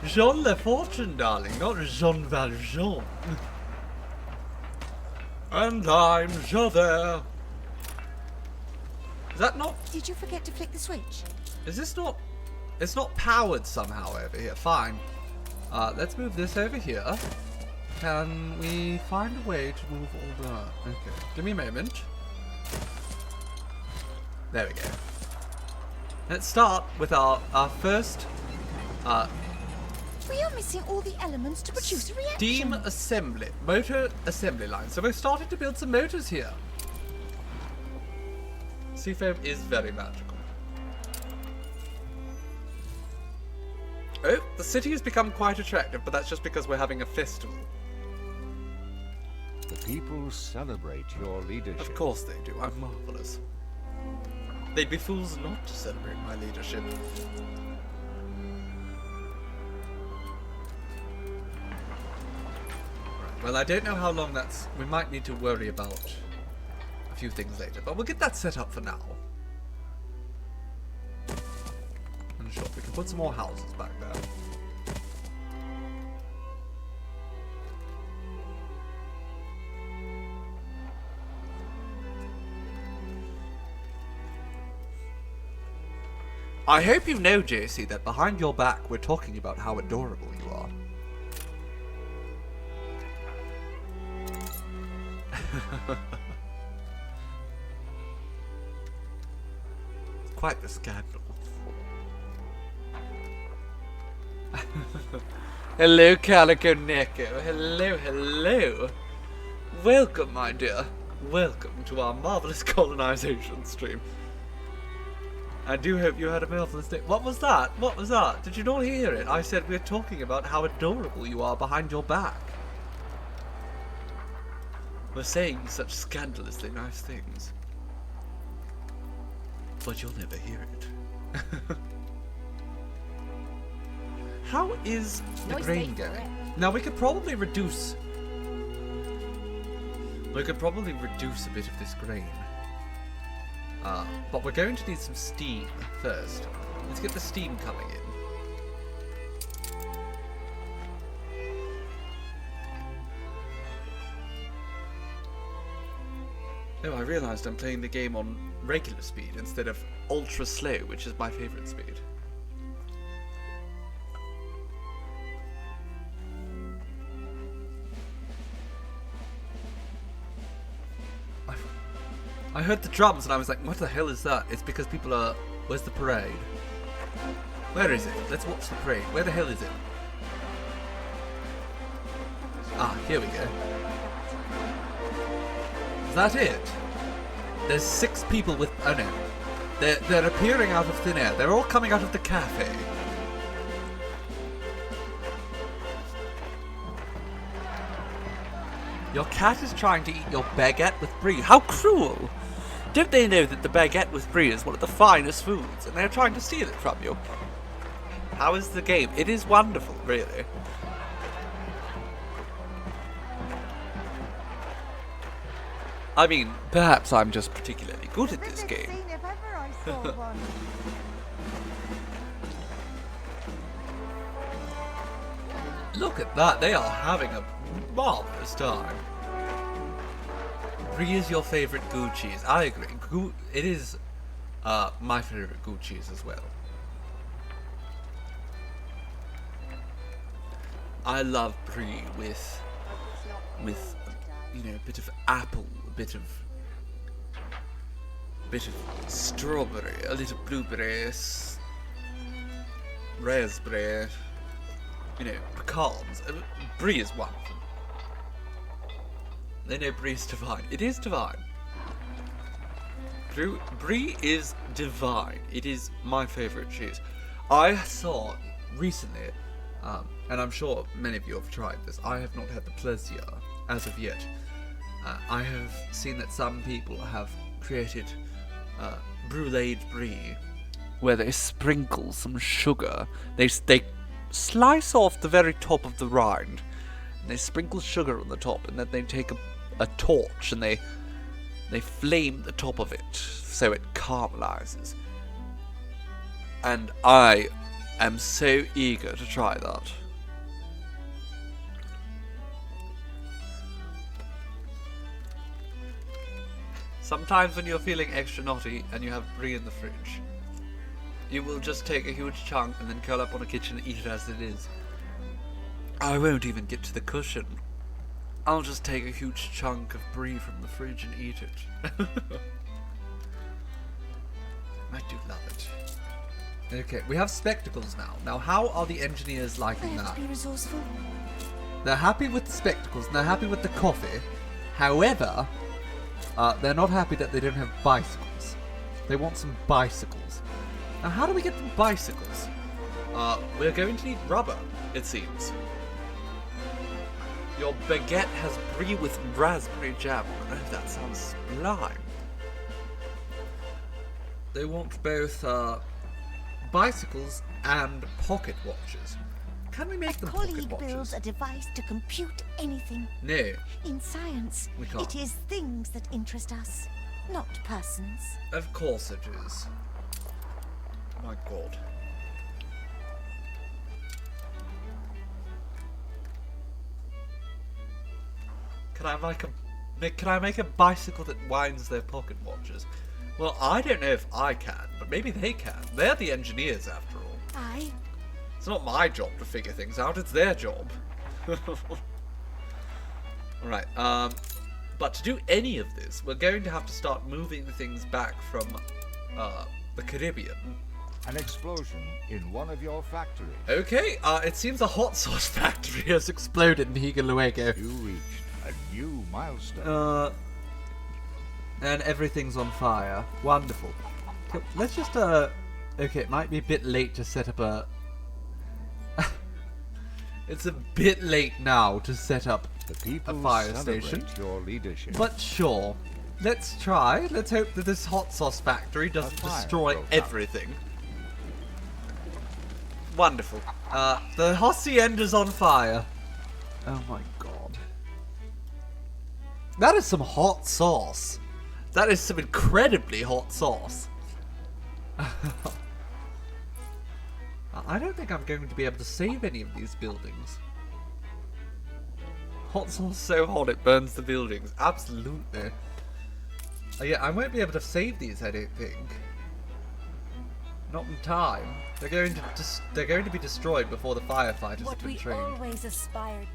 Jean Le Fortune, darling, not Jean Valjean. And I'm Javert. Is that not... Did you forget to flick the switch? Is this not... It's not powered somehow over here. Fine. Let's move this over here. Can we find a way to move all that? Okay. Give me a moment. There we go. Let's start with our first... We are missing all the elements to produce a reaction. steam assembly. Motor assembly line. So we've started to build some motors here. Seafoam is very magical. Oh, the city has become quite attractive, but that's just because we're having a festival. The people celebrate your leadership. Of course they do. I'm marvelous. They'd be fools not to celebrate my leadership. Right, well, I don't know how long that's... We might need to worry about a few things later, but we'll get that set up for now. And sure, we can put some more houses back there. I hope you know, JC, that behind your back we're talking about how adorable you are. It's quite the scandal. Hello, Calico Neko. Hello, hello. Welcome, my dear. Welcome to our marvelous colonization stream. I do hope you had a marvelous day. What was that? What was that? Did you not hear it? I said we're talking about how adorable you are behind your back. We're saying such scandalously nice things. But you'll never hear it. How is the grain going? Now we could probably reduce... We could probably reduce a bit of this grain. But we're going to need some steam first. Let's get the steam coming in. Oh, I realised I'm playing the game on regular speed instead of ultra slow, which is my favourite speed. I heard the drums and I was like, what the hell is that? It's because people are... Where's the parade? Where is it? Let's watch the parade. Where the hell is it? Ah, here we go. Is that it? There's 6 people with... Oh no. They're appearing out of thin air. They're all coming out of the cafe. Your cat is trying to eat your baguette with brie. How cruel! Don't they know that the baguette with brie is one of the finest foods, and they're trying to steal it from you? How is the game? It is wonderful, really. I mean, perhaps I'm just particularly good at this game. If ever I saw one. Look at that, they are having a marvelous time. Brie is your favorite goo cheese. I agree. It is my favorite goo cheese as well. I love brie with you know, a bit of apple, a bit of strawberry, a little blueberries, raspberry, you know, pecans. Brie is one of them. They know brie is divine. It is divine. Brie is divine. It is my favourite cheese. I saw recently, and I'm sure many of you have tried this. I have not had the pleasure as of yet. I have seen that some people have created bruleed brie, where they sprinkle some sugar. They slice off the very top of the rind, and they sprinkle sugar on the top, and then they take a torch and they flame the top of it so it caramelizes. And I am so eager to try that. Sometimes when you're feeling extra naughty and you have brie in the fridge, you will just take a huge chunk and then curl up on a kitchen and eat it as it is. I won't even get to the cushion. I'll just take a huge chunk of brie from the fridge and eat it. I do love it. Okay, we have spectacles now. Now, how are the engineers liking I have that? to be resourceful. They're happy with the spectacles and they're happy with the coffee. However, they're not happy that they don't have bicycles. They want some bicycles. Now, how do we get the bicycles? We're going to need rubber, it seems. Your baguette has brie with raspberry jam. Oh, that sounds sublime. They want both bicycles and pocket watches. Can we make them pocket Colleague watches? builds a device to compute anything. No, In science, we can't. it is things that interest us, not persons. Of course it is. My God. Can I make a bicycle that winds their pocket watches? Well, I don't know if I can, but maybe they can. They're the engineers, after all. Aye. It's not my job to figure things out, it's their job. Alright, but to do any of this, we're going to have to start moving things back from the Caribbean. An explosion in one of your factories. Okay, it seems a hot sauce factory has exploded in Higa Luego. You reached a new milestone. And everything's on fire. Wonderful. Let's just, okay, it might be a bit late to set up a... It's a bit late now to set up The people a fire celebrate station. your leadership. But sure. Let's try. Let's hope that this hot sauce factory doesn't A fire destroy broke out. everything. Wonderful. The hacienda's on fire. Oh my God. That is some hot sauce. That is some incredibly hot sauce. I don't think I'm going to be able to save any of these buildings. Hot sauce so hot it burns the buildings. Absolutely. Yeah, I won't be able to save these, I don't think. Not in time. They're going to be destroyed before the firefighters have been trained. What we always aspired.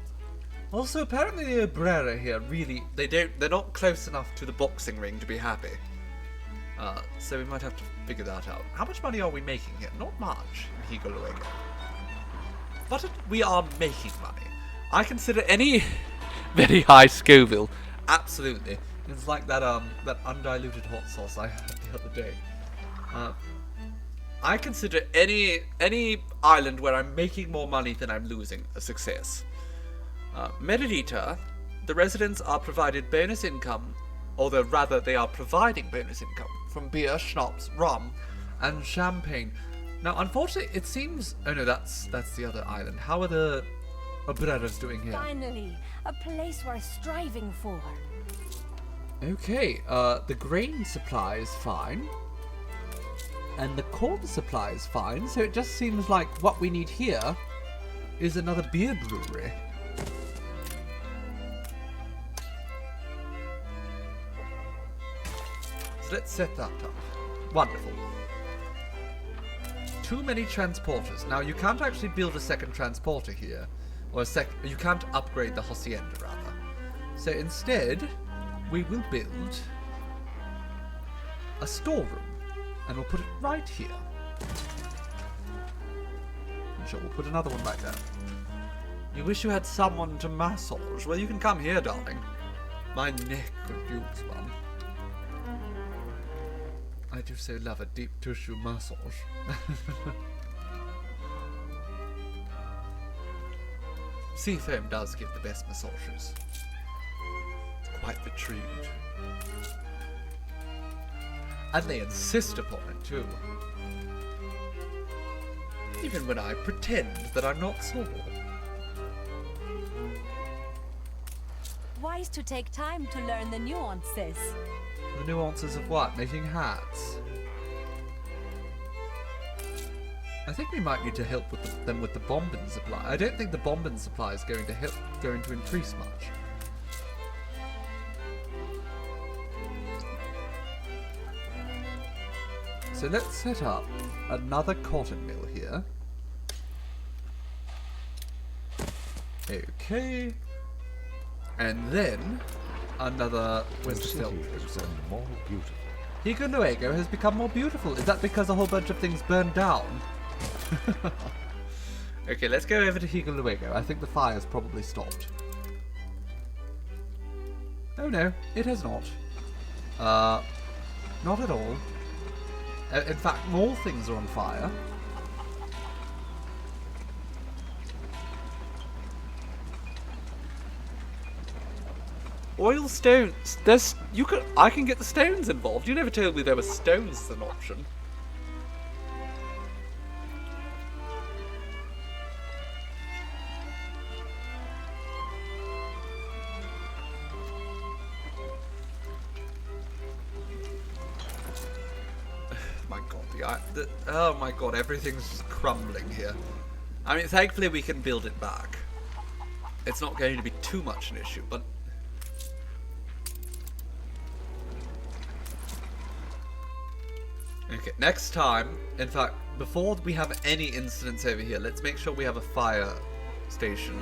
Also, apparently the Obrera here really they're not close enough to the boxing ring to be happy. So we might have to figure that out. How much money are we making here? Not much in Higo Luego. But we are making money. I consider any very high Scoville. Absolutely. It's like that that undiluted hot sauce I had the other day. I consider any island where I'm making more money than I'm losing a success. Meridita, the residents are provided bonus income, although rather they are providing bonus income from beer, schnapps, rum, and champagne. Now, unfortunately, it seems... Oh no, that's the other island. How are the Obreras doing here? Finally, a place worth striving for. Okay, the grain supply is fine. And the corn supply is fine, so it just seems like what we need here is another beer brewery. So let's set that up. Wonderful. Too many transporters. Now, you can't actually build a second transporter here. Or you can't upgrade the hacienda, rather. So instead, we will build a storeroom. And we'll put it right here. And sure, we'll put another one right there. You wish you had someone to massage? Well, you can come here, darling. My neck could use one. I do so love a deep tissue massage. Seafoam does give the best massages. It's quite the treat. And they insist upon it too. Even when I pretend that I'm not sore. Wise to take time to learn the nuances. The nuances of what? Making hats? I think we might need to help with them with the bombing supply. I don't think the bombing supply is going to increase much. So let's set up another cotton mill here. Okay. And then another... Where's the film? More beautiful. Higo Luego has become more beautiful. Is that because a whole bunch of things burned down? Okay, let's go over to Higo Luego. I think the fire's probably stopped. Oh no, it has not. Not at all. In fact, more things are on fire. Oil stones. I can get the stones involved. You never told me there were stones as an option. Oh my god, everything's just crumbling here. I mean, thankfully we can build it back. It's not going to be too much an issue, but... Okay, next time, in fact, before we have any incidents over here, let's make sure we have a fire station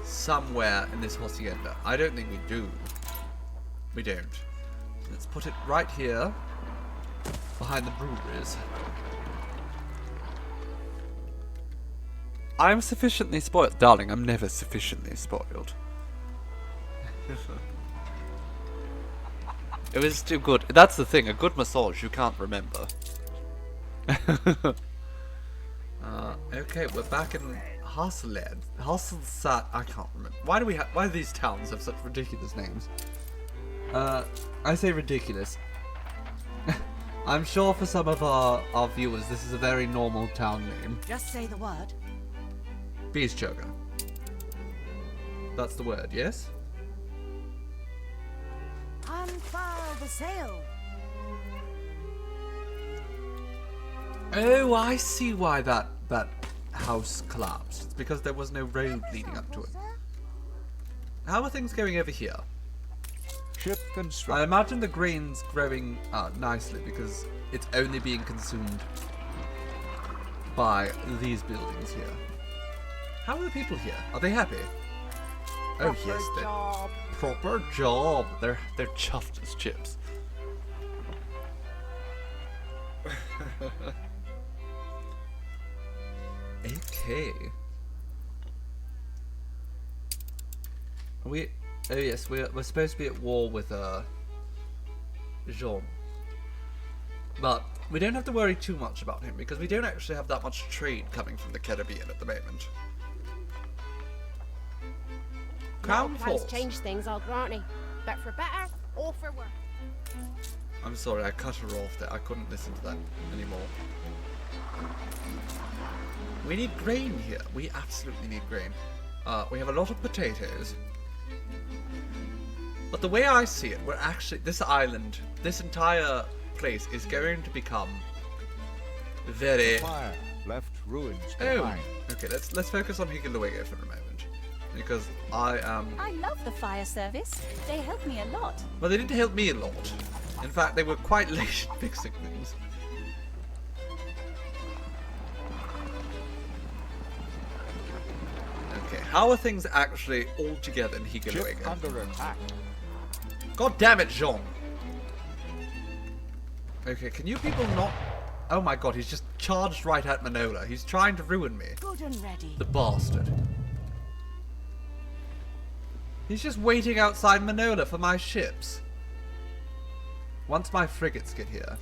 somewhere in this hacienda. I don't think we do. We don't. So let's put it right here, behind the breweries. I'm sufficiently spoiled. Darling, I'm never sufficiently spoiled. It was too good. That's the thing, a good massage you can't remember. Okay, we're back in Hasseled. Hasselsat, I can't remember. Why do these towns have such ridiculous names? I say ridiculous. I'm sure for some of our viewers this is a very normal town name. Just say the word. Beeschoga. That's the word, yes? Unfurl the sail. Oh, I see why that house collapsed. It's because there was no road leading up to it. How are things going over here? Ship I construction. imagine the grain's growing nicely because it's only being consumed by these buildings here. How are the people here? Are they happy? Oh yes, they're proper job. They're chuffed as chips. Okay. Oh yes, we're supposed to be at war with Jean. But we don't have to worry too much about him because we don't actually have that much trade coming from the Caribbean at the moment. Crown Plans Force. change things, I'll grant you. But for better or for worse. I'm sorry, I cut her off there. I couldn't listen to that anymore. We need grain here. We absolutely need grain. We have a lot of potatoes. But the way I see it, we're actually... This island, this entire place is going to become very... Fire left ruins Oh, behind. okay, let's focus on Higglewiggle for a moment. Because I am... I love the fire service. They help me a lot. Well, they didn't help me a lot. In fact, they were quite late at fixing things. Okay, how are things actually all together in Ship Higglewiggle? under attack. God damn it, Jean! Okay, can you people not... Oh my god, he's just charged right at Manola. He's trying to ruin me. Good and ready. The bastard. He's just waiting outside Manola for my ships. Once my frigates get here,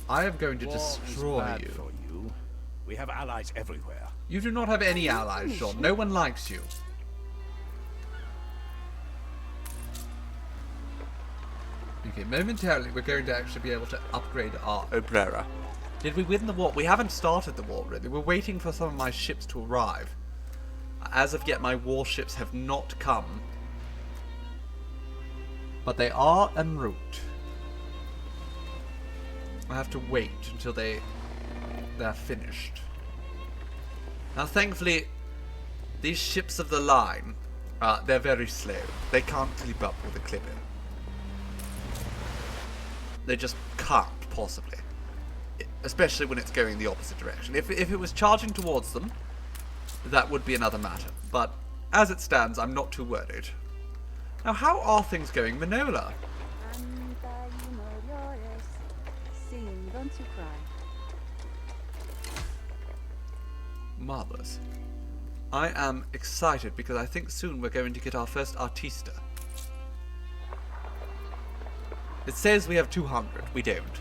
I am going to War is destroy bad you. for you. We have allies everywhere. You do not have any allies, Jean. No one likes you. Okay, momentarily we're going to actually be able to upgrade our Obrera. Did we win the war? We haven't started the war, really. We're waiting for some of my ships to arrive. As of yet, my warships have not come. But they are en route. I have to wait until they're finished. Now, thankfully, these ships of the line, they're very slow. They can't keep up with the clipper. They just can't, possibly. Especially when it's going the opposite direction. If it was charging towards them, that would be another matter. But as it stands, I'm not too worried. Now, how are things going, Manola? Sing, don't you cry. Marvelous. I am excited because I think soon we're going to get our first artista. It says we have 200. We don't.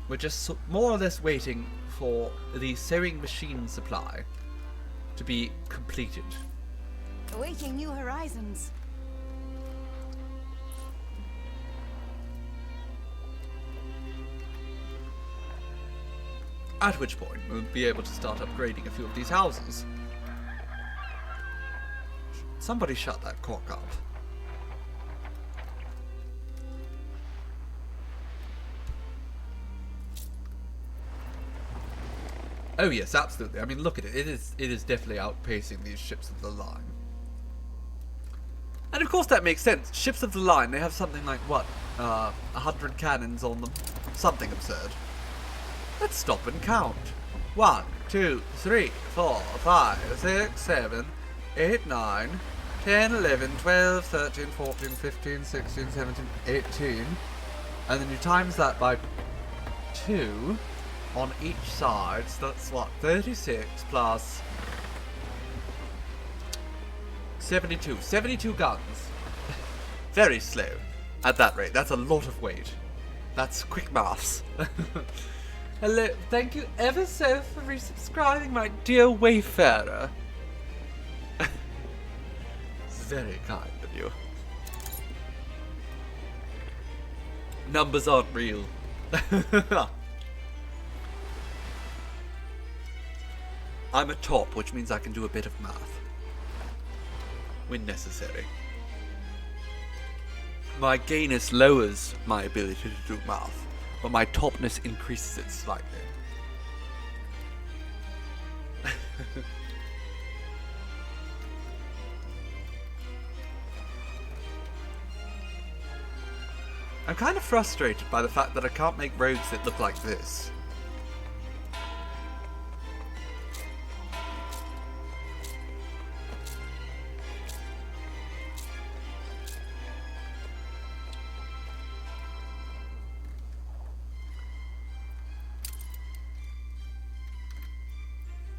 We're just more or less waiting for the sewing machine supply to be completed. Awaiting new horizons. At which point we'll be able to start upgrading a few of these houses. Somebody shut that cock up. Oh yes, absolutely. I mean, look at it. It is definitely outpacing these ships of the line. And of course that makes sense. Ships of the line, they have something like, what, 100 cannons on them? Something absurd. Let's stop and count. 1, 2, 3, 4, 5, 6, 7, 8, 9, 10, 11, 12, 13, 14, 15, 16, 17, 18. And then you times that by 2 on each side. So that's what, 36 plus 72. 72 guns. Very slow. At that rate, that's a lot of weight. That's quick maths. Hello, thank you ever so for resubscribing, my dear Wayfarer. It's very kind of you. Numbers aren't real. I'm a top, which means I can do a bit of math. When necessary. My gayness lowers my ability to do math, but my topness increases it slightly. I'm kind of frustrated by the fact that I can't make roads that look like this.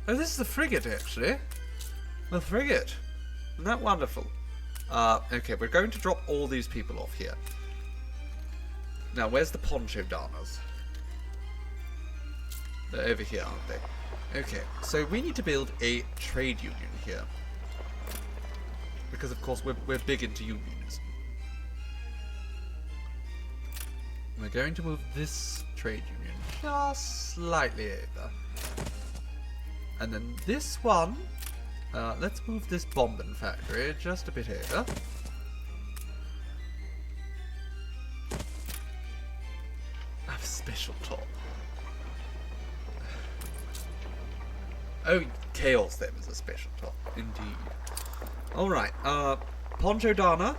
Oh, this is the frigate, actually. The frigate. Isn't that wonderful? Okay, we're going to drop all these people off here. Now, where's the poncho darners? They're over here, aren't they? Okay, so we need to build a trade union here. Because, of course, we're big into unionism. We're going to move this trade union just slightly over. And then this one, let's move this bombing factory just a bit over. I have a special top. Oh, Chaos then is a special top, indeed. Alright, Poncho Dana.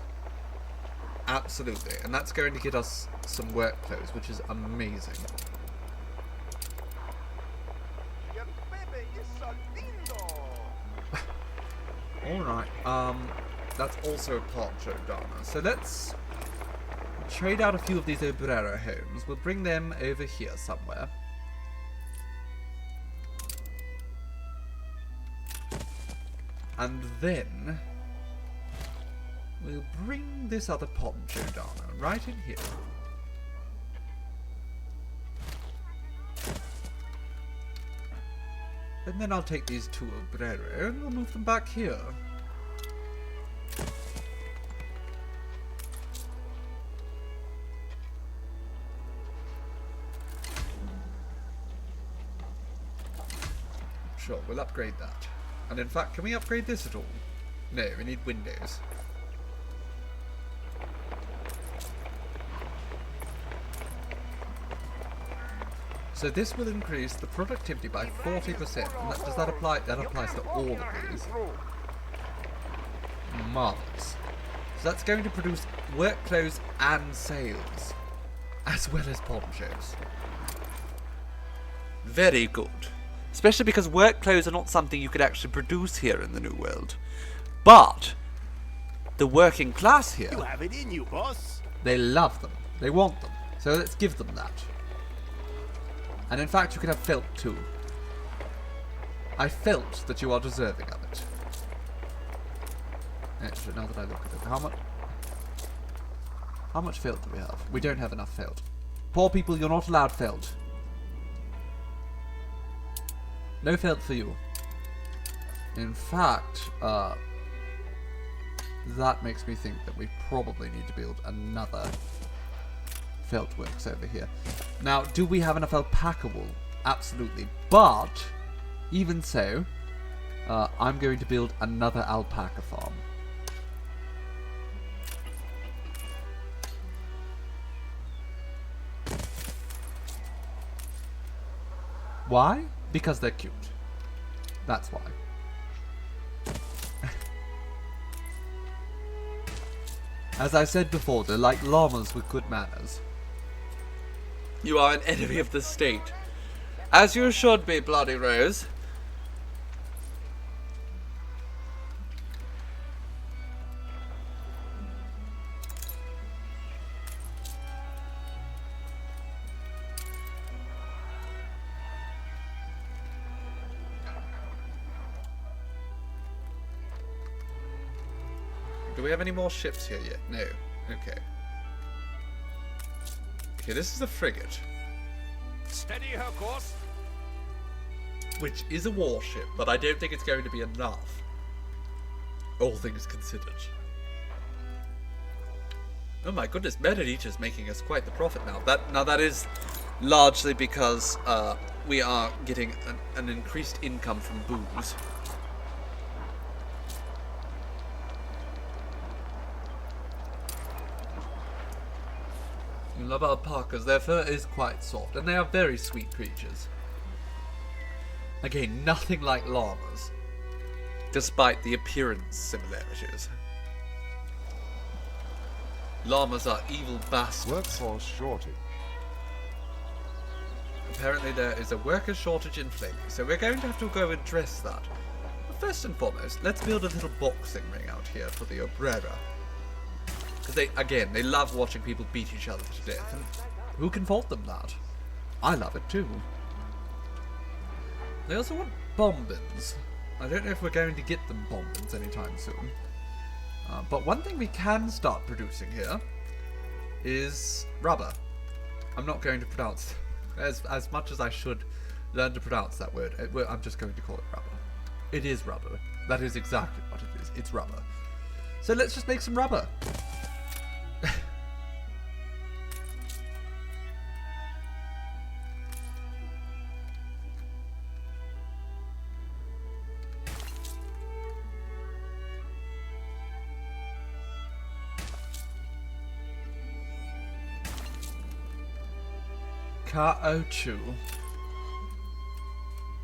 Absolutely, and that's going to get us some work clothes, which is amazing. Alright, that's also a Poncho Dana. So let's trade out a few of these Obrero homes. We'll bring them over here somewhere. And then we'll bring this other Poncho Dana right in here. And then I'll take these two Obrero and we'll move them back here. Sure, we'll upgrade that. And in fact, can we upgrade this at all? No, we need windows. So this will increase the productivity by 40%. And does that apply? That applies to all of these. Marvellous. So that's going to produce work clothes and sails, as well as ponchos. Very good. Especially because work clothes are not something you could actually produce here in the New World. But the working class here, You have it in you, boss. they love them. They want them. So let's give them that. And in fact, you can have felt too. I felt that you are deserving of it. Actually, now that I look at it, how much felt do we have? We don't have enough felt. Poor people, you're not allowed felt. No felt for you. In fact, that makes me think that we probably need to build another felt works over here. Now, do we have enough alpaca wool? Absolutely. But, even so, I'm going to build another alpaca farm. Why? Because they're cute. That's why. As I said before, they're like llamas with good manners. You are an enemy of the state. As you should be, Bloody Rose. Do we have any more ships here yet? No. Okay. Okay, this is the frigate. Steady her course. Which is a warship, but I don't think it's going to be enough. All things considered. Oh my goodness, Meredith making us quite the profit now. That is largely because we are getting an increased income from booze. love alpacas. Their fur is quite soft, and they are very sweet creatures. Again, nothing like llamas, despite the appearance similarities. Llamas are evil bastards. Workforce shortage. Apparently there is a worker shortage in Flaming, so we're going to have to go address that. But first and foremost, let's build a little boxing ring out here for the Obrera. Because they love watching people beat each other to death, and who can fault them that? I love it too. They also want bombins. I don't know if we're going to get them bombins anytime soon. But one thing we can start producing here is rubber. I'm not going to pronounce as much as I should learn to pronounce that word. I'm just going to call it rubber. It is rubber. That is exactly what it is. It's rubber. So let's just make some rubber. Caoutchouc.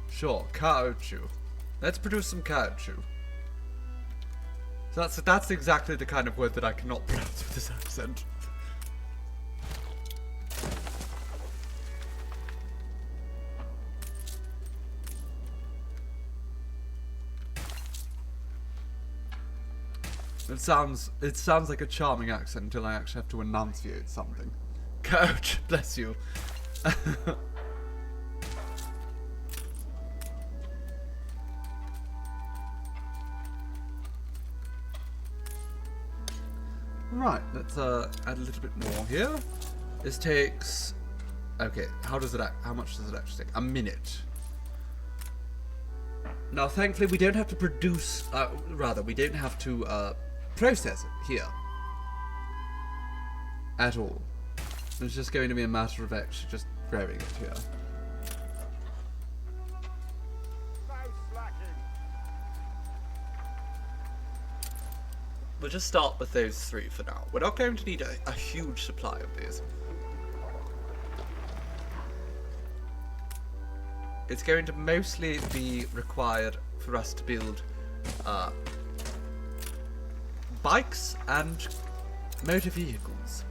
Sure, caoutchouc. Let's produce some caoutchouc. So that's exactly the kind of word that I cannot pronounce with this accent. It sounds like a charming accent until I actually have to enunciate something. Coach, bless you. Right, let's add a little bit more here. This takes... Okay, how much does it actually take? A minute. Now, thankfully, we don't have to produce... we don't have to process it here. At all. It's just going to be a matter of actually just growing it here. We'll just start with those three for now. We're not going to need a huge supply of these. It's going to mostly be required for us to build bikes and motor vehicles.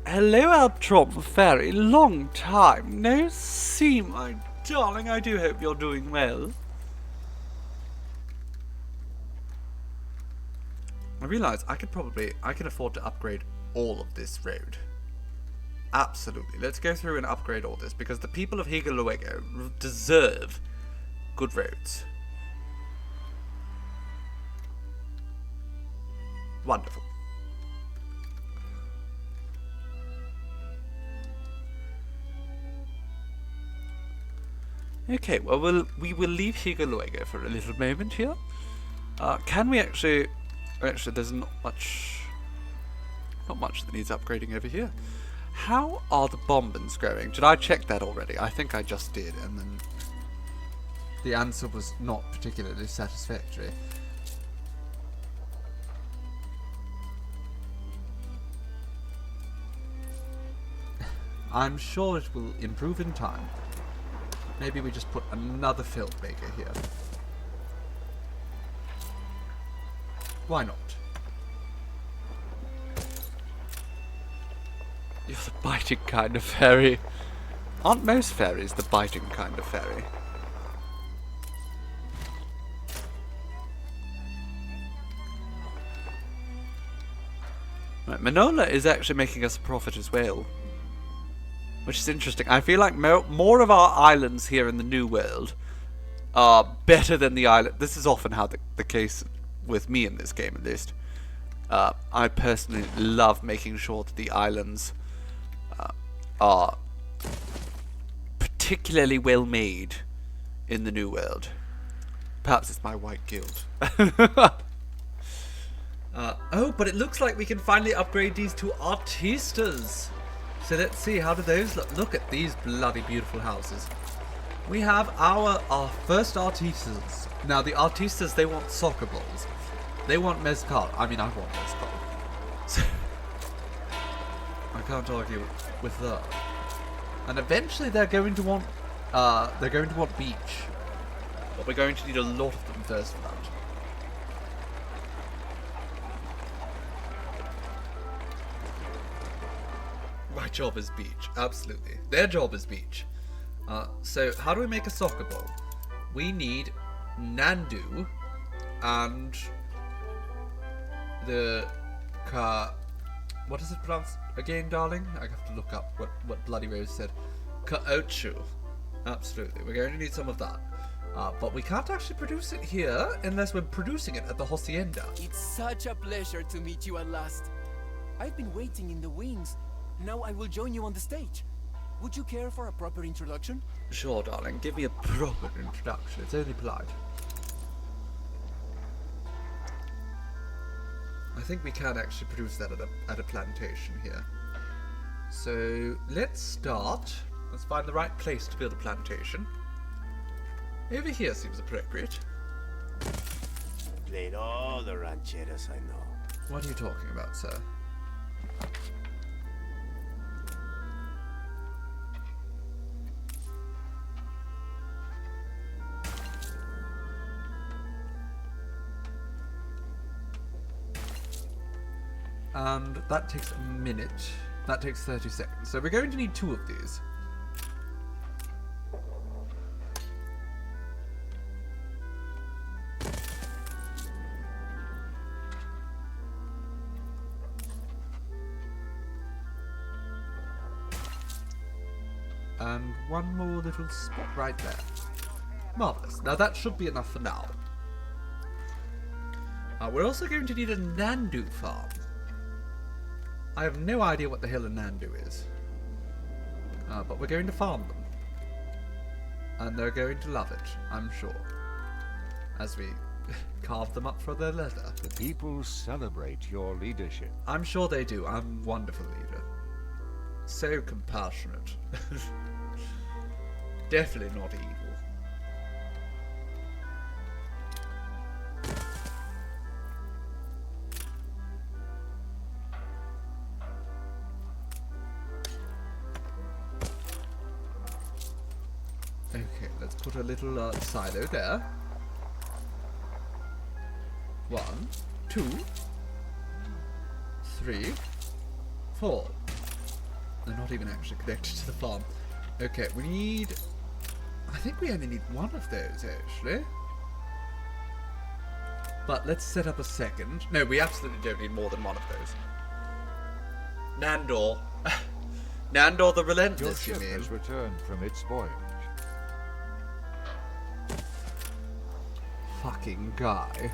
Hello, Albtron Fairy. Long time no see, my darling. I do hope you're doing well. I realise I can afford to upgrade all of this road. Absolutely. Let's go through and upgrade all this, because the people of Higaloego deserve good roads. Wonderful. Okay, well, we will leave Higaloego for a little moment here. Can we actually... Actually, there's not much that needs upgrading over here. How are the bombins growing? Did I check that already? I think I just did, and then the answer was not particularly satisfactory. I'm sure it will improve in time. Maybe we just put another filmmaker here. Why not? You're the biting kind of fairy. Aren't most fairies the biting kind of fairy? Right, Manola is actually making us a profit as well. Which is interesting. I feel like more of our islands here in the New World are better than the island. This is often how the case with me in this game, at least. I personally love making sure that the islands are particularly well made in the New World. Perhaps it's my white guild. Oh, but it looks like we can finally upgrade these to artistas. So let's see, how do those look? Look at these bloody beautiful houses. We have our first artistas. Now the artistas, they want soccer balls. They want mezcal. I mean, I want mezcal. So I can't argue with that. And eventually they're going to want beach. But we're going to need a lot of them first for that. My job is beach, absolutely. Their job is beach. So how do we make a soccer ball? We need Nandu and the what is it pronounced again, darling? I have to look up what Bloody Rose said. Caoutchouc. Absolutely, we're going to need some of that. But we can't actually produce it here unless we're producing it at the hacienda. It's such a pleasure to meet you at last. I've been waiting in the wings. Now I will join you on the stage. Would you care for a proper introduction? Sure, darling. Give me a proper introduction. It's only polite. I think we can actually produce that at a plantation here. So let's start. Let's find the right place to build a plantation. Over here seems appropriate. Played all the rancheras I know. What are you talking about, sir? And that takes a minute. That takes 30 seconds. So we're going to need 2 of these. And 1 more little spot right there. Marvellous. Now that should be enough for now. We're also going to need a Nandu farm. I have no idea what the hell a Nandu is. But we're going to farm them. And they're going to love it, I'm sure. As we carve them up for their leather. The people celebrate your leadership. I'm sure they do. I'm a wonderful leader. So compassionate. Definitely not evil. Okay, let's put a little silo there. 1, 2, 3, 4. They're not even actually connected to the farm. Okay, we need... I think we only need 1 of those, actually. But let's set up a second. No, we absolutely don't need more than 1 of those. Nandor. Nandor the Relentless, Your you ship mean? has returned from its voyage. Fucking guy.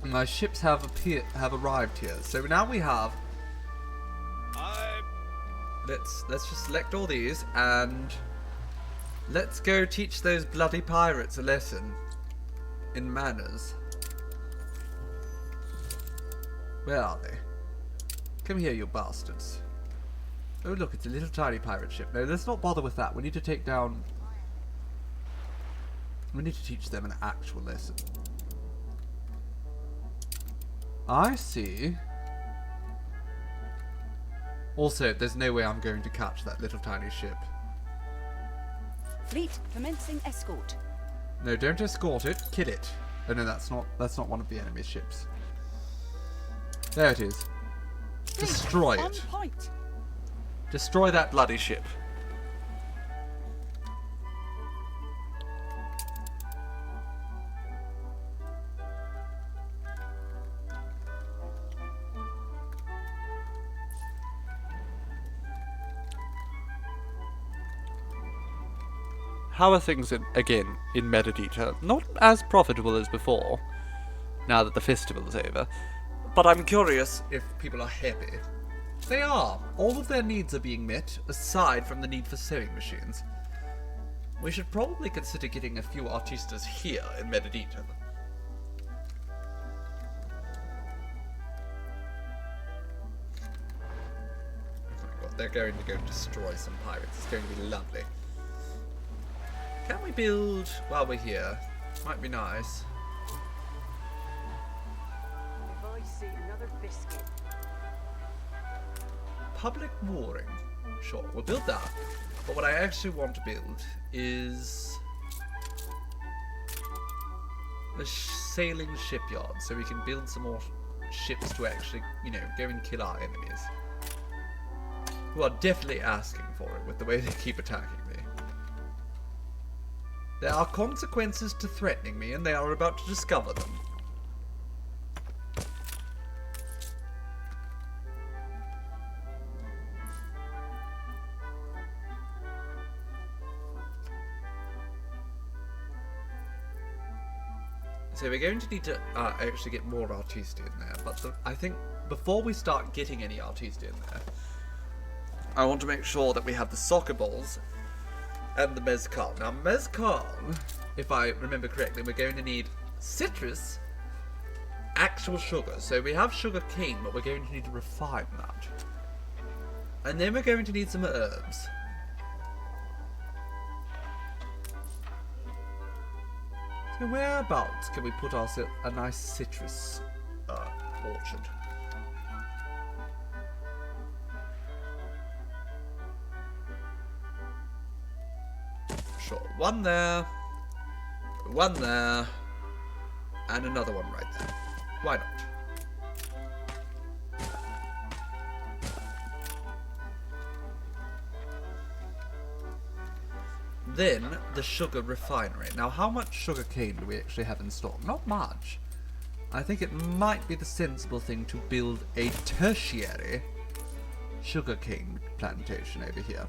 My ships have arrived here. So now we have... Let's just select all these and let's go teach those bloody pirates a lesson in manners. Where are they? Come here, you bastards. Oh look, it's a little tiny pirate ship. No, let's not bother with that. We need to take down... We need to teach them an actual lesson. I see. Also, there's no way I'm going to catch that little tiny ship. Fleet commencing escort. No, don't escort it. Kill it. Oh no, that's not one of the enemy's ships. There it is. Destroy On it. point. Destroy that bloody ship. How are things again in Metadata? Not as profitable as before, now that the festival is over. But I'm curious if people are happy. They are. All of their needs are being met, aside from the need for sewing machines. We should probably consider getting a few artistas here in Metadata. they're going to go destroy some pirates. It's going to be lovely. Can we build while we're here? Might be nice. If I see another biscuit. Public mooring. Sure, we'll build that. But what I actually want to build is a sailing shipyard, so we can build some more ships to actually, you know, go and kill our enemies. Who are definitely asking for it with the way they keep attacking me. There are consequences to threatening me, and they are about to discover them. So we're going to need to actually get more artisti in there, but I think before we start getting any artisti in there, I want to make sure that we have the soccer balls and the mezcal. Now mezcal, if I remember correctly, we're going to need citrus, actual sugar. So we have sugar cane, but we're going to need to refine that. And then we're going to need some herbs. So whereabouts can we put ourselves a nice citrus orchard? Sure, one there, and another one right there. Why not? Then, the sugar refinery. Now, how much sugar cane do we actually have in stock? Not much. I think it might be the sensible thing to build a tertiary sugarcane plantation over here.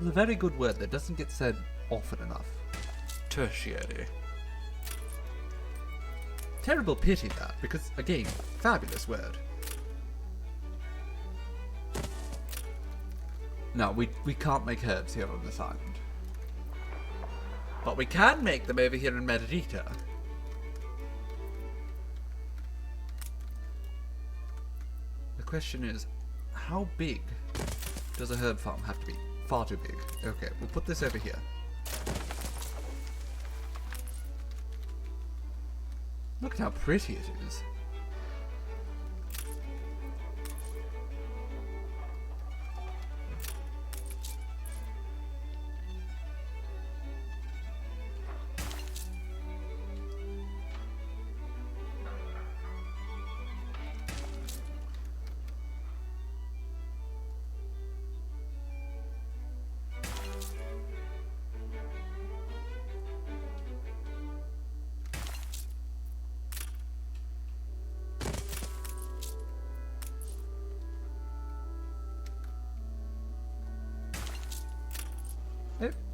It's a very good word that doesn't get said often enough. Tertiary. Terrible pity that, because, again, fabulous word. No, we can't make herbs here on this island. But we can make them over here in Medellita. The question is, how big does a herb farm have to be? Far too big. Okay, we'll put this over here. Look at how pretty it is.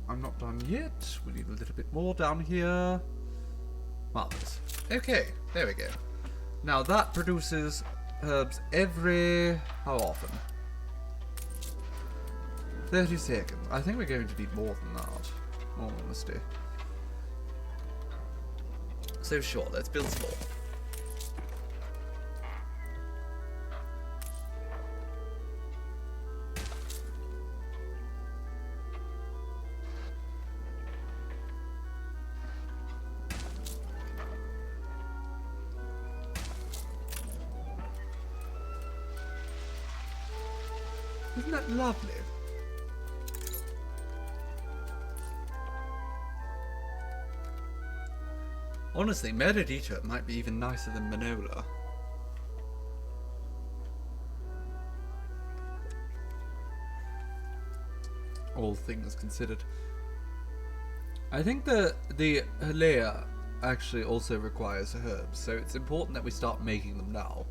I'm not done yet. We need a little bit more down here. Marvelous. Okay, there we go. Now that produces herbs every... how often? 30 seconds. I think we're going to need more than that, in all honesty. So sure, let's build some more. Isn't that lovely? Honestly, Meredita might be even nicer than Manola. All things considered. I think the Halea actually also requires herbs, so it's important that we start making them now.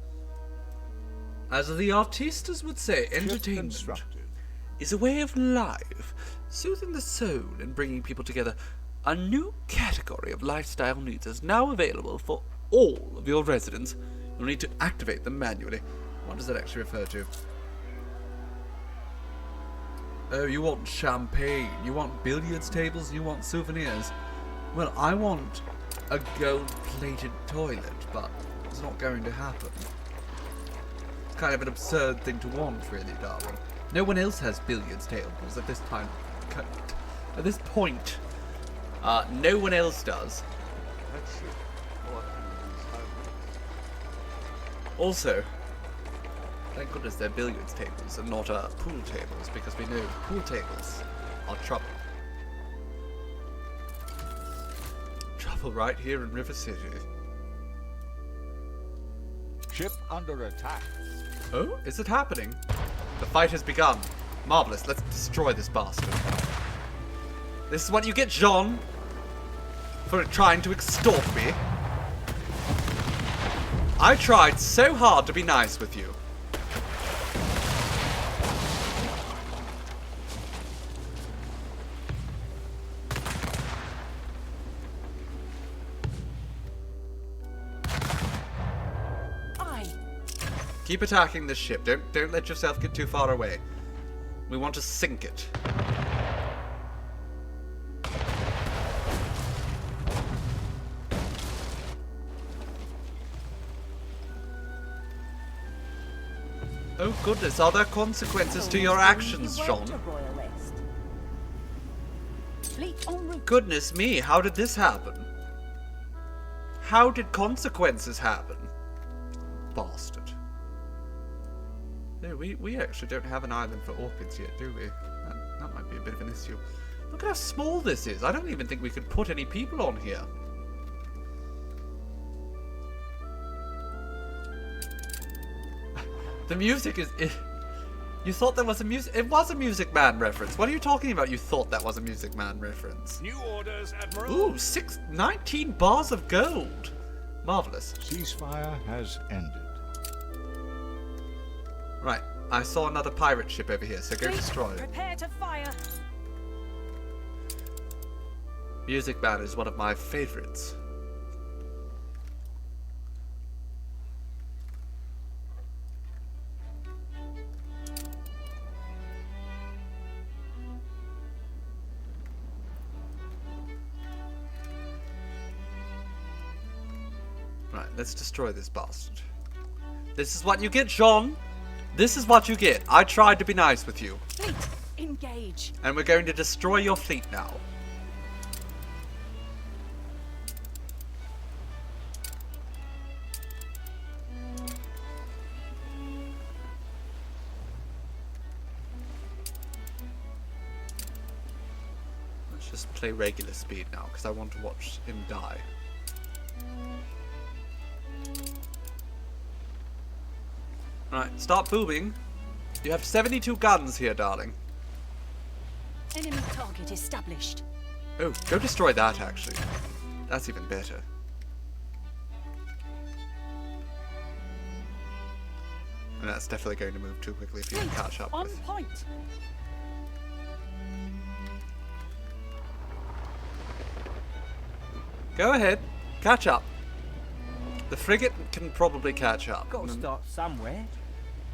As the artistas would say, entertainment is a way of life, soothing the soul and bringing people together. A new category of lifestyle needs is now available for all of your residents. You'll need to activate them manually. What does that actually refer to? Oh, you want champagne, you want billiards tables, you want souvenirs. Well, I want a gold-plated toilet, but It's not going to happen. It's kind of an absurd thing to want, really, darling. No one else has billiards tables at this time. At this point. No one else does. Also, thank goodness they're billiards tables and not pool tables, because we know pool tables are trouble. Trouble right here in River City. Ship under attack. Oh, is it happening? The fight has begun. Marvelous, let's destroy this bastard. This is what you get, Jean, for trying to extort me. I tried so hard to be nice with you. Keep attacking this ship. Don't let yourself get too far away. We want to sink it. Oh goodness, are there consequences to your actions, Jean? Goodness me, how did this happen? How did consequences happen? Bastard. No, we actually don't have an island for orchids yet, do we? That might be a bit of an issue. Look at how small this is. I don't even think we could put any people on here. The music is... You thought there was a music... It was a Music Man reference. What are you talking about? You thought that was a Music Man reference. New orders, Admiral. Ooh, 19 bars of gold. Marvelous. Ceasefire has ended. Right, I saw another pirate ship over here, so go destroy it. Prepare to fire. Music Man is one of my favorites. Right, let's destroy this bastard. This is what you get, Jean. This is what you get. I tried to be nice with you. Fleet, engage. And we're going to destroy your fleet now. Let's just play regular speed now, because I want to watch him die. Right, start booming. You have 72 guns here, darling. Enemy target established. Oh, go destroy that, actually. That's even better. And that's definitely going to move too quickly for you to catch up on with. Point. Go ahead, catch up. The frigate can probably catch up. Got to start somewhere.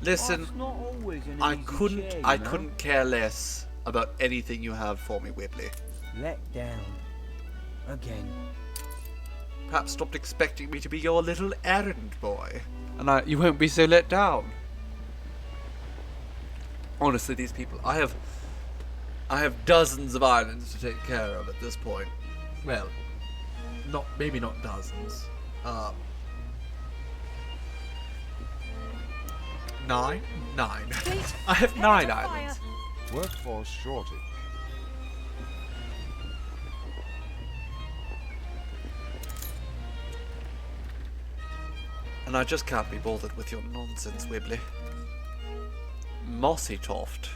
Listen, Not always an I easy couldn't chair, I you know? couldn't care less about anything you have for me, Whibley. Let down. Again. Perhaps stopped expecting me to be your little errand boy. And you won't be so let down. Honestly, these people, I have dozens of islands to take care of at this point. Well, maybe not dozens. 9? 9. I have 9 islands. Workforce shortage. And I just can't be bothered with your nonsense, Whibley. Mossytoft.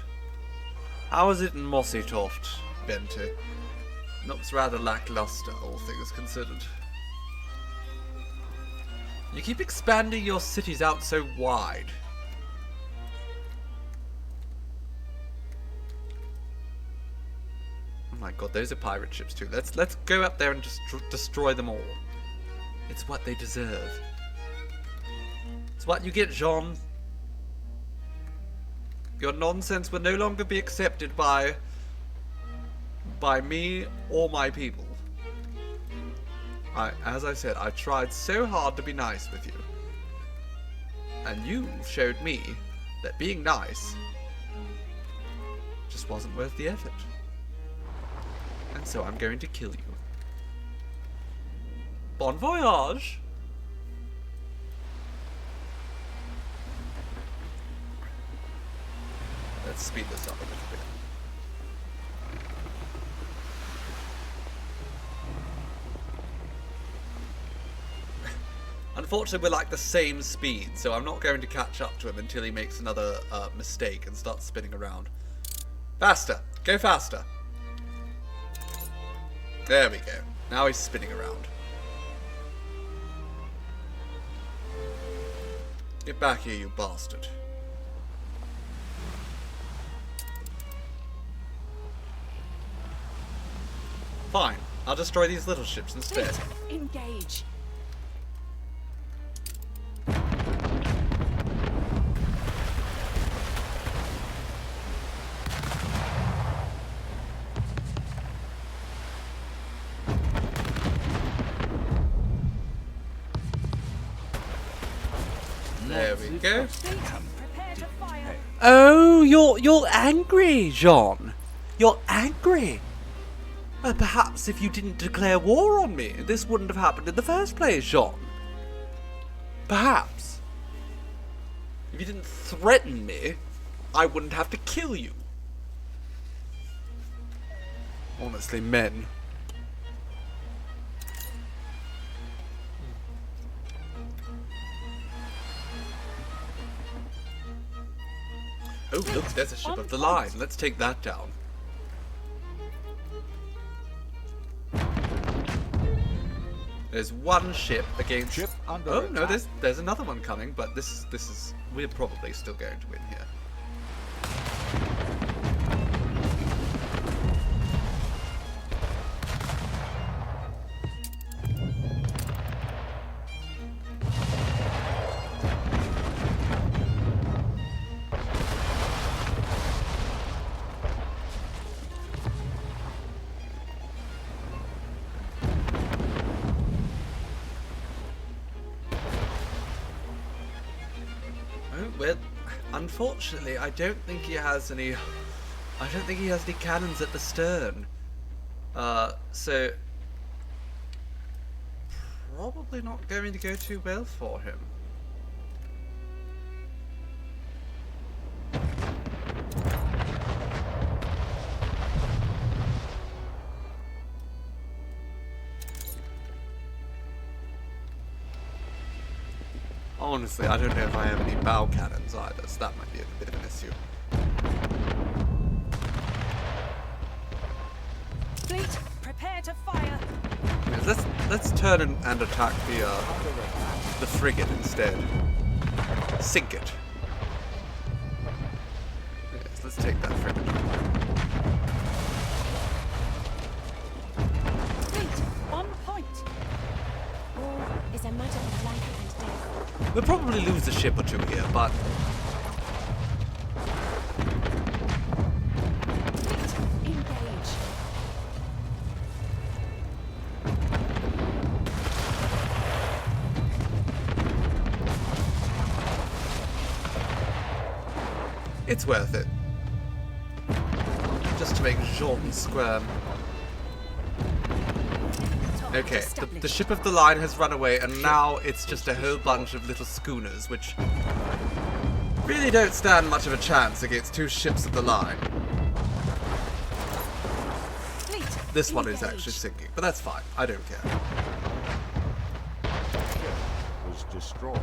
How is it in Mossytoft, Bente? Looks rather lackluster, all things considered. You keep expanding your cities out so wide. Oh my god, those are pirate ships too. Let's go up there and just destroy them all. It's what they deserve. It's what you get, Jean. Your nonsense will no longer be accepted by me or my people. As I said, I tried so hard to be nice with you. And you showed me that being nice just wasn't worth the effort. And so I'm going to kill you. Bon voyage! Let's speed this up a little bit. Unfortunately, we're like the same speed, so I'm not going to catch up to him until he makes another mistake and starts spinning around. Faster! Go faster! There we go. Now he's spinning around. Get back here, you bastard. Fine. I'll destroy these little ships instead. Engage. There we go. Prepare to fire. Oh, you're angry, Jean. You're angry. Perhaps if you didn't declare war on me, this wouldn't have happened in the first place, Jean. Perhaps. If you didn't threaten me, I wouldn't have to kill you. Honestly, men. Oh, look, there's a ship of the line. Let's take that down. There's one ship against. Ship under oh no, attack. there's another one coming, but this is we're probably still going to win here. Well, unfortunately, I don't think he has any. I don't think he has any cannons at the stern. So probably not going to go too well for him. Honestly, I don't know if I have any bow cannons either, so that might be a bit of an issue. Fleet, prepare to fire. Yes, let's turn and attack the frigate instead. Sink it. Yes, let's take that frigate. Fleet, on point. War is a matter of life and death. We'll probably lose a ship or two here, but Fleet, engage. it's worth it. Just to make Jean squirm. Okay, the ship of the line has run away, and now it's just a whole bunch of little schooners, which really don't stand much of a chance against two ships of the line. Fleet, This one is engage. actually sinking, but that's fine. I don't care. Ship was destroyed.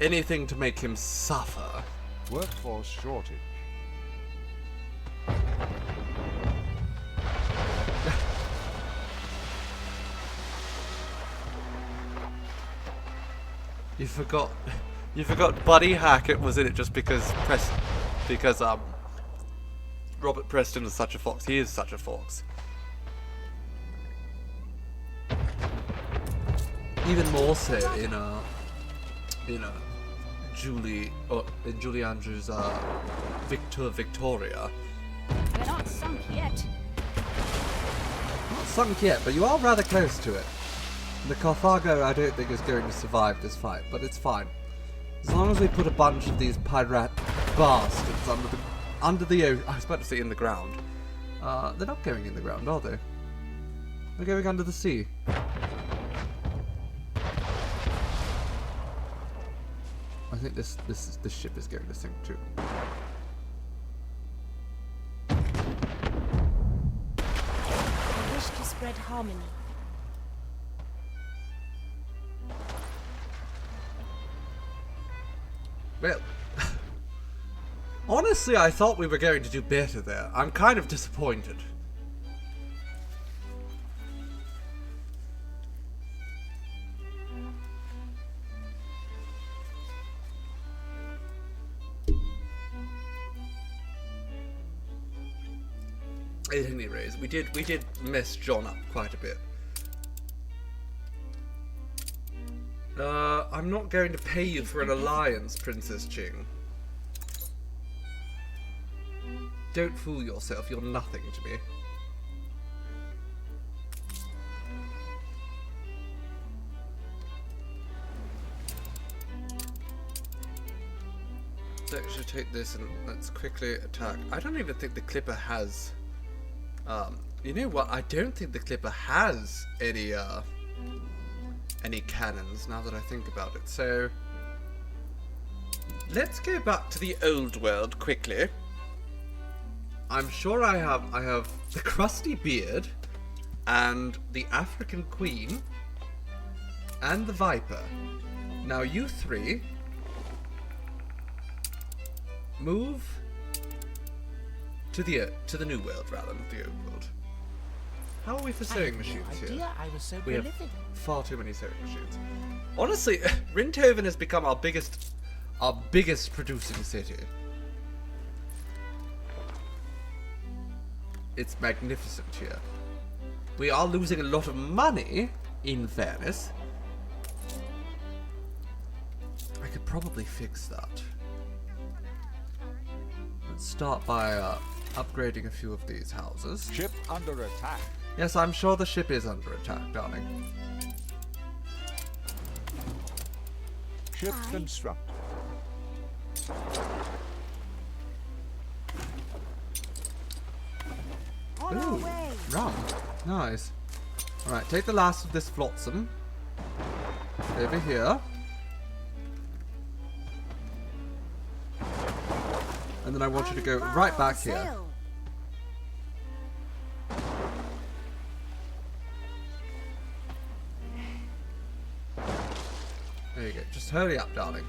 Anything to make him suffer. Workforce shortage. You forgot Buddy Hackett was in it just because Robert Preston is such a fox. He is such a fox. Even more so in Julie Andrews' Victoria. We're not sunk yet. sunk yet, but you are rather close to it. The Carthago, I don't think, is going to survive this fight, but it's fine. As long as we put a bunch of these pirate bastards under the ocean. I was about to say in the ground. They're not going in the ground, are they? They're going under the sea. I think this ship is going to sink too. I wish to spread harmony. Well, honestly, I thought we were going to do better there. I'm kind of disappointed. At any rate, we did mess John up quite a bit. I'm not going to pay you for an alliance, Princess Ching. Don't fool yourself, you're nothing to me. So I should take this and let's quickly attack. I don't even think the Clipper has... you know what? I don't think the Clipper has any cannons, now that I think about it. So let's go back to the old world quickly. I'm sure I have the crusty beard and the African Queen and the Viper. Now you three move to the new world rather than the old world. How are we for sewing machines here? We have far too many sewing machines. Honestly, Rinthoven has become our biggest producing city. It's magnificent here. We are losing a lot of money, in fairness. I could probably fix that. Let's start by upgrading a few of these houses. Ship under attack. Yes, I'm sure the ship is under attack, darling. Ship constructed. Ooh, rum. Nice. Alright, take the last of this flotsam. Over here. And then I want you to go right back here. There you go. Just hurry up, darling.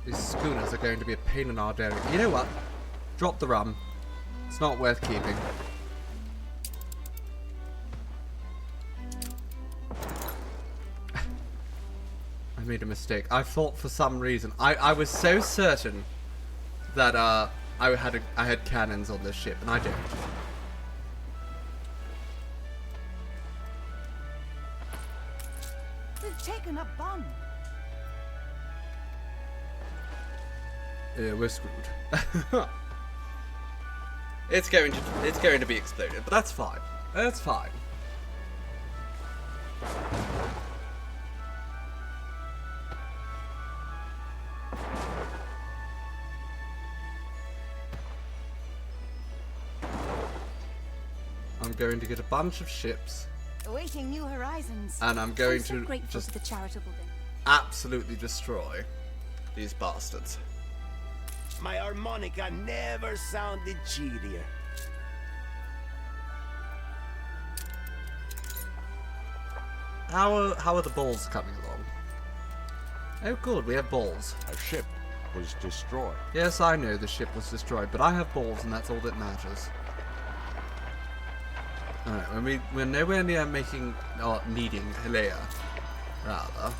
These schooners are going to be a pain in our dairy. You know what? Drop the rum. It's not worth keeping. I made a mistake. I thought for some reason I was so certain that I had cannons on this ship, and I don't. We've taken a bomb. Yeah, we're screwed. It's going to be exploded, but that's fine. That's fine. I'm going to get a bunch of ships. Awaiting new horizons. And I'm going so to grateful just to the charitable then. absolutely destroy these bastards. My harmonica never sounded cheerier. How are the balls coming along? Oh good, we have balls. A ship was destroyed. Yes, I know the ship was destroyed, but I have balls and that's all that matters. Alright, we're nowhere near making or needing Hilea, rather.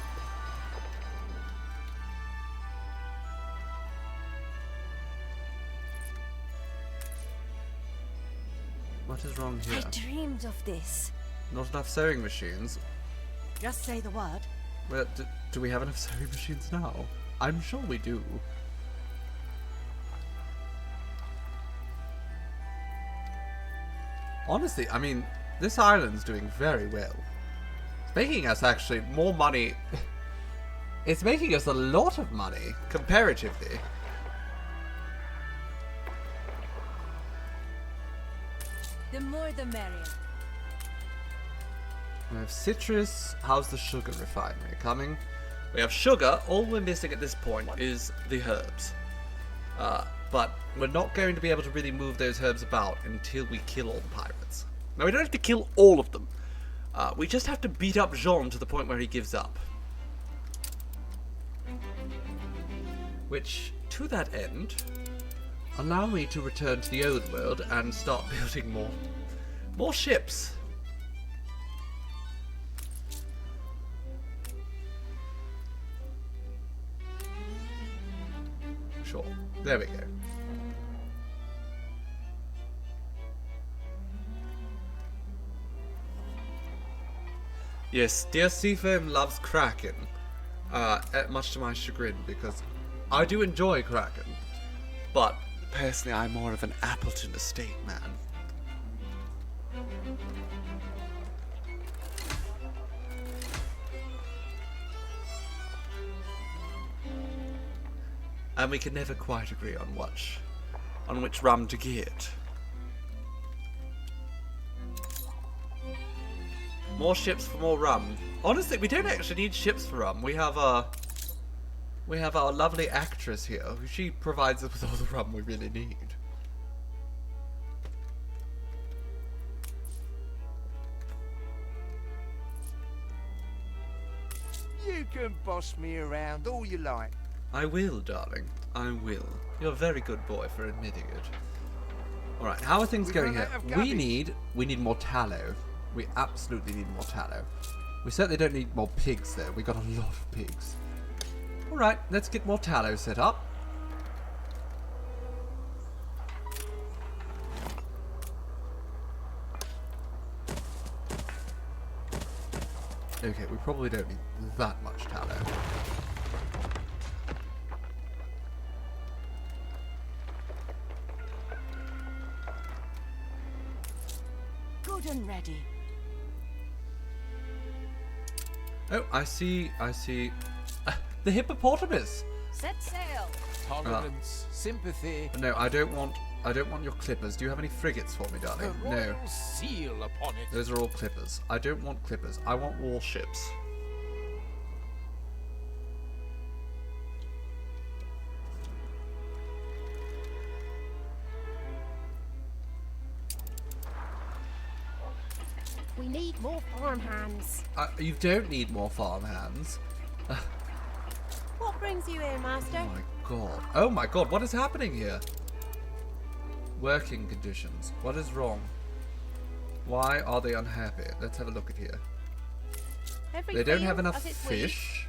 What is wrong here? I dreamed of this. Not enough sewing machines. Just say the word. Well, do we have enough sewing machines now? I'm sure we do. Honestly, I mean, This island's doing very well. It's making us actually more money. It's making us a lot of money, comparatively. The more the merrier. We have citrus. How's the sugar refinery coming? We have sugar. All we're missing at this point is the herbs. But we're not going to be able to really move those herbs about until we kill all the pirates. Now, we don't have to kill all of them. We just have to beat up Jean to the point where he gives up. Which, to that end, allow me to return to the old world and start building more ships. Sure. There we go. Yes, dear Seafoam loves Kraken. Much to my chagrin, because I do enjoy Kraken. But, personally, I'm more of an Appleton estate man. And we can never quite agree on which rum to get. More ships for more rum. Honestly, we don't actually need ships for rum. We have our lovely actress here. She provides us with all the rum we really need. You can boss me around all you like. I will, darling. I will. You're a very good boy for admitting it. Alright, how are things going here? We need more tallow. We absolutely need more tallow. We certainly don't need more pigs, though. We got a lot of pigs. Alright, let's get more tallow set up. Okay, we probably don't need that much tallow. Good and ready. Oh, I see. The hippopotamus. Set sail. Tolerance, sympathy. No, I don't want your clippers. Do you have any frigates for me, darling? The No. royal seal upon it. Those are all clippers. I don't want clippers. I want warships. We need more farmhands. You don't need more farmhands. What brings you here, Master? Oh my god. Oh my god, what is happening here? Working conditions. What is wrong? Why are they unhappy? Let's have a look at here. They don't have enough fish.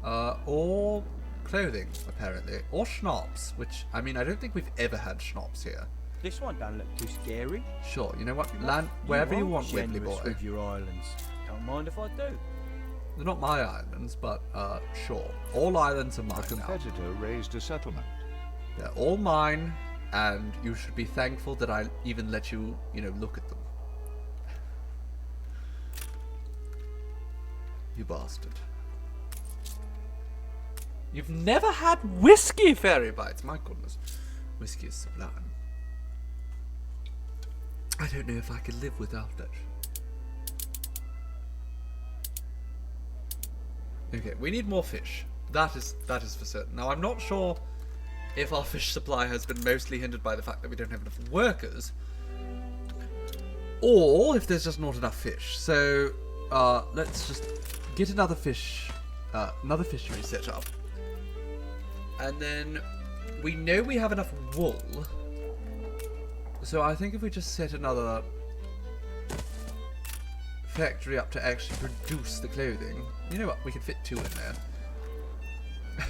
Or clothing, apparently. Or schnapps, which, I mean, I don't think we've ever had schnapps here. This one don't look too scary. Sure, you know what? Land wherever you want, Wibbly boy. With your islands. Don't mind if I do. They're not my islands, but sure. All islands are mine A competitor raised a settlement. They're all mine, and you should be thankful that I even let you, look at them. You bastard. You've never had whiskey, Fairy Bites. My goodness. Whiskey is sublime. I don't know if I could live without it. Okay, we need more fish. That is for certain. Now, I'm not sure if our fish supply has been mostly hindered by the fact that we don't have enough workers, or if there's just not enough fish. So, let's just get another fishery set up. And then we know we have enough wool. So I think if we just set another factory up to actually produce the clothing, you know what, we can fit 2 in there.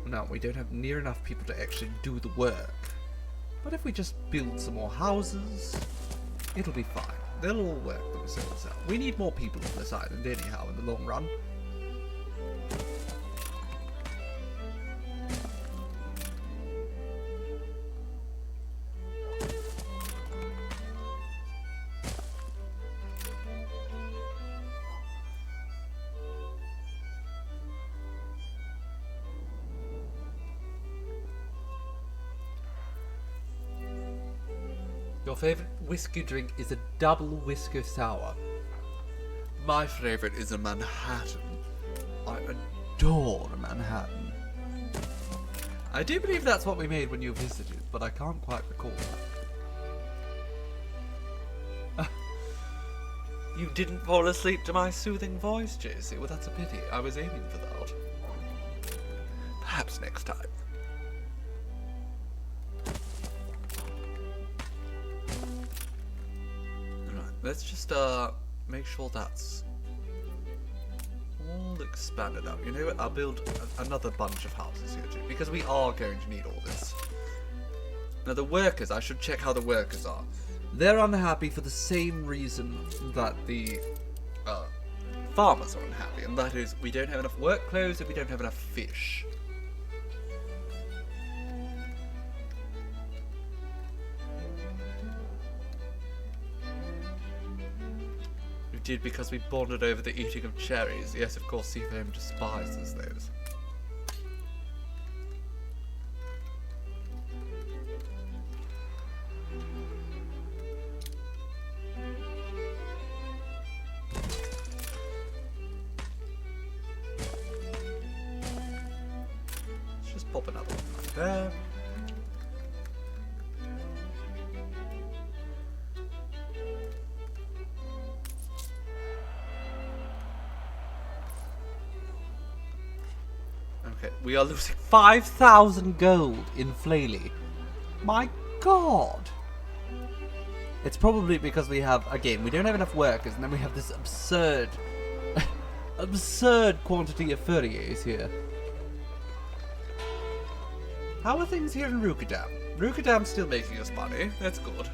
No, we don't have near enough people to actually do the work. But if we just build some more houses, it'll be fine. They'll all work themselves out. We need more people on this island anyhow in the long run. Your favourite whiskey drink is a double whisker sour. My favourite is a Manhattan. I adore a Manhattan. I do believe that's what we made when you visited, but I can't quite recall that. You didn't fall asleep to my soothing voice, JC. Well, that's a pity. I was aiming for that. Perhaps next time. Alright, let's just make sure that's all expanded out. You know what? I'll build another bunch of houses here too, because we are going to need all this. Now the workers, I should check how the workers are. They're unhappy for the same reason that the farmers are unhappy, and that is we don't have enough work clothes and we don't have enough fish. We did because we bonded over the eating of cherries. Yes, of course, Seafoam despises those. Pop another one right there. Okay, we are losing 5,000 gold in Flaley. My god! It's probably because we have, again, we don't have enough workers, and then we have this absurd, absurd quantity of furriers here. How are things here in Rukadam? Rukadam's still making us money. That's good.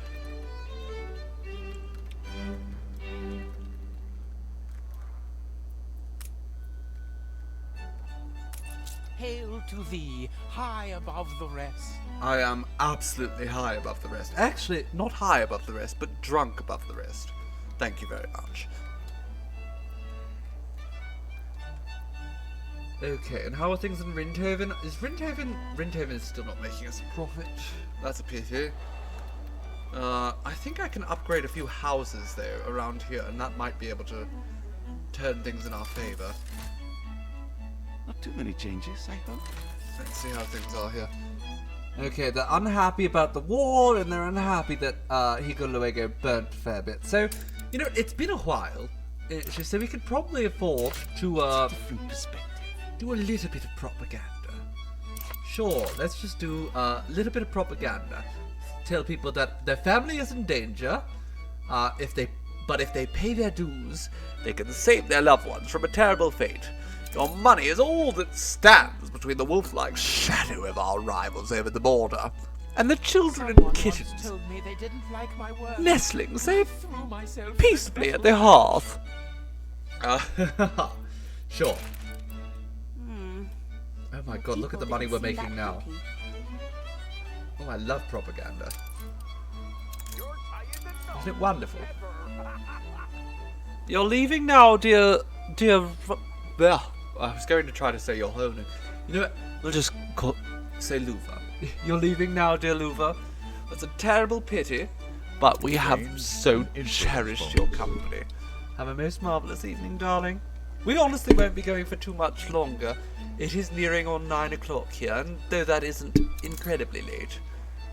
Hail to thee, high above the rest. I am absolutely high above the rest. Actually, not high above the rest, but drunk above the rest. Thank you very much. Okay, and how are things in Rindhoven? Is Rindhoven is still not making us a profit. That's a pity. I think I can upgrade a few houses though around here, and that might be able to turn things in our favour. Not too many changes, I hope. Let's see how things are here. Okay, they're unhappy about the war, and they're unhappy that Higoluego burnt a fair bit. So, you know, it's been a while, so we could probably afford to Different perspective. do a little bit of propaganda. Sure, let's just do a little bit of propaganda. Tell people that their family is in danger. If they pay their dues, they can save their loved ones from a terrible fate. Your money is all that stands between the wolf-like shadow of our rivals over the border and the children and kittens Told me they didn't like my work. nestling safe Threw myself peacefully at the hearth. Sure. Oh my god, look at the money we're making now. Oh, I love propaganda. Isn't it wonderful? You're leaving now, dear... I was going to try to say your whole name. You know what? We'll just say Luva. You're leaving now, dear Luva. That's a terrible pity, but we have so cherished your company. Have a most marvellous evening, darling. We honestly won't be going for too much longer. It is nearing on 9 o'clock here, and though that isn't incredibly late,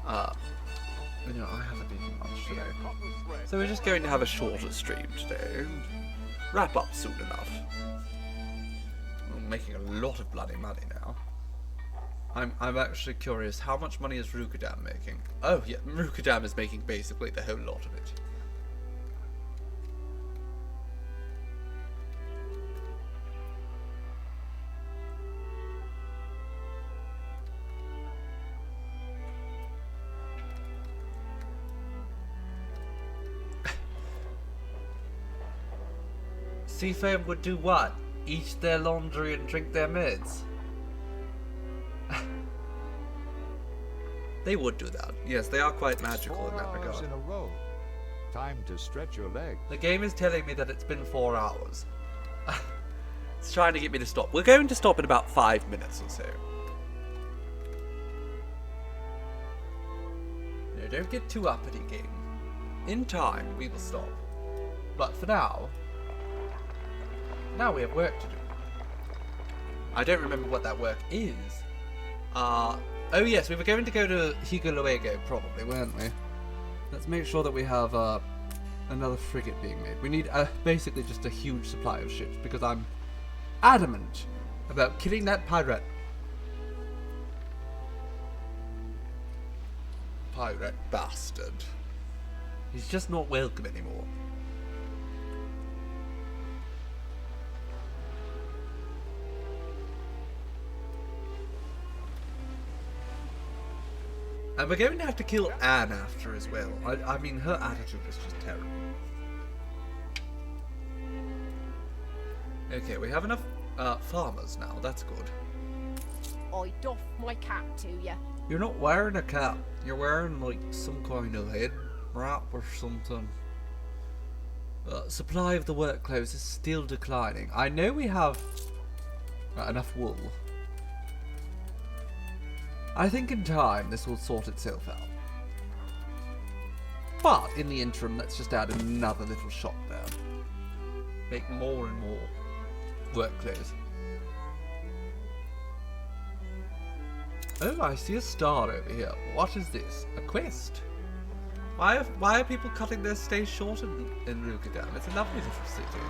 you know, I haven't eaten much today. So we're just going to have a shorter stream today, and wrap up soon enough. I'm making a lot of bloody money now. I'm actually curious, how much money is Rukadam making? Oh yeah, Rukadam is making basically the whole lot of it. Seafoam would do what? Eat their laundry and drink their meds? They would do that. Yes, they are quite magical in that regard. 4 hours in a row. Time to stretch your legs. The game is telling me that it's been 4 hours. It's trying to get me to stop. We're going to stop in about 5 minutes or so. No, don't get too uppity, game. In time, we will stop. But for now we have work to do. I don't remember what that work is. Oh yes, we were going to go to Higo Luego, probably, weren't we? Let's make sure that we have another frigate being made. We need basically just a huge supply of ships, because I'm adamant about killing that pirate. Pirate bastard. He's just not welcome anymore. And we're going to have to kill Anne after as well. I mean, her attitude is just terrible. Okay, we have enough farmers now. That's good. I doff my cap to you. You're not wearing a cap. You're wearing, like, some kind of head wrap or something. Supply of the work clothes is still declining. I know we have enough wool. I think in time this will sort itself out. But in the interim, let's just add another little shop there. Make more and more work clothes. Oh, I see a star over here. What is this? A quest? Why are people cutting their stay short in Rukadan? It's a lovely little city.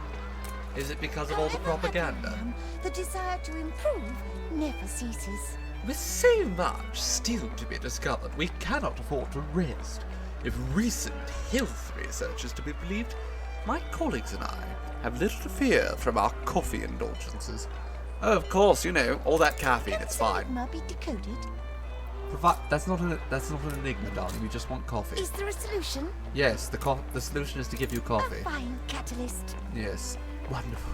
Is it because of all the propaganda? The desire to improve never ceases. With so much still to be discovered, we cannot afford to rest. If recent health research is to be believed, my colleagues and I have little to fear from our coffee indulgences. Oh, of course, you know, all that caffeine, it's fine. Enigma be decoded? That's not an enigma, darling. We just want coffee. Is there a solution? Yes, the solution is to give you coffee. A fine catalyst. Yes, wonderful.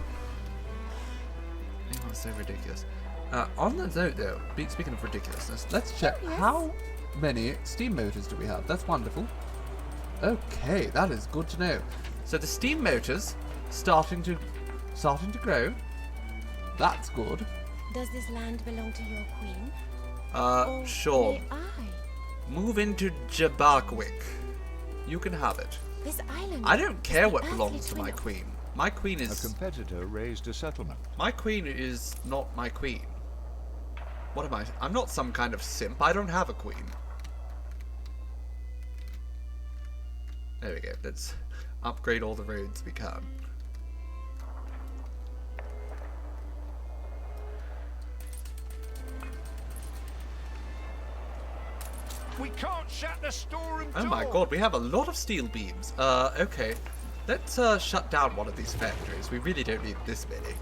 Oh, so ridiculous. On that note, though, speaking of ridiculousness, let's check how many steam motors do we have. That's wonderful. Okay, that is good to know. So the steam motors starting to grow. That's good. Does this land belong to your queen? Sure. May I? Move into Jabbarkwick. You can have it. This island. I don't care what earthly belongs to my twin of- queen. My queen is. A competitor raised a settlement. My queen is not my queen. What am I? I'm not some kind of simp. I don't have a queen. There we go. Let's upgrade all the roads we can. We can't shut the storeroom door. Oh my god, we have a lot of steel beams. Okay. Let's shut down one of these factories. We really don't need this many.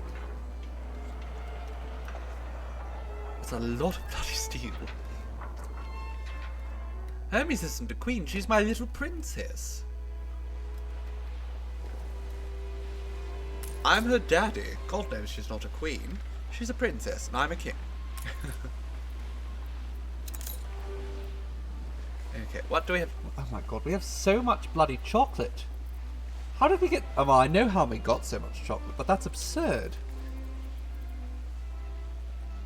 It's a lot of bloody steel. Hermes isn't a queen, she's my little princess. I'm her daddy. God knows she's not a queen. She's a princess, and I'm a king. Okay, what do we have? Oh my god, we have so much bloody chocolate. How did we get... Oh, well, I know how we got so much chocolate, but that's absurd.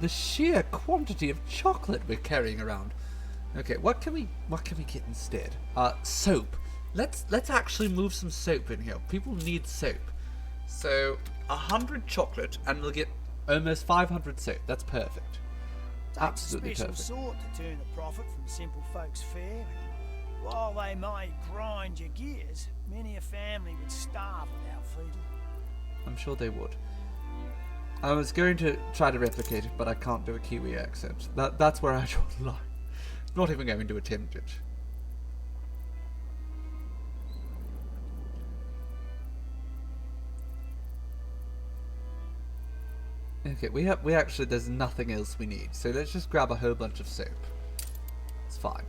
The sheer quantity of chocolate we're carrying around. Okay, what can we get instead? Soap. Let's actually move some soap in here. People need soap. So 100 chocolate, and we'll get almost 500 soap. That's perfect. Absolutely perfect. It's a special sort to turn a profit from simple folks' fare. While they might grind your gears, many a family would starve without feeding. I'm sure they would. I was going to try to replicate it, but I can't do a Kiwi accent. That's where I draw the line. Not even going to attempt it. Okay, we actually, there's nothing else we need, so let's just grab a whole bunch of soap. It's fine.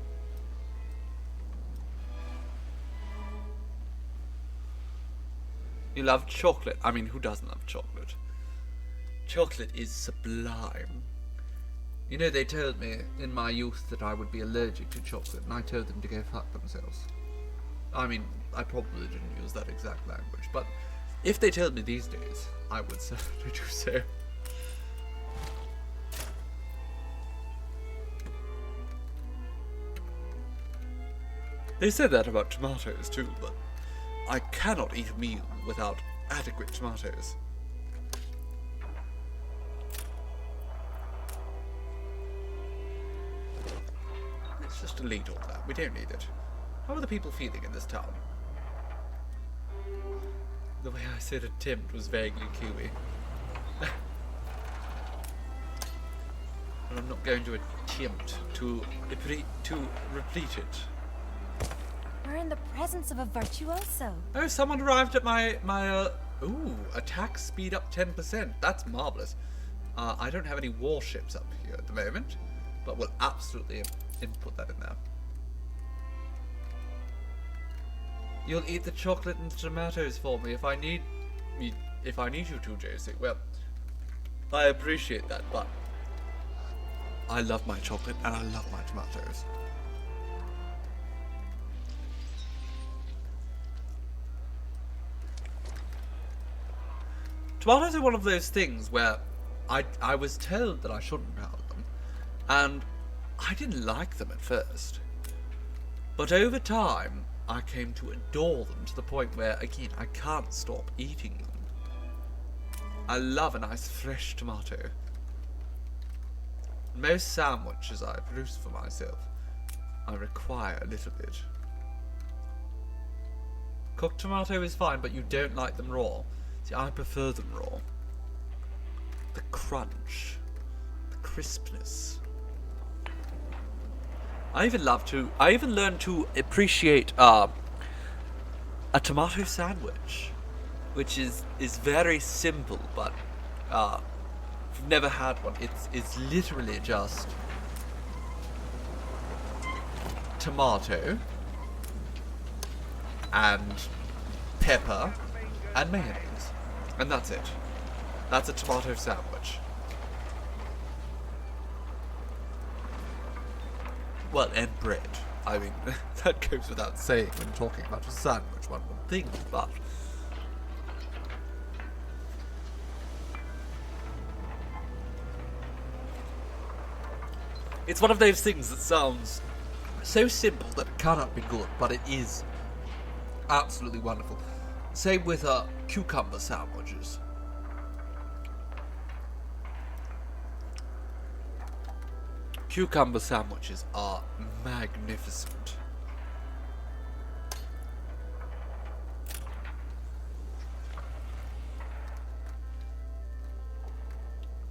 You love chocolate. I mean, who doesn't love chocolate? Chocolate is sublime. You know, they told me in my youth that I would be allergic to chocolate, and I told them to go fuck themselves. I mean, I probably didn't use that exact language, but if they told me these days, I would certainly do so. They said that about tomatoes too, but I cannot eat a meal without adequate tomatoes. Let's just delete all that. We don't need it. How are the people feeling in this town? The way I said attempt was vaguely Kiwi. And I'm not going to attempt to repeat it. We're in the presence of a virtuoso. Oh, someone arrived at my attack speed up 10%. That's marvellous. I don't have any warships up here at the moment, but we'll absolutely input that in there. You'll eat the chocolate and the tomatoes for me if I need you to, Josie. Well, I appreciate that, but I love my chocolate and I love my tomatoes. Tomatoes are one of those things where I was told that I shouldn't have them, and I didn't like them at first. But over time, I came to adore them to the point where, again, I can't stop eating them. I love a nice fresh tomato. Most sandwiches I produce for myself, I require a little bit. Cooked tomato is fine, but you don't like them raw. See, I prefer them raw. The crunch, the crispness. I even learned to appreciate a tomato sandwich, which is very simple, but if you've never had one, it's literally just tomato and pepper and mayonnaise. And that's it. That's a tomato sandwich. Well, and bread. I mean, that goes without saying when talking about a sandwich, one would think, but it's one of those things that sounds so simple that it cannot be good, but it is absolutely wonderful. Same with cucumber sandwiches. Cucumber sandwiches are magnificent.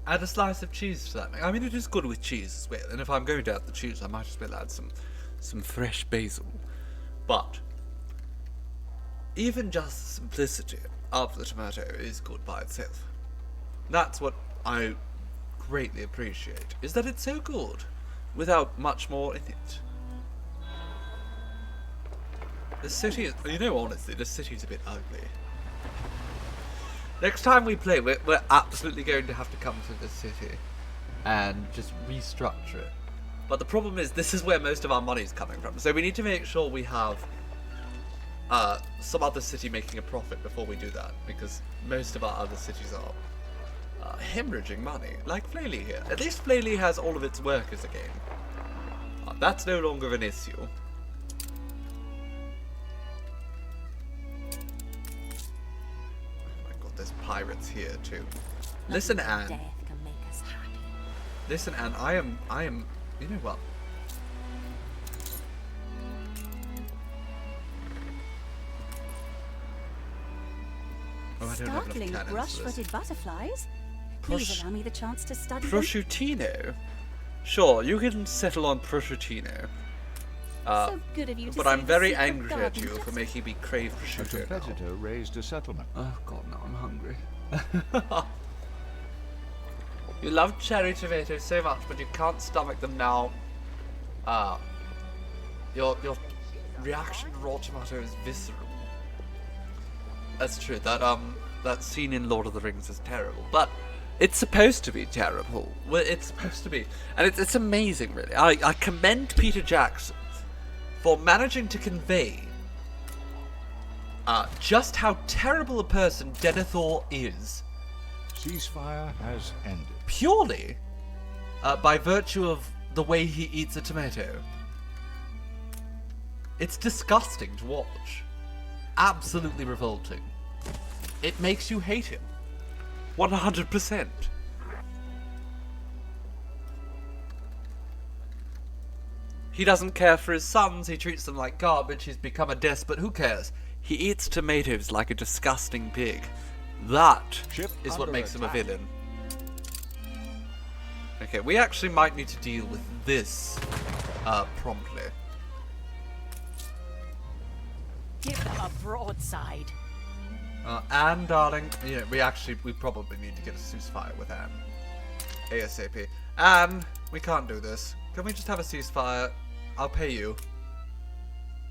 Add a slice of cheese to that. I mean, it is good with cheese as well. And if I'm going to add the cheese, I might as well add some fresh basil. But even just the simplicity of the tomato is good by itself. That's what I greatly appreciate, is that it's so good without much more in it. The city is, honestly, the city's a bit ugly. Next time we play, we're absolutely going to have to come to this city and just restructure it. But the problem is, this is where most of our money's coming from, so we need to make sure we have some other city making a profit before we do that, because most of our other cities are hemorrhaging money, like Flaley here. At least Flaley has all of its workers again. That's no longer an issue. Oh my god, there's pirates here too. Listen, Anne. Death can make us happy. Listen, Anne, I am, you know what? Oh, I don't have enough Startling cannons for this. brush-footed butterflies. Please allow me the chance to study them. Prosciutino? Sure, you can settle on prosciutino. So good of you to but save I'm very the secret angry at garden you for just- making me crave A prosciutto now. competitor raised a settlement. Oh god, now I'm hungry. You love cherry tomatoes so much, but you can't stomach them now. Your reaction to raw tomato is visceral. That's true. That scene in Lord of the Rings is terrible, but it's supposed to be terrible. Well, it's supposed to be, and it's amazing, really. I commend Peter Jackson for managing to convey just how terrible a person Denethor is. Ceasefire has ended. Purely by virtue of the way he eats a tomato. It's disgusting to watch. Absolutely revolting. It makes you hate him. 100%. He doesn't care for his sons, he treats them like garbage, he's become a despot, who cares? He eats tomatoes like a disgusting pig. That is what makes him a villain. Okay, we actually might need to deal with this promptly. Give them a broadside. Anne, darling, yeah, we probably need to get a ceasefire with Anne. ASAP. Anne, we can't do this. Can we just have a ceasefire? I'll pay you.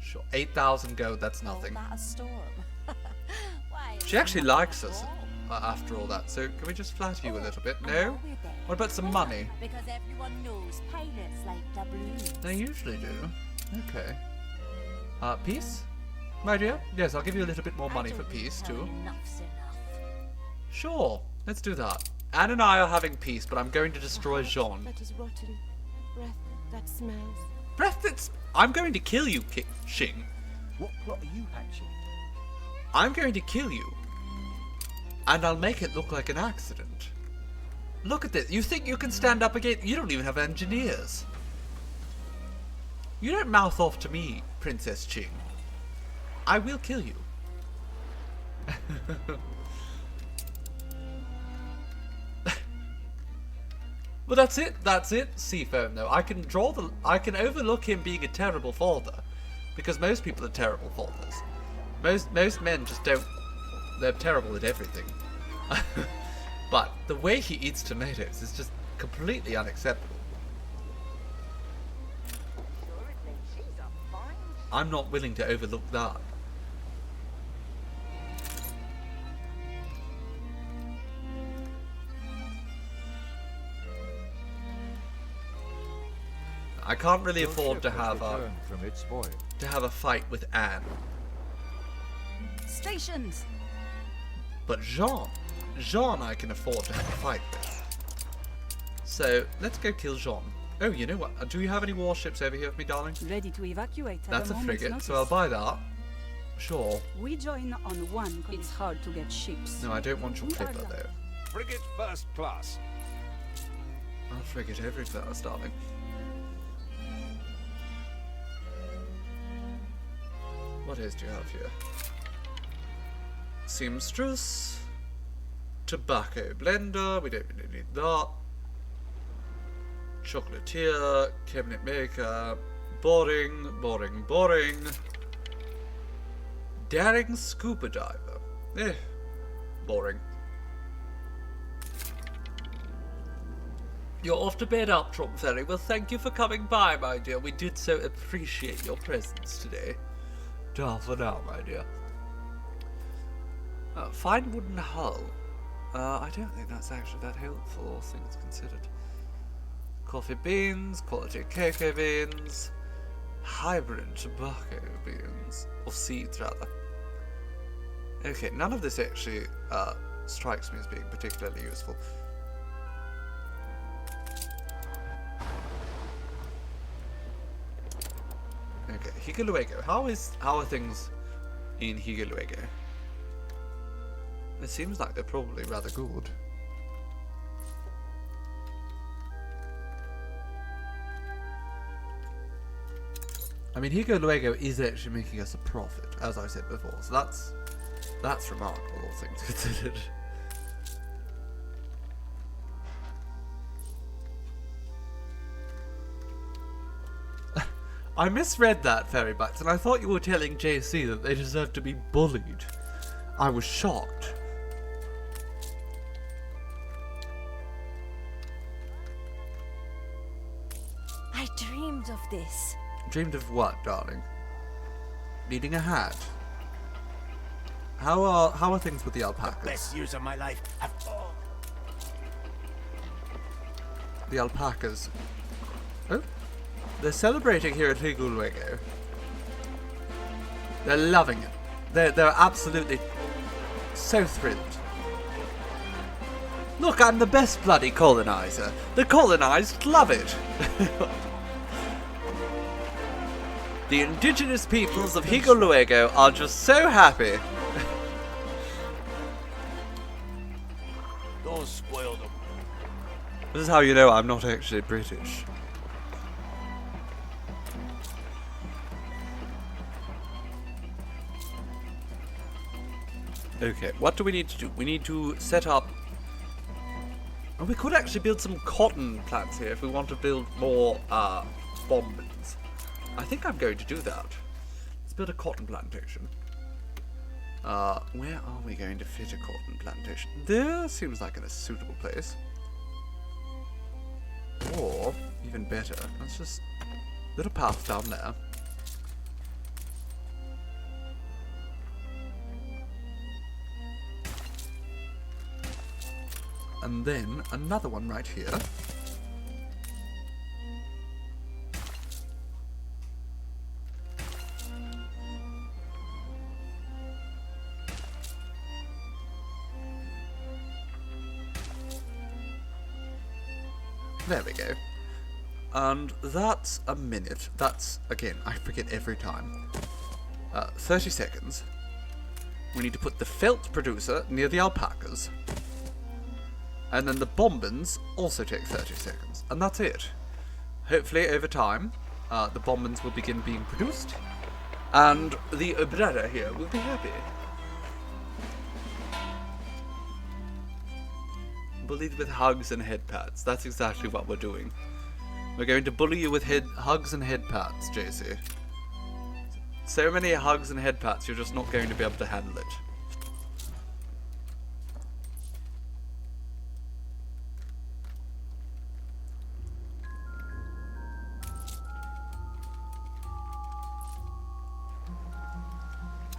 Sure, 8,000 gold, that's nothing. That a storm. Why, She actually likes us after all that, so can we just flatter you a little bit? No? What about some money? Because everyone knows pirates like doubloons. They usually do. Okay. Peace? My dear? Yes, I'll give you a little bit more money for peace, too. Enough's enough. Sure, let's do that. Anne and I are having peace, but I'm going to destroy Jean. That is rotten. Breath that smells. Breath that's... I'm going to kill you, Xing. What plot are you hatching? I'm going to kill you. And I'll make it look like an accident. Look at this. You think you can stand up against... You don't even have engineers. You don't mouth off to me, Princess Xing. I will kill you. Well, that's it. That's it. Seafoam, though. I can overlook him being a terrible father, because most people are terrible fathers. Most men just don't. They're terrible at everything. But the way he eats tomatoes is just completely unacceptable. I'm not willing to overlook that. I can't really afford to have a fight with Anne. Stations. But Jean I can afford to have a fight with. So let's go kill Jean. Oh, you know what? Do you have any warships over here with me, darling? Ready to evacuate. That's a frigate, so I'll buy that. Sure. We join on one. It's hard to get ships. No, I don't want your clipper though. Frigate first class. I'll frigate every class, darling. What else do you have here? Seamstress. Tobacco blender. We don't really need that. Chocolatier. Cabinet maker. Boring. Daring scuba diver. Boring. You're off to bed up, Trump Ferry. Well, thank you for coming by, my dear. We did so appreciate your presence today. For now, my dear. Fine wooden hull. I don't think that's actually that helpful, all things considered. Coffee beans, quality cocoa beans, hybrid tobacco beans, or seeds rather. Okay, none of this actually strikes me as being particularly useful. Okay, Higueluego. How are things in Higueluego? It seems like they're probably rather good. I mean, Higueluego is actually making us a profit, as I said before, so that's remarkable, all things considered. I misread that, Fairy Bites, and I thought you were telling JC that they deserve to be bullied. I was shocked. I dreamed of this. Dreamed of what, darling? Needing a hat. How are things with the alpacas? The best years of my life have all. The alpacas. Oh, they're celebrating here at Higueluego. They're loving it. They're absolutely so thrilled. Look, I'm the best bloody colonizer. The colonized love it. The indigenous peoples of Higoluego are just so happy. Don't spoil them. This is how you know I'm not actually British. Okay, what do we need to do? We need to set up... Oh, we could actually build some cotton plants here if we want to build more bombings. I think I'm going to do that. Let's build a cotton plantation. Where are we going to fit a cotton plantation? There seems like a suitable place. Or, even better, let's just... little path down there. And then another one right here. There we go. And that's a minute. That's, again, I forget every time. 30 seconds. We need to put the felt producer near the alpacas. And then the bombins also take 30 seconds. And that's it. Hopefully, over time, the bombins will begin being produced. And the obrera here will be happy. Bullied with hugs and head pats. That's exactly what we're doing. We're going to bully you with hugs and head pats, JC. So many hugs and head pats, you're just not going to be able to handle it.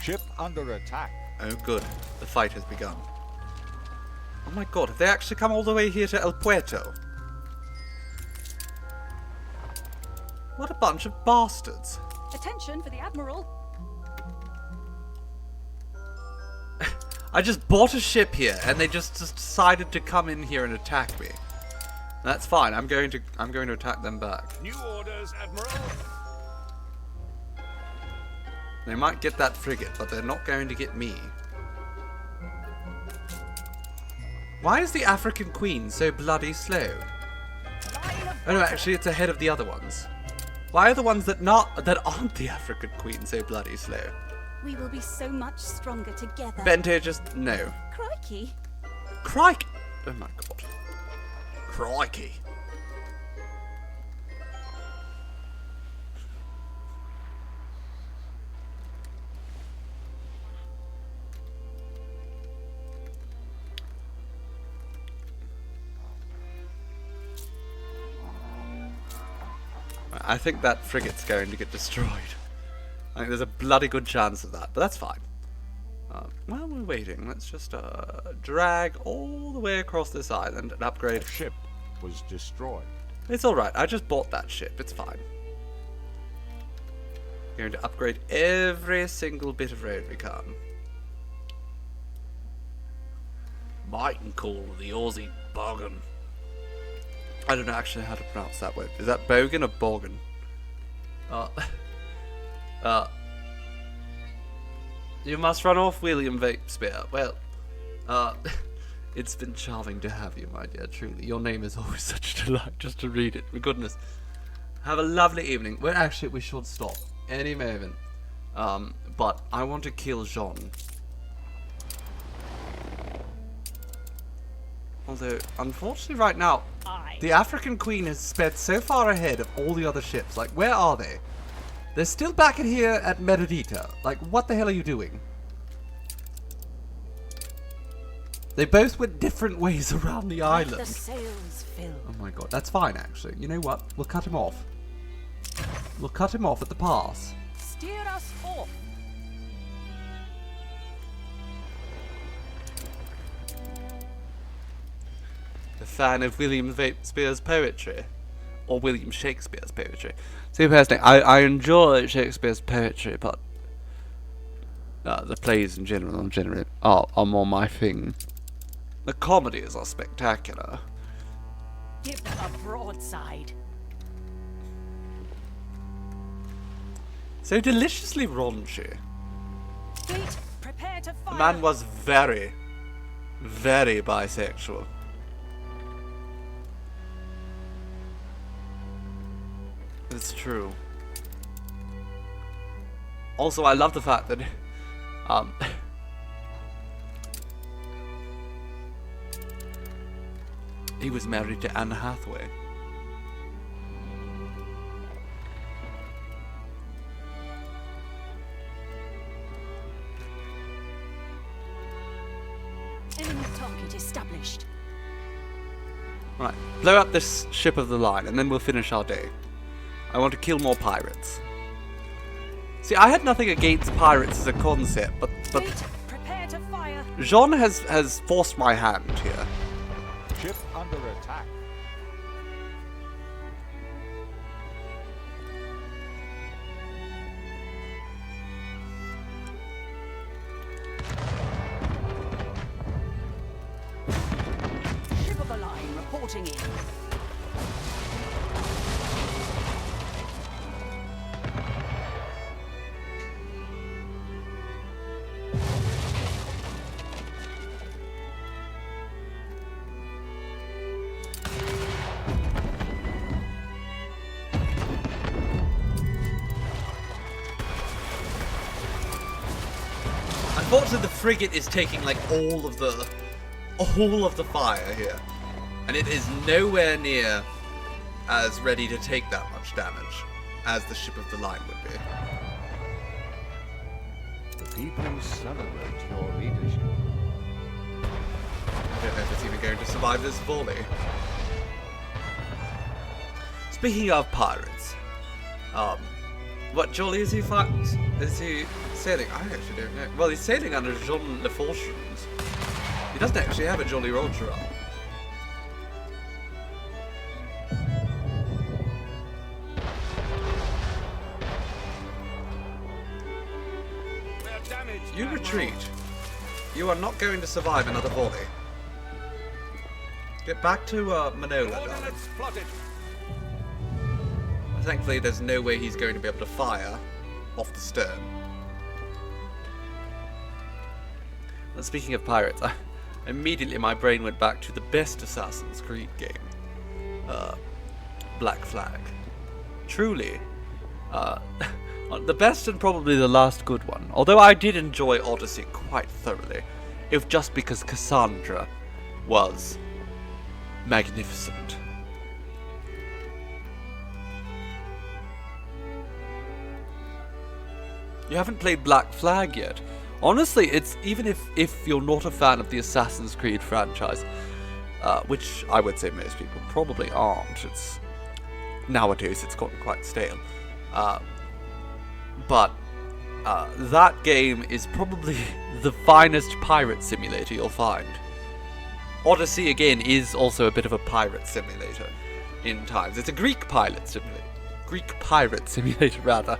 Ship under attack. Oh good, the fight has begun. Oh my god, have they actually come all the way here to El Puerto? What a bunch of bastards. Attention for the Admiral. I just bought a ship here and they just decided to come in here and attack me. That's fine, I'm going to attack them back. New orders, Admiral. They might get that frigate, but they're not going to get me. Why is the African Queen so bloody slow? Oh no, actually it's ahead of the other ones. Why are the ones that aren't the African Queen so bloody slow? We will be so much stronger together. Bente, just no. Crikey. Crikey! Oh my god. Crikey. I think that frigate's going to get destroyed. I think there's a bloody good chance of that, but that's fine. While we're waiting, let's just drag all the way across this island and upgrade. The ship was destroyed. It's alright, I just bought that ship, it's fine. Going to upgrade every single bit of road we can. Might and call the Aussie Bogan. I don't know actually how to pronounce that word. Is that Bogan or Bogan? You must run off, William Vapespear. Well, it's been charming to have you, my dear, truly. Your name is always such a delight just to read it. My goodness. Have a lovely evening. Well, actually, we should stop any moment. But I want to kill Jean. Although, unfortunately right now, the African Queen has sped so far ahead of all the other ships. Like, where are they? They're still back in here at Meridita. Like, what the hell are you doing? They both went different ways around the island. Let the sails fill. Oh my god, that's fine actually. You know what? We'll cut him off. We'll cut him off at the pass. Steer us off. A fan of William Shakespeare's poetry, or William Shakespeare's poetry. See, personally, I enjoy Shakespeare's poetry, but the plays in general are more my thing. The comedies are spectacular. Give them a broadside. So deliciously raunchy. Fleet, prepare to fire. The man was very, very bisexual. It's true. Also, I love the fact that he was married to Anne Hathaway. Enemy target established. Right, blow up this ship of the line, and then we'll finish our day. I want to kill more pirates. See, I had nothing against pirates as a concept, but Fleet, prepare to fire. Jean has forced my hand here. Ship under attack. Ship of the line reporting in. Unfortunately, the frigate is taking like all of the fire here, and it is nowhere near as ready to take that much damage as the ship of the line would be. The people celebrate your leadership. I don't know if it's even going to survive this volley. Speaking of pirates, what jolly is he is he sailing? I actually don't know. Well, he's sailing under Jean Lefortunes. He doesn't actually have a Jolly Roger up. You retreat. You are not going to survive another volley. Get back to Manola, darling. Thankfully, there's no way he's going to be able to fire off the stern. And speaking of pirates, immediately my brain went back to the best Assassin's Creed game, Black Flag. Truly, the best and probably the last good one. Although I did enjoy Odyssey quite thoroughly, if just because Cassandra was magnificent. You haven't played Black Flag yet. Honestly, it's even if you're not a fan of the Assassin's Creed franchise, which I would say most people probably aren't. It's nowadays it's gotten quite stale. But that game is probably the finest pirate simulator you'll find. Odyssey again is also a bit of a pirate simulator in times. It's a Greek pirate simulator rather.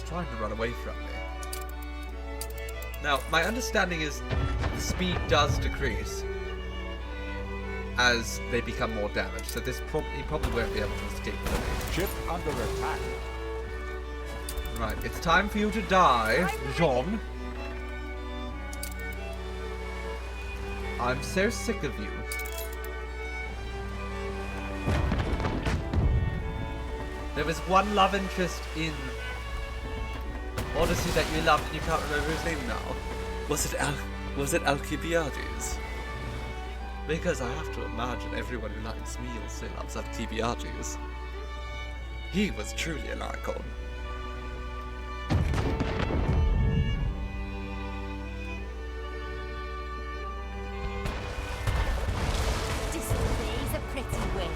Trying to run away from me. Now, my understanding is the speed does decrease as they become more damaged, so this he probably won't be able to escape from me. Ship under attack. Right, it's time for you to die, Jean. I'm so sick of you. There was one love interest in Odyssey that you loved and you can't remember his name now. Was it Alcibiades? Because I have to imagine everyone who likes me also loves Alcibiades. He was truly an icon. Disobey's a pretty way.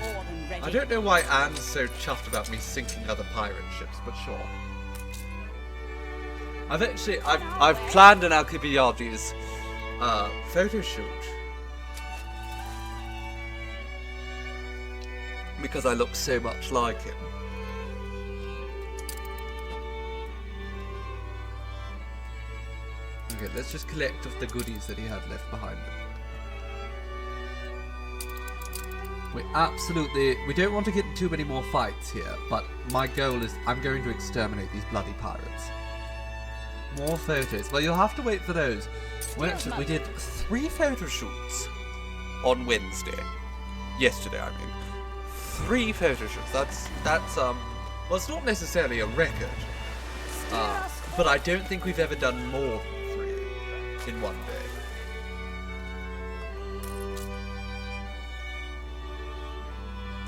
More than ready. I don't know why Anne's so chuffed about me sinking other pirate ships, but sure. I've planned an Alcibiades photo shoot because I look so much like him. Okay, let's just collect of the goodies that he had left behind him. We don't want to get in too many more fights here, but my goal is I'm going to exterminate these bloody pirates. More photos. Well, you'll have to wait for those. We did 3 photo shoots on Wednesday. Yesterday, I mean. 3 photo shoots. That's well, it's not necessarily a record. But I don't think we've ever done more than 3 in one day.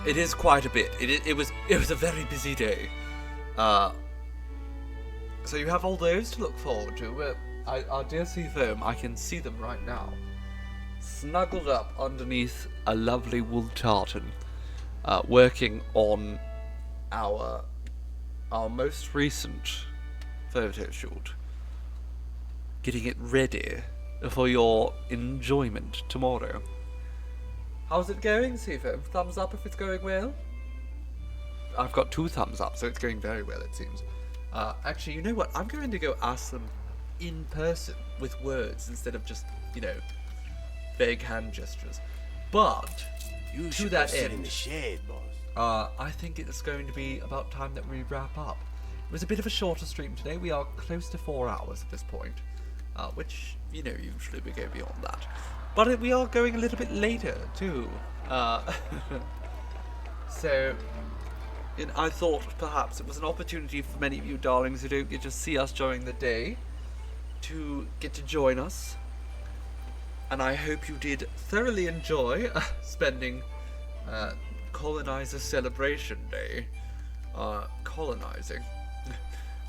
It is quite a bit. It was a very busy day. So you have all those to look forward to. Our dear Seafoam, I can see them right now, snuggled up underneath a lovely wool tartan, working on our most recent photo shoot, getting it ready for your enjoyment tomorrow. How's it going, Seafoam? Thumbs up if it's going well? I've got 2 thumbs up, so it's going very well, it seems. Actually, you know what? I'm going to go ask them in person with words instead of just, vague hand gestures. But You to should that go sit end, in the shade, boss. I think it's going to be about time that we wrap up. It was a bit of a shorter stream today. We are close to 4 hours at this point, which, usually we go beyond that. But we are going a little bit later, too. So, I thought perhaps it was an opportunity for many of you darlings who don't get to see us during the day to get to join us. And I hope you did thoroughly enjoy spending Colonizer Celebration Day colonizing.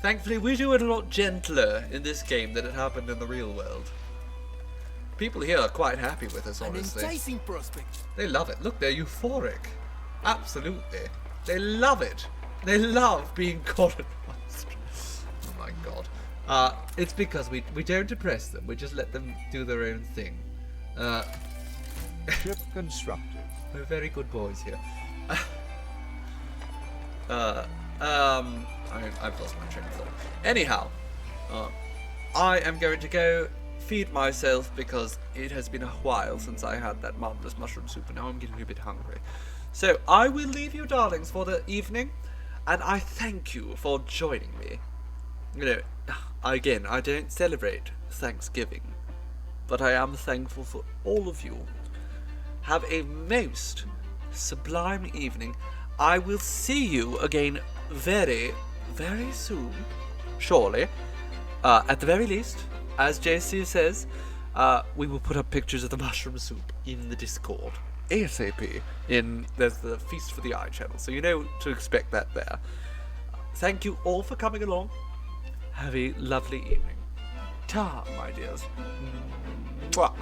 Thankfully, we do it a lot gentler in this game than it happened in the real world. People here are quite happy with us, honestly. An enticing prospect. They love it. Look, they're euphoric. Absolutely. They love it. They love being colonized. Oh my god. It's because we don't oppress them. We just let them do their own thing. Ship constructed. We're very good boys here. I've lost my train of thought. Anyhow, I am going to go feed myself because it has been a while since I had that marvelous mushroom soup and now I'm getting a bit hungry. So I will leave you darlings for the evening, and I thank you for joining me. Again, I don't celebrate Thanksgiving, but I am thankful for all of you. Have a most sublime evening. I will see you again very, very soon, surely. At the very least, as JC says, we will put up pictures of the mushroom soup in the Discord. ASAP. There's the Feast for the Eye channel, so you know to expect that there. Thank you all for coming along. Have a lovely evening. Ta, my dears. Mwah.